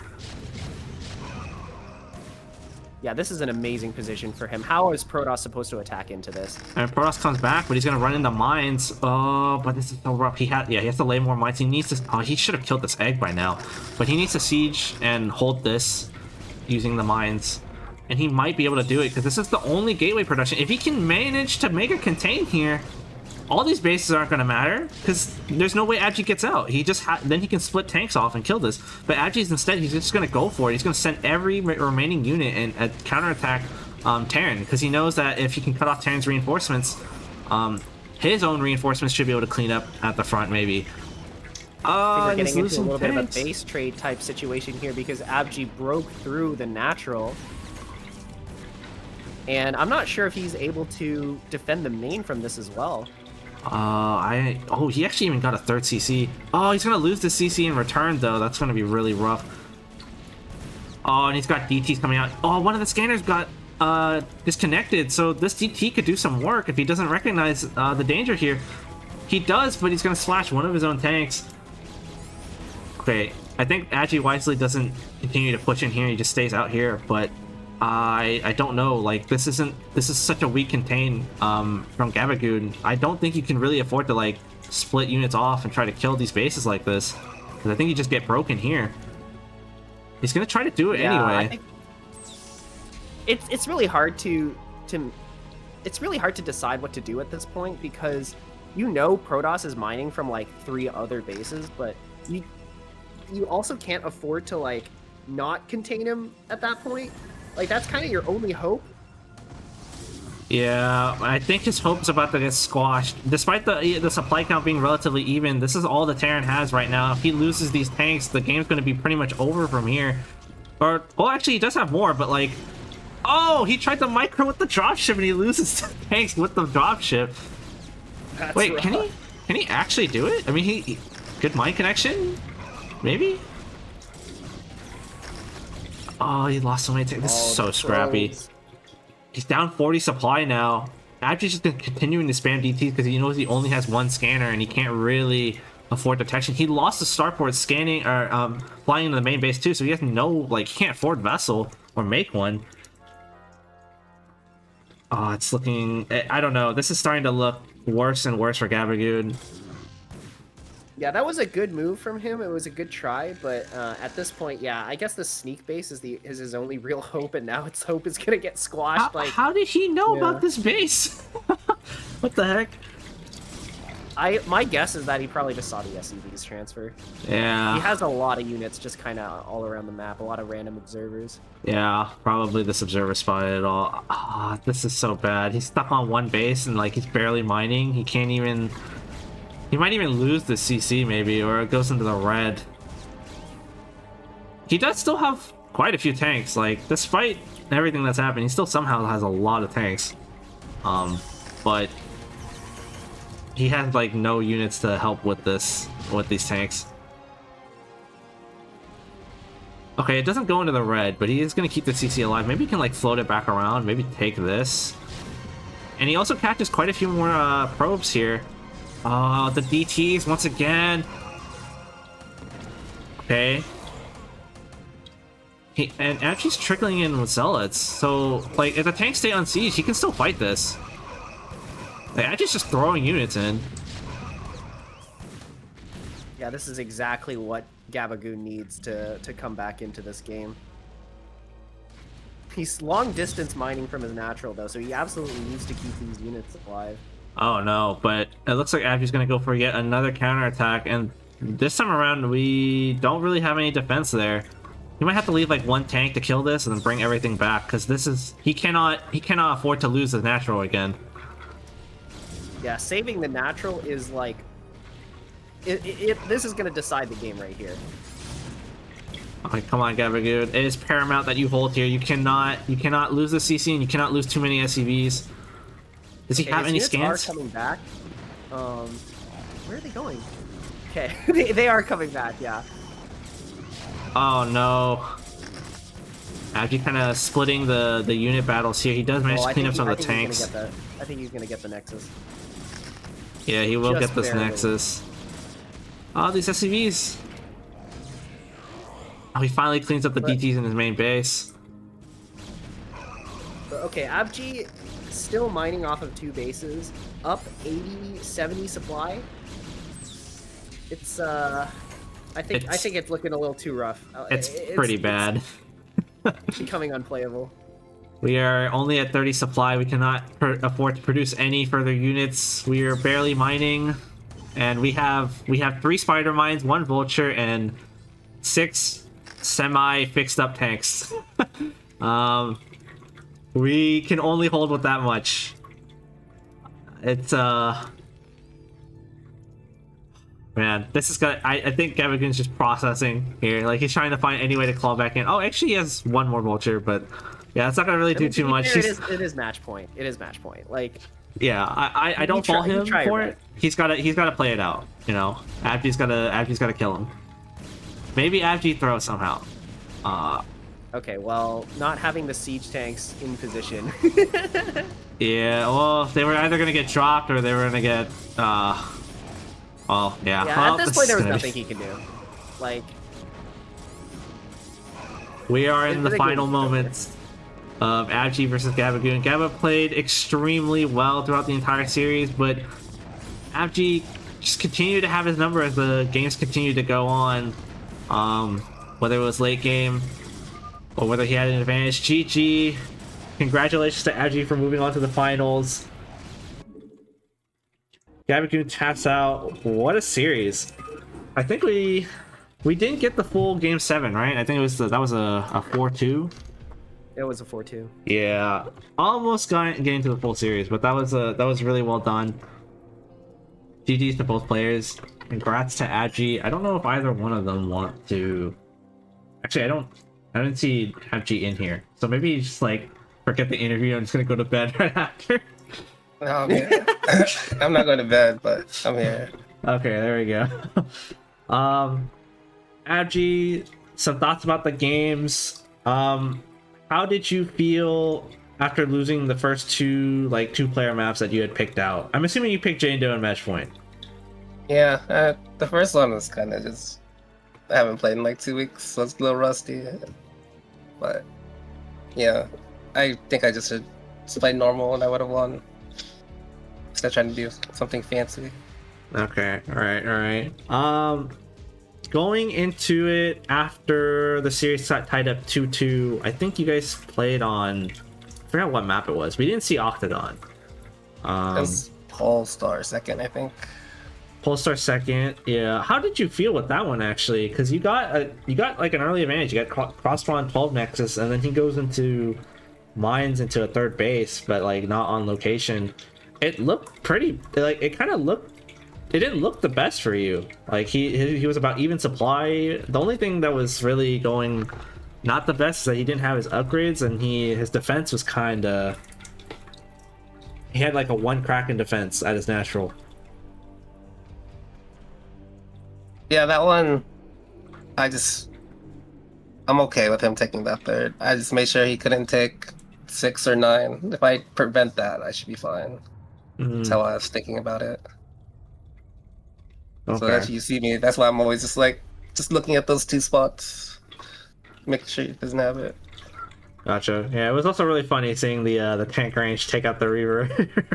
Yeah, this is an amazing position for him. How is Protoss supposed to attack into this? And Protoss comes back, but he's gonna run into mines. Oh, but this is so rough. He has to lay more mines. He needs to. Oh, he should have killed this egg by now. But he needs to siege and hold this using the mines, and he might be able to do it because this is the only gateway production. If he can manage to make a contain here, all these bases aren't going to matter because there's no way Abgee gets out. He just then he can split tanks off and kill this. But Abgee's instead, he's just going to go for it. He's going to send every remaining unit and counterattack Terran because he knows that if he can cut off Terran's reinforcements, his own reinforcements should be able to clean up at the front maybe. We're getting into a little bit of a base trade type situation here because Abgee broke through the natural. And I'm not sure if he's able to defend the main from this as well. Oh, he actually even got a 3rd CC. Oh, he's gonna lose the CC in return though. That's gonna be really rough. Oh, and he's got DTs coming out. Oh, one of the scanners got disconnected, so this DT could do some work if he doesn't recognize the danger here. He does, but he's gonna slash one of his own tanks. Okay, I think Abgee wisely doesn't continue to push in here. He just stays out here, but I don't know, like, this is such a weak contain from Gabagoon. I don't think you can really afford to, like, split units off and try to kill these bases like this, because I think you just get broken here. He's gonna try to do it anyway. I think it's really hard to it's really hard to decide what to do at this point because you know Protoss is mining from like 3 other bases, but you also can't afford to, like, not contain him at that point. Like, that's kind of your only hope. Yeah, I think his hope's about to get squashed. Despite the supply count being relatively even, this is all the Terran has right now. If he loses these tanks, the game's going to be pretty much over from here. Or, well, actually, he does have more, but, like... Oh, he tried to micro with the dropship, and he loses the tanks with the dropship. Wait, rough. Can he actually do it? I mean, he good mine connection? Maybe? Oh, he lost so many tanks. This is so scrappy. He's down 40 supply now. Abgee's just continuing to spam DTs because he knows he only has one scanner and he can't really afford detection. He lost the starport scanning or flying into the main base too, so he has no, like, he can't afford vessel or make one. Oh, it's looking, I don't know. This is starting to look worse and worse for Gabagoon. Yeah, that was a good move from him. It was a good try, but at this point, yeah, I guess the sneak base is his only real hope, and now its hope is gonna get squashed. How did he know Yeah. about this base? What the heck? My guess is that he probably just saw the SCVs transfer. Yeah. He has a lot of units just kind of all around the map, a lot of random observers. Yeah, probably this observer spotted it all. Ah, this is so bad. He's stuck on one base and like he's barely mining. He can't even. He might even lose the CC maybe, or it goes into the red. He does still have quite a few tanks. Like, despite everything that's happened, he still somehow has a lot of tanks. But he has like no units to help with these tanks. Okay, it doesn't go into the red, but he is going to keep the CC alive. Maybe he can like float it back around, maybe take this. And he also catches quite a few more probes here. Oh, the DTs once again. Okay. And Abgee's trickling in with zealots, so like if the tanks stay on siege, he can still fight this. Like, Abgee's just throwing units in. Yeah, this is exactly what Gabagoon needs to come back into this game. He's long distance mining from his natural though, so he absolutely needs to keep these units alive. Oh no, but it looks like Abgee's gonna go for yet another counterattack, and this time around we don't really have any defense there. He might have to leave like one tank to kill this and then bring everything back, because this is he cannot afford to lose the natural again. Yeah, saving the natural is like this is gonna decide the game right here. Okay, come on, Gabagoon. It is paramount that you hold here. You cannot lose the CC, and you cannot lose too many SCVs. Does he Okay, have his any units scans? are coming back. Where are they going? Okay, they are coming back. Yeah. Oh no. Abgee kind of splitting the unit battles here. He does manage to clean up some of the tanks. I think he's gonna get the Nexus. Yeah, he will Just get this barely. Nexus. Oh, these SCVs. Oh, he finally cleans up the But- DTs in his main base. Okay, Abgee still mining off of 2 bases, up 80, 70 supply. It's I think it's looking a little too rough. It's pretty bad. It's becoming unplayable. We are only at 30 supply. We cannot afford to produce any further units. We are barely mining, and we have 3 spider mines, 1 vulture, and 6 semi fixed up tanks. We can only hold with that much. It's man, this is gonna. I think Gabagoon's just processing here. Like, he's trying to find any way to claw back in. Oh, actually, he has 1 more vulture, but yeah, it's not gonna really do too much. Fair, it is match point. It is match point. Like, yeah, I don't fault him for it. He's gotta play it out. You know, Abgee's gotta kill him. Maybe Abgee throws somehow. okay, well, not having the siege tanks in position. Yeah, well, they were either gonna get dropped or they were gonna get well, yeah. Yeah, Well, at this point there was is gonna nothing he could do. Like, We are in I the think final we- moments of Abgee versus Gabagoon. Gaba played extremely well throughout the entire series, but Abgee just continued to have his number as the games continued to go on. Whether it was late game or whether he had an advantage. GG. Congratulations to Abgee for moving on to the finals. Gabagoon taps out. What a series. I think we didn't get the full game 7, right? I think it was that was a 4-2. it was a 4-2. Yeah, almost getting to the full series, but that was really well done. GG's to both players. Congrats to Abgee. I don't know if either one of them want to. Actually, I don't see Abgee in here, so maybe he's just like forget the interview. I'm just gonna go to bed right after. Oh, man. I'm not going to bed, but I'm here. Okay, there we go. Abgee, some thoughts about the games. How did you feel after losing the first two two-player maps that you had picked out. I'm assuming you picked Jane Doe and Match Point. Yeah, the first one was kind of just. I haven't played in like 2 weeks, so it's a little rusty. But yeah, I think I just should just play normal and I would have won. Instead of trying to do something fancy. Okay, all right. Going into it after the series tied up 2-2, I think you guys played on. I forgot what map it was. We didn't see Octagon. It was Polestar second, I think. Polestar second, yeah. How did you feel with that one actually? Because you got like an early advantage. You got cross-spawn 12 Nexus, and then he goes into mines into a third base, but like not on location. It looked pretty like it kind of looked. It didn't look the best for you. Like he was about even supply. The only thing that was really going not the best is that he didn't have his upgrades, and his defense was kind of. He had like a 1 crack in defense at his natural. Yeah, that one, I'm okay with him taking that third. I just made sure he couldn't take 6 or 9. If I prevent that, I should be fine. That's how I was thinking about it. Okay. So that you see me, that's why I'm always just looking at those 2 spots, making sure he doesn't have it. Gotcha. Yeah, it was also really funny seeing the tank range take out the Reaver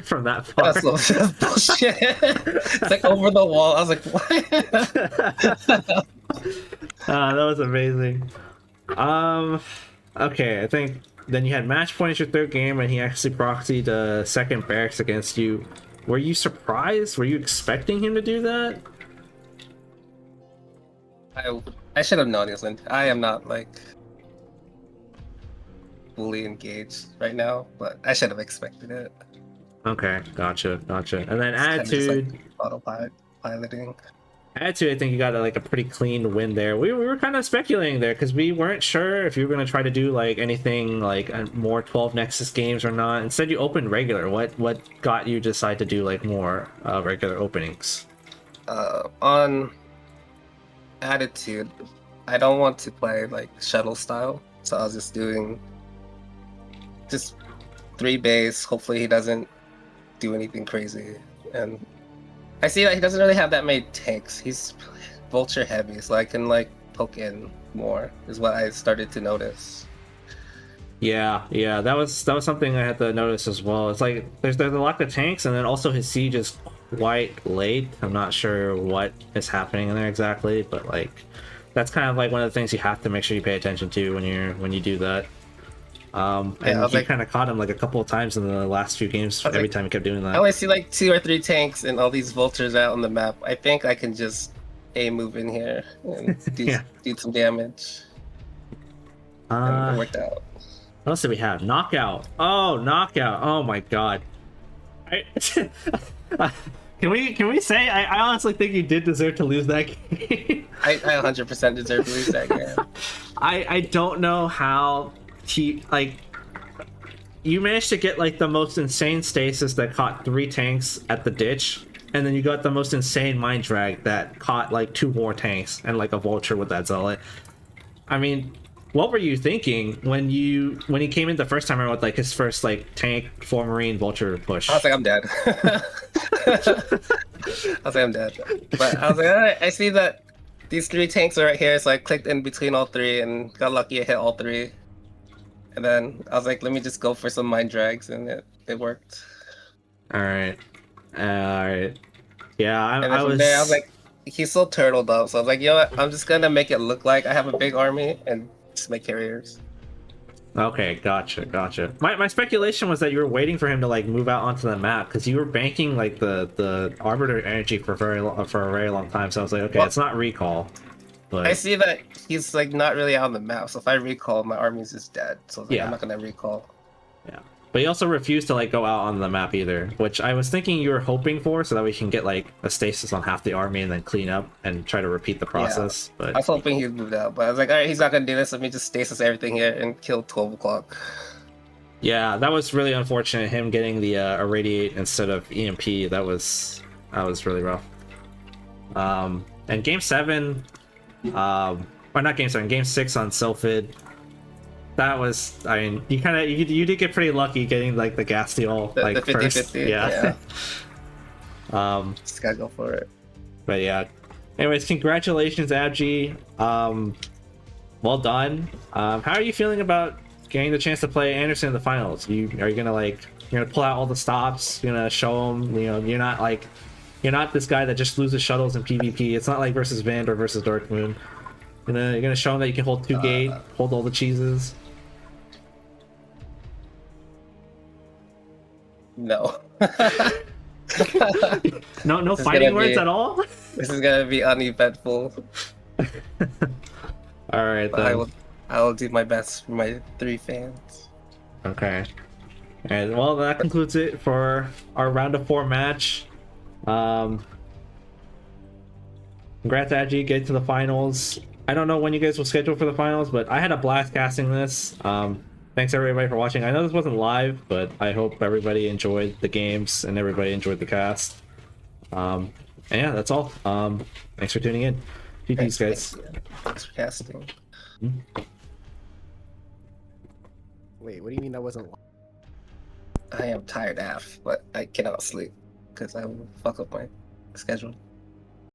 from that far. That's bullshit. It's like over the wall. I was like, what? That was amazing. Okay, I think then you had Match Point as your third game, and he actually proxied second barracks against you. Were you surprised? Were you expecting him to do that? I should have known he was in. I am not like fully engaged right now, but I should have expected it. Okay, gotcha. And then It's Attitude. kind of just, like, autopiloting. Attitude, I think you got like a pretty clean win there. We were kind of speculating there because we weren't sure if you were going to try to do like anything like more 12 Nexus games or not. Instead, you opened regular. What got you to decide to do like more regular openings? On Attitude, I don't want to play like shuttle style, so I was just doing just 3 base. Hopefully he doesn't do anything crazy, and I see that he doesn't really have that many tanks. He's vulture heavy, so I can like poke in more is what I started to notice. Yeah, that was something I had to notice as well. It's like there's a lot of tanks, and then also his siege is quite late. I'm not sure what is happening in there exactly, but like that's kind of like one of the things you have to make sure you pay attention to when you do that. And you kind of caught him like a couple of times in the last few games. Every time he kept doing that. I only see like 2 or 3 tanks and all these vultures out on the map. I think I can just move in here and do some damage. And it worked out. What else did we have? Knockout. Oh, knockout. Oh my god. Can we say I honestly think you did deserve to lose that game. I 100% deserve to lose that game. I don't know how you managed to get like the most insane stasis that caught 3 tanks at the ditch, and then you got the most insane mind drag that caught like 2 more tanks and like a vulture with that zealot. I mean, what were you thinking when he came in the first time around with like his first like tank 4 marine vulture push? I was like, I'm dead. But I was like, alright, I see that these 3 tanks are right here, so I clicked in between all 3 and got lucky I hit all 3. And then I was like, let me just go for some mind drags, and it worked. Alright. Yeah, And then from there, I was like, he's still turtled up, so I was like, you know what, I'm just gonna make it look like I have a big army and just make carriers. Okay, gotcha. My speculation was that you were waiting for him to like move out onto the map because you were banking like the arbiter energy for a very long time. So I was like, okay, well, it's not recall. But I see that he's like not really out on the map, so if I recall, my army's just dead. So I was like, I'm not gonna recall. Yeah, but he also refused to like go out on the map either, which I was thinking you were hoping for, so that we can get like a stasis on half the army and then clean up and try to repeat the process. Yeah. But I was hoping he'd moved out, but I was like, all right, he's not gonna do this. Let me just stasis everything here and kill 12 o'clock. Yeah, that was really unfortunate. Him getting the irradiate instead of EMP. That was really rough. And game 7. Or not game 7, game 6 on Sylphid. That was, I mean, you kind of you did get pretty lucky getting like the gas deal The like 50 first. 50. Yeah. Just gotta go for it. But yeah. Anyways, congratulations, Abgee. Well done. How are you feeling about getting the chance to play Anderson in the finals? Are you gonna like you're gonna pull out all the stops? You're gonna show him, you know, you're not this guy that just loses shuttles in PvP. It's not like versus Vand or versus Darkmoon. You're gonna show him that you can hold 2 gate, hold all the cheeses. No. No This is fighting gonna words be- at all. This is gonna be uneventful. All right But I then. will do my best for my 3 fans. Okay. And well, that concludes it for our round of 4 match. Congrats, Abgee, getting to the finals. I don't know when you guys will schedule for the finals, but I had a blast casting this. Thanks everybody for watching. I know this wasn't live, but I hope everybody enjoyed the games and everybody enjoyed the cast. And yeah, that's all. Thanks for tuning in. GG's, guys. Thanks for casting. Wait, what do you mean that wasn't? I am tired AF, but I cannot sleep because I will fuck up my schedule.